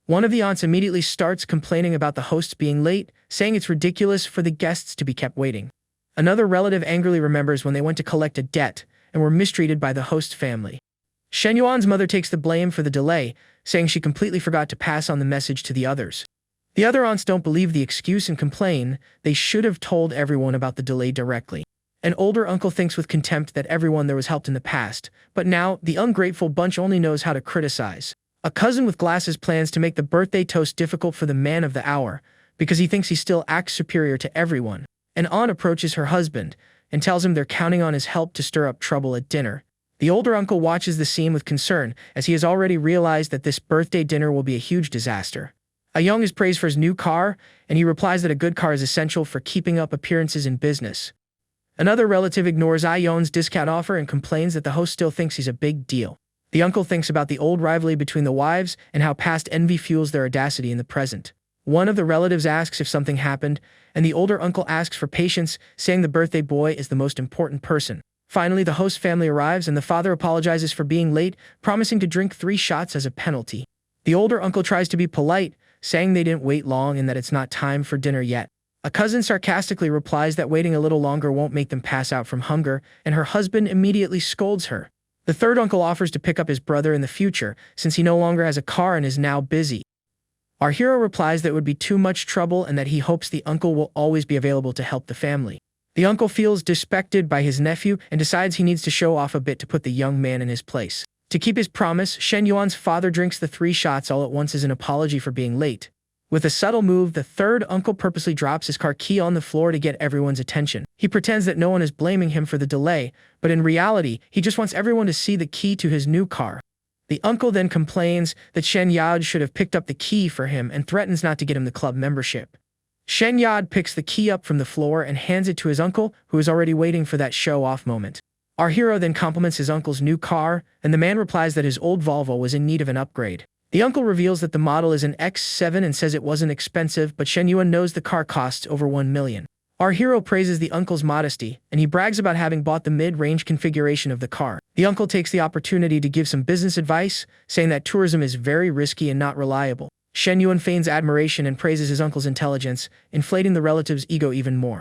One of the aunts immediately starts complaining about the hosts being late, saying it's ridiculous for the guests to be kept waiting. Another relative angrily remembers when they went to collect a debt and were mistreated by the host family. Shen Yuan's mother takes the blame for the delay, saying she completely forgot to pass on the message to the others. The other aunts don't believe the excuse and complain they should have told everyone about the delay directly. An older uncle thinks with contempt that everyone there was helped in the past, but now the ungrateful bunch only knows how to criticize. A cousin with glasses plans to make the birthday toast difficult for the man of the hour, because he thinks he still acts superior to everyone. An aunt approaches her husband and tells him they're counting on his help to stir up trouble at dinner. The older uncle watches the scene with concern, as he has already realized that this birthday dinner will be a huge disaster. A young is praised for his new car, and he replies that a good car is essential for keeping up appearances in business. Another relative ignores Ion's discount offer and complains that the host still thinks he's a big deal. The uncle thinks about the old rivalry between the wives and how past envy fuels their audacity in the present. One of the relatives asks if something happened, and the older uncle asks for patience, saying the birthday boy is the most important person. Finally, the host family arrives and the father apologizes for being late, promising to drink 3 shots as a penalty. The older uncle tries to be polite, saying they didn't wait long and that it's not time for dinner yet. A cousin sarcastically replies that waiting a little longer won't make them pass out from hunger, and her husband immediately scolds her. The third uncle offers to pick up his brother in the future, since he no longer has a car and is now busy. Our hero replies that it would be too much trouble and that he hopes the uncle will always be available to help the family. The uncle feels disrespected by his nephew and decides he needs to show off a bit to put the young man in his place. To keep his promise, Shen Yuan's father drinks the 3 shots all at once as an apology for being late. With a subtle move, the third uncle purposely drops his car key on the floor to get everyone's attention. He pretends that no one is blaming him for the delay, but in reality, he just wants everyone to see the key to his new car. The uncle then complains that Shen Yad should have picked up the key for him and threatens not to get him the club membership. Shen Yad picks the key up from the floor and hands it to his uncle, who is already waiting for that show-off moment. Our hero then compliments his uncle's new car, and the man replies that his old Volvo was in need of an upgrade. The uncle reveals that the model is an X7 and says it wasn't expensive, but Shen Yuan knows the car costs over 1 million. Our hero praises the uncle's modesty, and he brags about having bought the mid-range configuration of the car. The uncle takes the opportunity to give some business advice, saying that tourism is very risky and not reliable. Shen Yuan feigns admiration and praises his uncle's intelligence, inflating the relative's ego even more.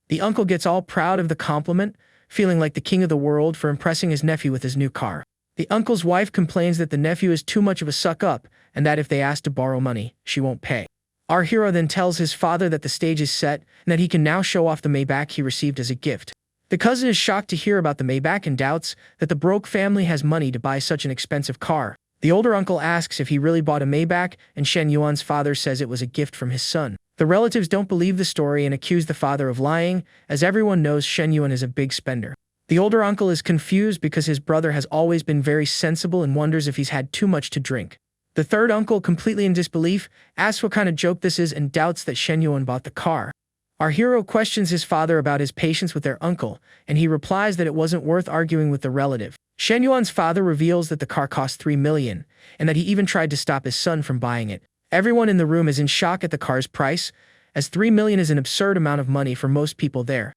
The uncle gets all proud of the compliment, feeling like the king of the world for impressing his nephew with his new car. The uncle's wife complains that the nephew is too much of a suck-up, and that if they ask to borrow money, she won't pay. Our hero then tells his father that the stage is set and that he can now show off the Maybach he received as a gift. The cousin is shocked to hear about the Maybach and doubts that the broke family has money to buy such an expensive car. The older uncle asks if he really bought a Maybach, and Shen Yuan's father says it was a gift from his son. The relatives don't believe the story and accuse the father of lying, as everyone knows Shen Yuan is a big spender. The older uncle is confused because his brother has always been very sensible and wonders if he's had too much to drink. The third uncle, completely in disbelief, asks what kind of joke this is and doubts that Shen Yuan bought the car. Our hero questions his father about his patience with their uncle, and he replies that it wasn't worth arguing with the relative. Shen Yuan's father reveals that the car cost 3 million, and that he even tried to stop his son from buying it. Everyone in the room is in shock at the car's price, as 3 million is an absurd amount of money for most people there.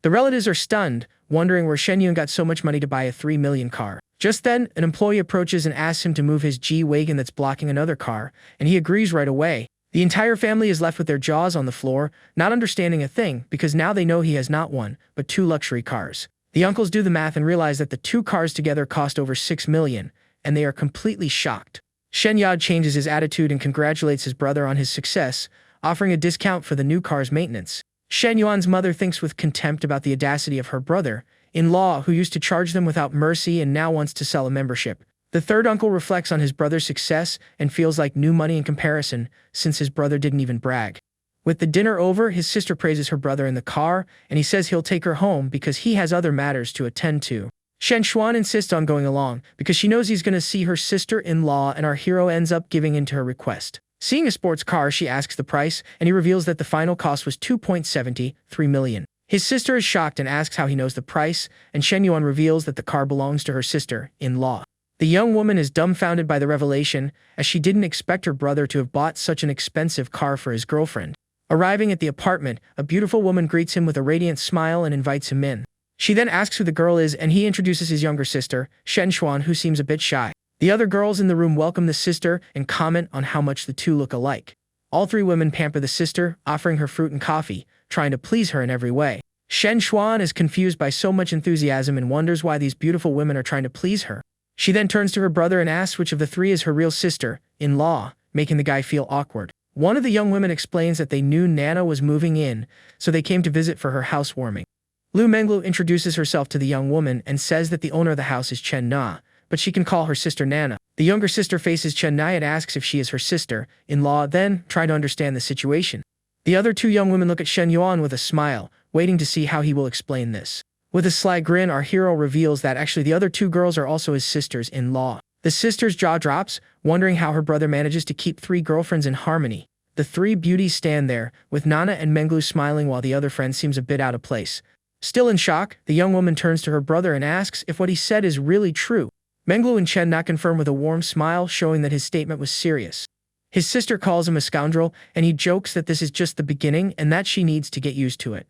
The relatives are stunned, wondering where Shen Yuan got so much money to buy a 3 million car. Just then, an employee approaches and asks him to move his G-Wagon that's blocking another car, and he agrees right away. The entire family is left with their jaws on the floor, not understanding a thing, because now they know he has not one, but 2 luxury cars. The uncles do the math and realize that the 2 cars together cost over 6 million, and they are completely shocked. Shen Yad changes his attitude and congratulates his brother on his success, offering a discount for the new car's maintenance. Shen Yuan's mother thinks with contempt about the audacity of her brother-in-law, who used to charge them without mercy and now wants to sell a membership. The third uncle reflects on his brother's success and feels like new money in comparison, since his brother didn't even brag. With the dinner over, his sister praises her brother in the car, and he says he'll take her home because he has other matters to attend to. Shen Xuan insists on going along, because she knows he's going to see her sister-in-law, and our hero ends up giving in to her request. Seeing a sports car, she asks the price, and he reveals that the final cost was 2.73 million. His sister is shocked and asks how he knows the price, and Shen Yuan reveals that the car belongs to her sister-in-law. The young woman is dumbfounded by the revelation, as she didn't expect her brother to have bought such an expensive car for his girlfriend. Arriving at the apartment, a beautiful woman greets him with a radiant smile and invites him in. She then asks who the girl is, and he introduces his younger sister, Shen Xuan, who seems a bit shy. The other girls in the room welcome the sister and comment on how much the two look alike. All 3 women pamper the sister, offering her fruit and coffee, trying to please her in every way. Shen Xuan is confused by so much enthusiasm and wonders why these beautiful women are trying to please her. She then turns to her brother and asks which of the 3 is her real sister-in-law, making the guy feel awkward. One of the young women explains that they knew Nana was moving in, so they came to visit for her housewarming. Lu Menglu introduces herself to the young woman and says that the owner of the house is Chen Na, but she can call her sister Nana. The younger sister faces Chen Na and asks if she is her sister-in-law, then try to understand the situation. The other 2 young women look at Shen Yuan with a smile, waiting to see how he will explain this. With a sly grin, our hero reveals that actually the other 2 girls are also his sisters-in-law. The sister's jaw drops, wondering how her brother manages to keep 3 girlfriends in harmony. The 3 beauties stand there, with Nana and Menglu smiling while the other friend seems a bit out of place. Still in shock, the young woman turns to her brother and asks if what he said is really true. Menglu and Chen Na confirm with a warm smile, showing that his statement was serious. His sister calls him a scoundrel, and he jokes that this is just the beginning and that she needs to get used to it.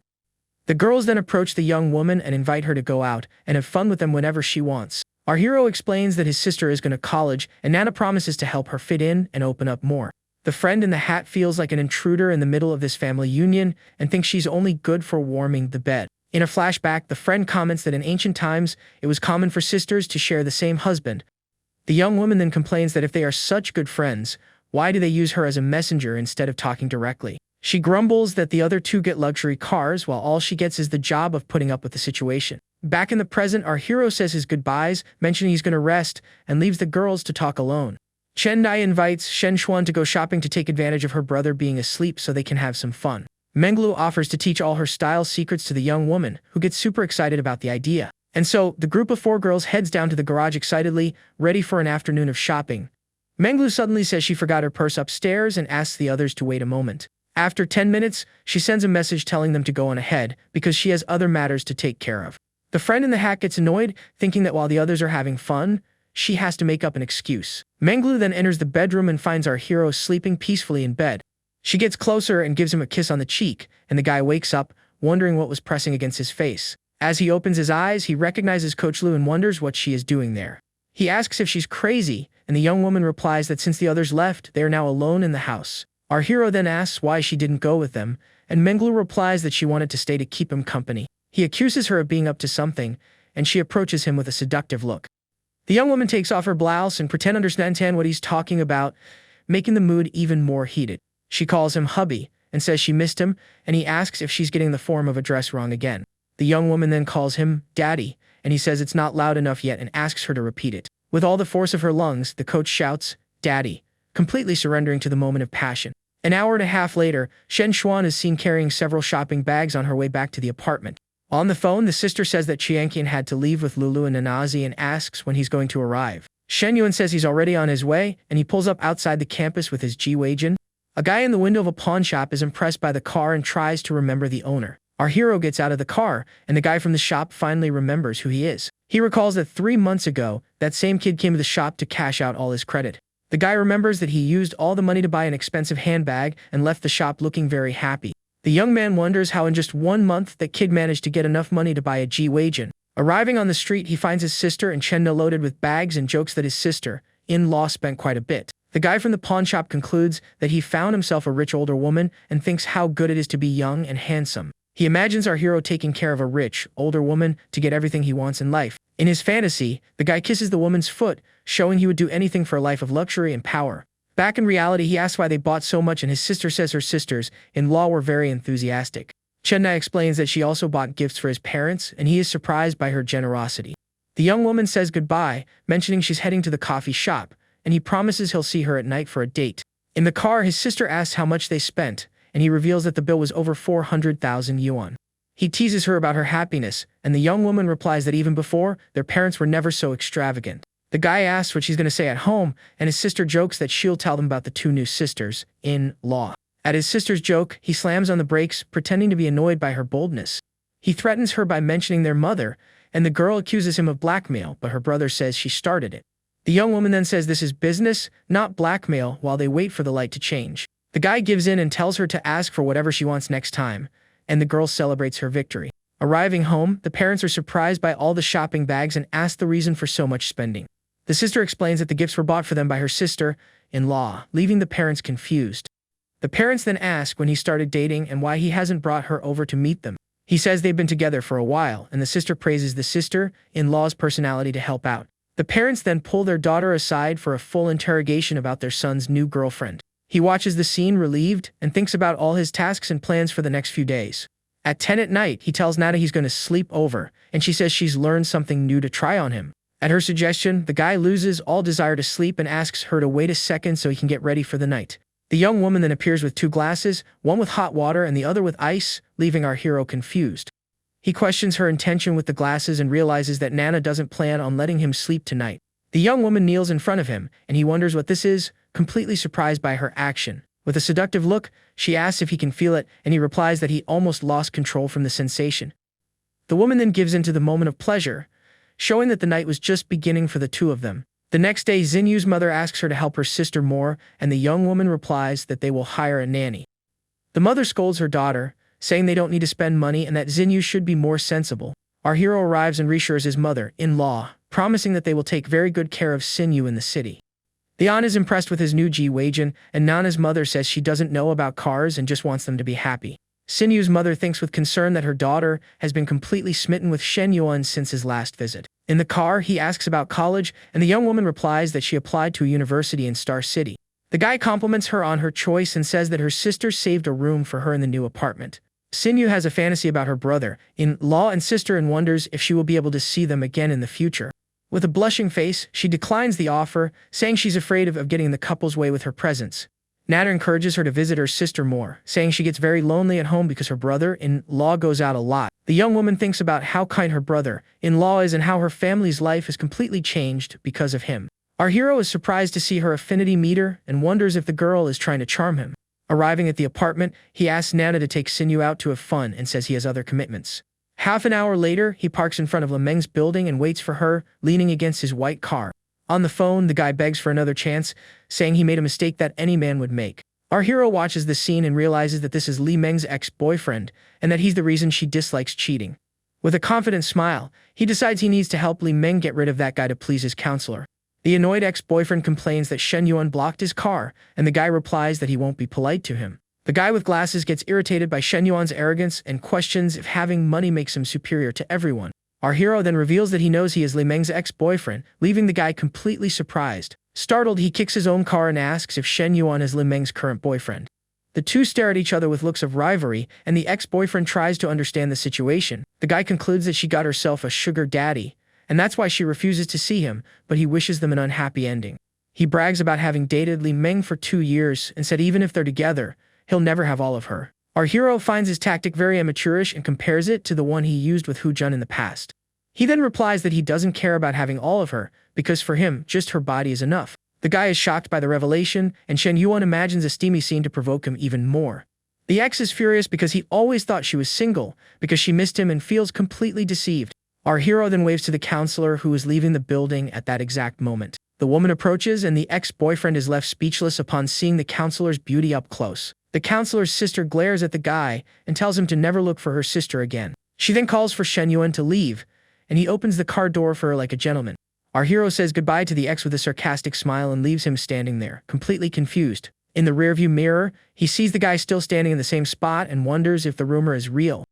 The girls then approach the young woman and invite her to go out and have fun with them whenever she wants. Our hero explains that his sister is going to college, and Nana promises to help her fit in and open up more. The friend in the hat feels like an intruder in the middle of this family union and thinks she's only good for warming the bed. In a flashback, the friend comments that in ancient times, it was common for sisters to share the same husband. The young woman then complains that if they are such good friends, why do they use her as a messenger instead of talking directly? She grumbles that the other 2 get luxury cars while all she gets is the job of putting up with the situation. Back in the present, our hero says his goodbyes, mentioning he's going to rest, and leaves the girls to talk alone. Chen Dai invites Shen Xuan to go shopping to take advantage of her brother being asleep so they can have some fun. Menglu offers to teach all her style secrets to the young woman, who gets super excited about the idea. And so, the group of 4 girls heads down to the garage excitedly, ready for an afternoon of shopping. Menglu suddenly says she forgot her purse upstairs and asks the others to wait a moment. After 10 minutes, she sends a message telling them to go on ahead, because she has other matters to take care of. The friend in the hat gets annoyed, thinking that while the others are having fun, she has to make up an excuse. Menglu then enters the bedroom and finds our hero sleeping peacefully in bed. She gets closer and gives him a kiss on the cheek, and the guy wakes up, wondering what was pressing against his face. As he opens his eyes, he recognizes Coach Lu and wonders what she is doing there. He asks if she's crazy, and the young woman replies that since the others left, they are now alone in the house. Our hero then asks why she didn't go with them, and Menglu replies that she wanted to stay to keep him company. He accuses her of being up to something, and she approaches him with a seductive look. The young woman takes off her blouse and pretends to understand what he's talking about, making the mood even more heated. She calls him hubby, and says she missed him, and he asks if she's getting the form of a dress wrong again. The young woman then calls him daddy, and he says it's not loud enough yet and asks her to repeat it. With all the force of her lungs, the coach shouts, "Daddy," completely surrendering to the moment of passion. An hour and a half later, Shen Xuan is seen carrying several shopping bags on her way back to the apartment. On the phone, the sister says that Qianqian had to leave with Lulu and Nanazi and asks when he's going to arrive. Shen Yuan says he's already on his way, and he pulls up outside the campus with his Ji-Wei-jin. A guy in the window of a pawn shop is impressed by the car and tries to remember the owner. Our hero gets out of the car, and the guy from the shop finally remembers who he is. He recalls that 3 months ago, that same kid came to the shop to cash out all his credit. The guy remembers that he used all the money to buy an expensive handbag and left the shop looking very happy. The young man wonders how in just 1 month that kid managed to get enough money to buy a Ji-Wei-jin. Arriving on the street, he finds his sister and Chenna loaded with bags and jokes that his sister-in-law spent quite a bit. The guy from the pawn shop concludes that he found himself a rich older woman and thinks how good it is to be young and handsome. He imagines our hero taking care of a rich, older woman to get everything he wants in life. In his fantasy, the guy kisses the woman's foot, showing he would do anything for a life of luxury and power. Back in reality, he asks why they bought so much, and his sister says her sisters-in-law were very enthusiastic. Chenna explains that she also bought gifts for his parents, and he is surprised by her generosity. The young woman says goodbye, mentioning she's heading to the coffee shop, and he promises he'll see her at night for a date. In the car, his sister asks how much they spent, and he reveals that the bill was over 400,000 yuan. He teases her about her happiness, and the young woman replies that even before, their parents were never so extravagant. The guy asks what she's going to say at home, and his sister jokes that she'll tell them about the 2 new sisters-in-law. At his sister's joke, he slams on the brakes, pretending to be annoyed by her boldness. He threatens her by mentioning their mother, and the girl accuses him of blackmail, but her brother says she started it. The young woman then says this is business, not blackmail, while they wait for the light to change. The guy gives in and tells her to ask for whatever she wants next time, and the girl celebrates her victory. Arriving home, the parents are surprised by all the shopping bags and ask the reason for so much spending. The sister explains that the gifts were bought for them by her sister-in-law, leaving the parents confused. The parents then ask when he started dating and why he hasn't brought her over to meet them. He says they've been together for a while, and the sister praises the sister-in-law's personality to help out. The parents then pull their daughter aside for a full interrogation about their son's new girlfriend. He watches the scene relieved and thinks about all his tasks and plans for the next few days. At 10 at night, he tells Nana he's going to sleep over, and she says she's learned something new to try on him. At her suggestion, the guy loses all desire to sleep and asks her to wait a second so he can get ready for the night. The young woman then appears with 2 glasses, one with hot water and the other with ice, leaving our hero confused. He questions her intention with the glasses and realizes that Nana doesn't plan on letting him sleep tonight. The young woman kneels in front of him, and he wonders what this is, completely surprised by her action. With a seductive look, she asks if he can feel it, and he replies that he almost lost control from the sensation. The woman then gives in to the moment of pleasure, showing that the night was just beginning for the 2 of them. The next day, Xinyu's mother asks her to help her sister more, and the young woman replies that they will hire a nanny. The mother scolds her daughter, saying they don't need to spend money and that Xinyu should be more sensible. Our hero arrives and reassures his mother-in-law, promising that they will take very good care of Xinyu in the city. Leon is impressed with his new Ji-Wei-jin, and Nana's mother says she doesn't know about cars and just wants them to be happy. Xinyu's mother thinks with concern that her daughter has been completely smitten with Shen Yuan since his last visit. In the car, he asks about college, and the young woman replies that she applied to a university in Star City. The guy compliments her on her choice and says that her sister saved a room for her in the new apartment. Xinyu has a fantasy about her brother-in-law and sister and wonders if she will be able to see them again in the future. With a blushing face, she declines the offer, saying she's afraid of getting in the couple's way with her presence. Nana encourages her to visit her sister more, saying she gets very lonely at home because her brother-in-law goes out a lot. The young woman thinks about how kind her brother-in-law is and how her family's life has completely changed because of him. Our hero is surprised to see her affinity meter and wonders if the girl is trying to charm him. Arriving at the apartment, he asks Nana to take Sinyu out to have fun and says he has other commitments. Half an hour later, he parks in front of Lemeng's building and waits for her, leaning against his white car. On the phone, the guy begs for another chance, saying he made a mistake that any man would make. Our hero watches the scene and realizes that this is Li Meng's ex-boyfriend, and that he's the reason she dislikes cheating. With a confident smile, he decides he needs to help Li Meng get rid of that guy to please his counselor. The annoyed ex-boyfriend complains that Shen Yuan blocked his car, and the guy replies that he won't be polite to him. The guy with glasses gets irritated by Shen Yuan's arrogance and questions if having money makes him superior to everyone. Our hero then reveals that he knows he is Li Meng's ex-boyfriend, leaving the guy completely surprised. Startled, he kicks his own car and asks if Shen Yuan is Li Meng's current boyfriend. The two stare at each other with looks of rivalry, and the ex-boyfriend tries to understand the situation. The guy concludes that she got herself a sugar daddy, and that's why she refuses to see him, but he wishes them an unhappy ending. He brags about having dated Li Meng for 2 years and said even if they're together, he'll never have all of her. Our hero finds his tactic very amateurish and compares it to the one he used with Hu Jun in the past. He then replies that he doesn't care about having all of her, because for him, just her body is enough. The guy is shocked by the revelation, and Shen Yuan imagines a steamy scene to provoke him even more. The ex is furious because he always thought she was single, because she missed him and feels completely deceived. Our hero then waves to the counselor who is leaving the building at that exact moment. The woman approaches, and the ex-boyfriend is left speechless upon seeing the counselor's beauty up close. The counselor's sister glares at the guy and tells him to never look for her sister again. She then calls for Shen Yuan to leave, and he opens the car door for her like a gentleman. Our hero says goodbye to the ex with a sarcastic smile and leaves him standing there, completely confused. In the rearview mirror, he sees the guy still standing in the same spot and wonders if the rumor is real.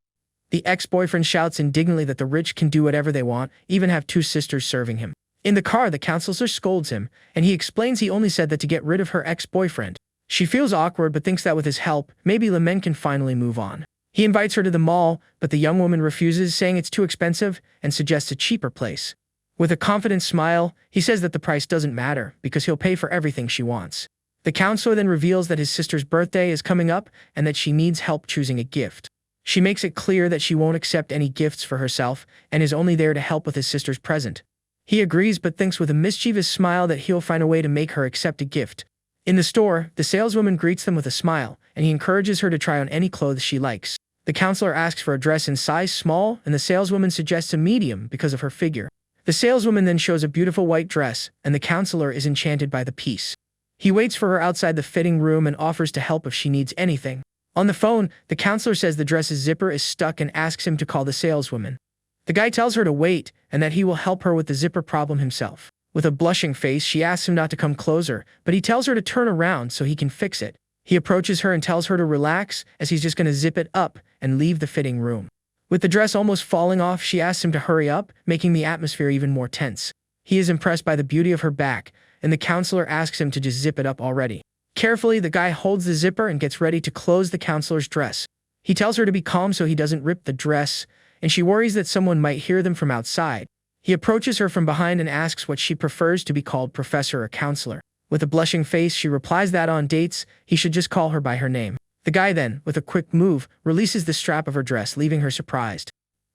The ex-boyfriend shouts indignantly that the rich can do whatever they want, even have 2 sisters serving him. In the car, the counselor scolds him, and he explains he only said that to get rid of her ex-boyfriend. She feels awkward but thinks that with his help, maybe Li Meng can finally move on. He invites her to the mall, but the young woman refuses, saying it's too expensive, and suggests a cheaper place. With a confident smile, he says that the price doesn't matter, because he'll pay for everything she wants. The counselor then reveals that his sister's birthday is coming up, and that she needs help choosing a gift. She makes it clear that she won't accept any gifts for herself, and is only there to help with his sister's present. He agrees but thinks with a mischievous smile that he'll find a way to make her accept a gift. In the store, the saleswoman greets them with a smile, and he encourages her to try on any clothes she likes. The counselor asks for a dress in size small, and the saleswoman suggests a medium because of her figure. The saleswoman then shows a beautiful white dress, and the counselor is enchanted by the piece. He waits for her outside the fitting room and offers to help if she needs anything. On the phone, the counselor says the dress's zipper is stuck and asks him to call the saleswoman. The guy tells her to wait, and that he will help her with the zipper problem himself. With a blushing face, she asks him not to come closer, but he tells her to turn around so he can fix it. He approaches her and tells her to relax, as he's just going to zip it up and leave the fitting room. With the dress almost falling off, she asks him to hurry up, making the atmosphere even more tense. He is impressed by the beauty of her back, and the counselor asks him to just zip it up already. Carefully, the guy holds the zipper and gets ready to close the counselor's dress. He tells her to be calm so he doesn't rip the dress, and she worries that someone might hear them from outside. He approaches her from behind and asks what she prefers to be called, professor or counselor. With a blushing face, she replies that on dates, he should just call her by her name. The guy then, with a quick move, releases the strap of her dress, leaving her surprised.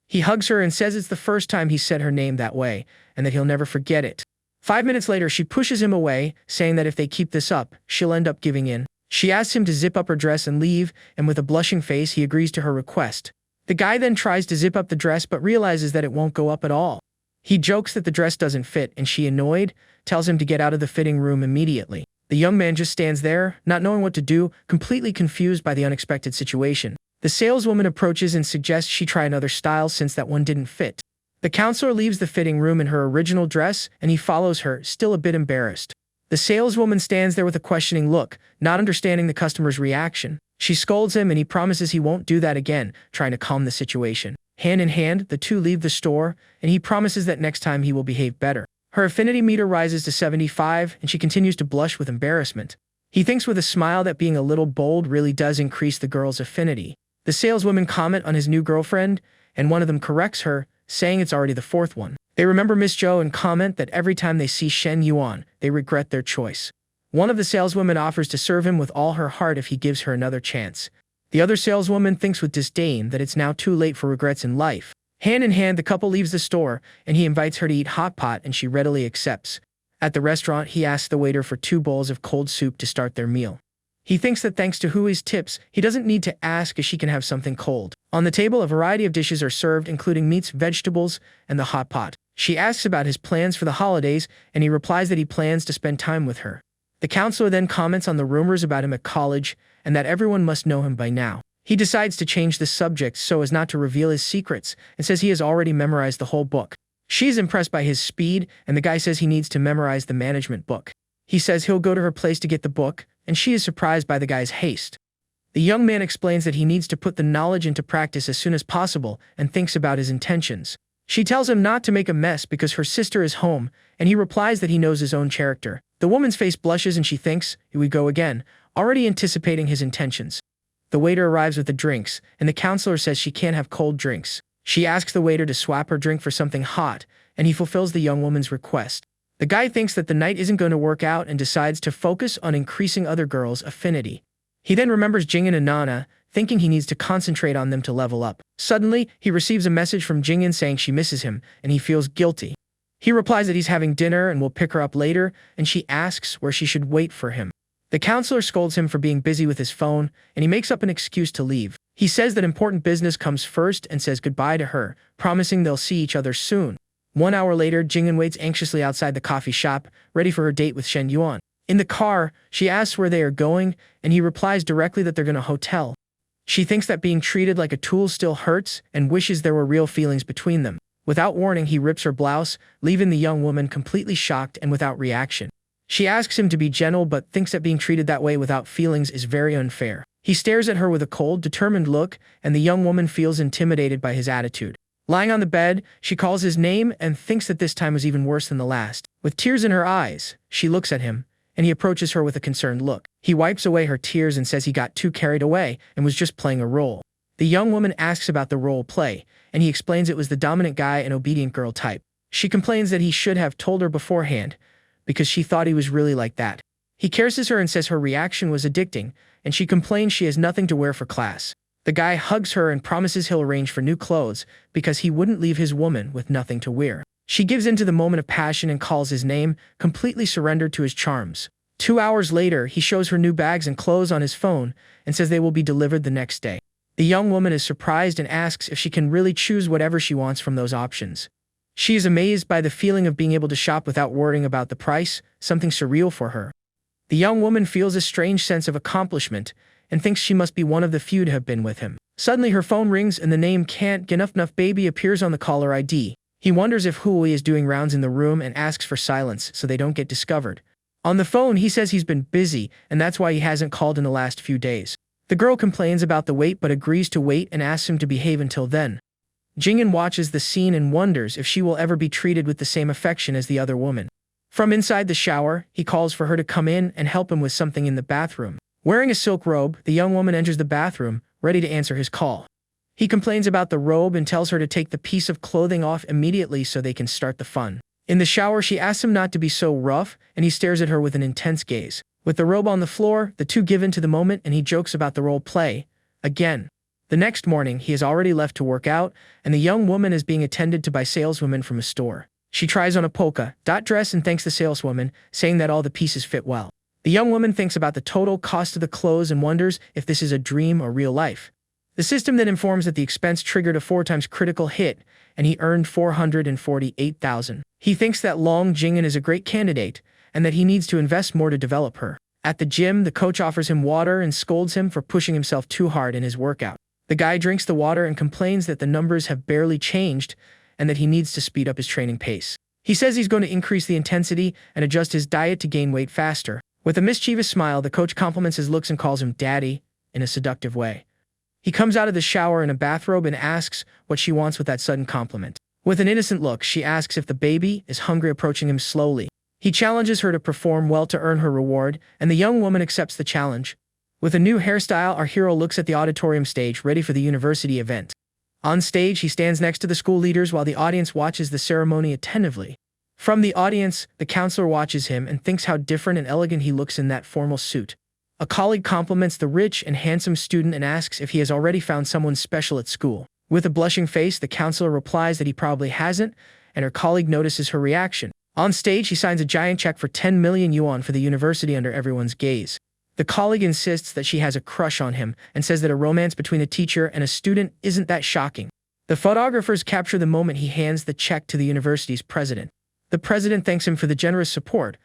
He hugs her and says it's the first time he said her name that way, and that he'll never forget it. 5 minutes later, she pushes him away, saying that if they keep this up, she'll end up giving in. She asks him to zip up her dress and leave, and with a blushing face, he agrees to her request. The guy then tries to zip up the dress but realizes that it won't go up at all. He jokes that the dress doesn't fit, and she, annoyed, tells him to get out of the fitting room immediately. The young man just stands there, not knowing what to do, completely confused by the unexpected situation. The saleswoman approaches and suggests she try another style since that one didn't fit. The counselor leaves the fitting room in her original dress, and he follows her, still a bit embarrassed. The saleswoman stands there with a questioning look, not understanding the customer's reaction. She scolds him, and he promises he won't do that again, trying to calm the situation. Hand in hand, the two leave the store, and he promises that next time he will behave better. Her affinity meter rises to 75, and she continues to blush with embarrassment. He thinks with a smile that being a little bold really does increase the girl's affinity. The saleswomen comment on his new girlfriend, and one of them corrects her, saying it's already the 4th one. They remember Miss Zhou and comment that every time they see Shen Yuan, they regret their choice. One of the saleswomen offers to serve him with all her heart if he gives her another chance. The other saleswoman thinks with disdain that it's now too late for regrets in life. Hand in hand, the couple leaves the store, and he invites her to eat hot pot, and she readily accepts. At the restaurant, he asks the waiter for 2 bowls of cold soup to start their meal. He thinks that thanks to Hui's tips, he doesn't need to ask as she can have something cold. On the table, a variety of dishes are served, including meats, vegetables, and the hot pot. She asks about his plans for the holidays, and he replies that he plans to spend time with her. The counselor then comments on the rumors about him at college, and that everyone must know him by now. He decides to change the subject so as not to reveal his secrets, and says he has already memorized the whole book. She's impressed by his speed, and the guy says he needs to memorize the management book. He says he'll go to her place to get the book, and she is surprised by the guy's haste. The young man explains that he needs to put the knowledge into practice as soon as possible and thinks about his intentions. She tells him not to make a mess because her sister is home, and he replies that he knows his own character. The woman's face blushes and she thinks, "Here we go again," already anticipating his intentions. The waiter arrives with the drinks, and the counselor says she can't have cold drinks. She asks the waiter to swap her drink for something hot, and he fulfills the young woman's request. The guy thinks that the night isn't going to work out and decides to focus on increasing other girls' affinity. He then remembers Jingin and Nana, thinking he needs to concentrate on them to level up. Suddenly, he receives a message from Jingin saying she misses him, and he feels guilty. He replies that he's having dinner and will pick her up later, and she asks where she should wait for him. The counselor scolds him for being busy with his phone, and he makes up an excuse to leave. He says that important business comes first and says goodbye to her, promising they'll see each other soon. 1 hour later, Jingin waits anxiously outside the coffee shop, ready for her date with Shen Yuan. In the car, she asks where they are going, and he replies directly that they're going to a hotel. She thinks that being treated like a tool still hurts and wishes there were real feelings between them. Without warning, he rips her blouse, leaving the young woman completely shocked and without reaction. She asks him to be gentle but thinks that being treated that way without feelings is very unfair. He stares at her with a cold, determined look, and the young woman feels intimidated by his attitude. Lying on the bed, she calls his name and thinks that this time was even worse than the last. With tears in her eyes, she looks at him, and he approaches her with a concerned look. He wipes away her tears and says he got too carried away and was just playing a role. The young woman asks about the role play, and he explains it was the dominant guy and obedient girl type. She complains that he should have told her beforehand, because she thought he was really like that. He caresses her and says her reaction was addicting, and she complains she has nothing to wear for class. The guy hugs her and promises he'll arrange for new clothes because he wouldn't leave his woman with nothing to wear. She gives in to the moment of passion and calls his name, completely surrendered to his charms. 2 hours later, he shows her new bags and clothes on his phone and says they will be delivered the next day. The young woman is surprised and asks if she can really choose whatever she wants from those options. She is amazed by the feeling of being able to shop without worrying about the price, something surreal for her. The young woman feels a strange sense of accomplishment and thinks she must be one of the few to have been with him. Suddenly her phone rings and the name Can't Get Enough Baby appears on the caller ID. He wonders if Hui is doing rounds in the room and asks for silence so they don't get discovered. On the phone, he says he's been busy and that's why he hasn't called in the last few days. The girl complains about the wait but agrees to wait and asks him to behave until then. Jingin watches the scene and wonders if she will ever be treated with the same affection as the other woman. From inside the shower, he calls for her to come in and help him with something in the bathroom. Wearing a silk robe, the young woman enters the bathroom, ready to answer his call. He complains about the robe and tells her to take the piece of clothing off immediately so they can start the fun. In the shower, she asks him not to be so rough, and he stares at her with an intense gaze. With the robe on the floor, the two give in to the moment and he jokes about the role play. Again. The next morning, he has already left to work out, and the young woman is being attended to by saleswomen from a store. She tries on a polka dot dress and thanks the saleswoman, saying that all the pieces fit well. The young woman thinks about the total cost of the clothes and wonders if this is a dream or real life. The system then informs that the expense triggered a 4 times critical hit, and he earned 448,000. He thinks that Long Jingin is a great candidate, and that he needs to invest more to develop her. At the gym, the coach offers him water and scolds him for pushing himself too hard in his workout. The guy drinks the water and complains that the numbers have barely changed and that he needs to speed up his training pace. He says he's going to increase the intensity and adjust his diet to gain weight faster. With a mischievous smile, the coach compliments his looks and calls him daddy in a seductive way. He comes out of the shower in a bathrobe and asks what she wants with that sudden compliment. With an innocent look, she asks if the baby is hungry, approaching him slowly. He challenges her to perform well to earn her reward, and the young woman accepts the challenge. With a new hairstyle, our hero looks at the auditorium stage, ready for the university event. On stage, he stands next to the school leaders while the audience watches the ceremony attentively. From the audience, the counselor watches him and thinks how different and elegant he looks in that formal suit. A colleague compliments the rich and handsome student and asks if he has already found someone special at school. With a blushing face, the counselor replies that he probably hasn't, and her colleague notices her reaction. On stage, he signs a giant check for 10 million yuan for the university under everyone's gaze. The colleague insists that she has a crush on him and says that a romance between a teacher and a student isn't that shocking. The photographers capture the moment he hands the check to the university's president. The president thanks him for the generous support,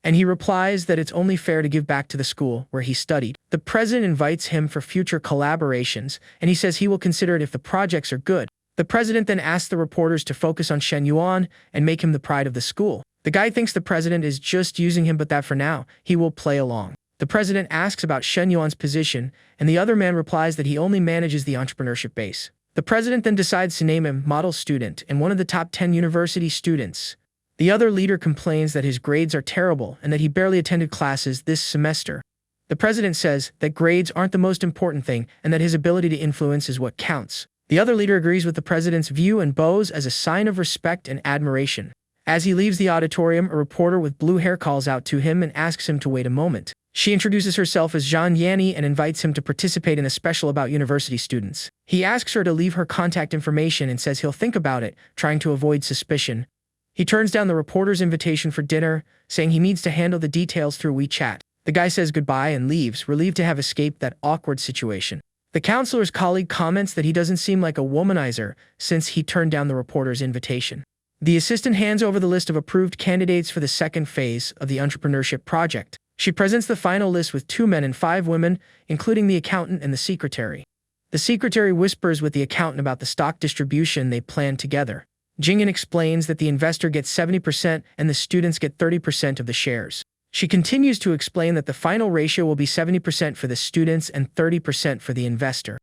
and he replies that it's only fair to give back to the school where he studied. The president invites him for future collaborations, and he says he will consider it if the projects are good. The president then asks the reporters to focus on Shen Yuan and make him the pride of the school. The guy thinks the president is just using him, but that for now, he will play along. The president asks about Shen Yuan's position, and the other man replies that he only manages the entrepreneurship base. The president then decides to name him model student and one of the top 10 university students. The other leader complains that his grades are terrible and that he barely attended classes this semester. The president says that grades aren't the most important thing and that his ability to influence is what counts. The other leader agrees with the president's view and bows as a sign of respect and admiration. As he leaves the auditorium, a reporter with blue hair calls out to him and asks him to wait a moment. She introduces herself as Zhang Yanni and invites him to participate in a special about university students. He asks her to leave her contact information and says he'll think about it, trying to avoid suspicion. He turns down the reporter's invitation for dinner, saying he needs to handle the details through WeChat. The guy says goodbye and leaves, relieved to have escaped that awkward situation. The counselor's colleague comments that he doesn't seem like a womanizer since he turned down the reporter's invitation. The assistant hands over the list of approved candidates for the second phase of the entrepreneurship project. She presents the final list with 2 men and 5 women, including the accountant and the secretary. The secretary whispers with the accountant about the stock distribution they planned together. Jingyan explains that the investor gets 70% and the students get 30% of the shares. She continues to explain that the final ratio will be 70% for the students and 30% for the investor.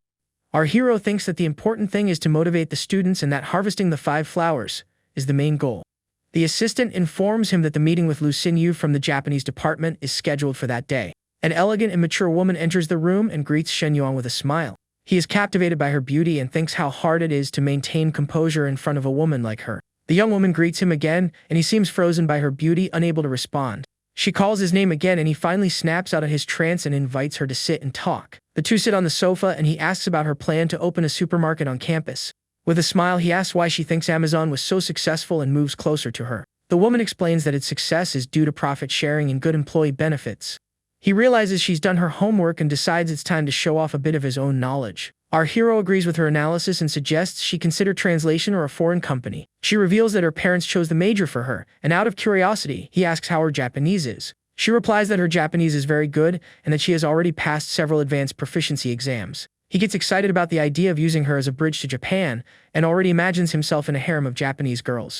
Our hero thinks that the important thing is to motivate the students and that harvesting the 5 flowers is the main goal. The assistant informs him that the meeting with Lu Xinyu from the Japanese department is scheduled for that day. An elegant and mature woman enters the room and greets Shen Yuan with a smile. He is captivated by her beauty and thinks how hard it is to maintain composure in front of a woman like her. The young woman greets him again, and he seems frozen by her beauty, unable to respond. She calls his name again, and he finally snaps out of his trance and invites her to sit and talk. The two sit on the sofa, and he asks about her plan to open a supermarket on campus. With a smile, he asks why she thinks Amazon was so successful and moves closer to her. The woman explains that its success is due to profit sharing and good employee benefits. He realizes she's done her homework and decides it's time to show off a bit of his own knowledge. Our hero agrees with her analysis and suggests she consider translation or a foreign company. She reveals that her parents chose the major for her, and out of curiosity, he asks how her Japanese is. She replies that her Japanese is very good and that she has already passed several advanced proficiency exams. He gets excited about the idea of using her as a bridge to Japan and already imagines himself in a harem of Japanese girls.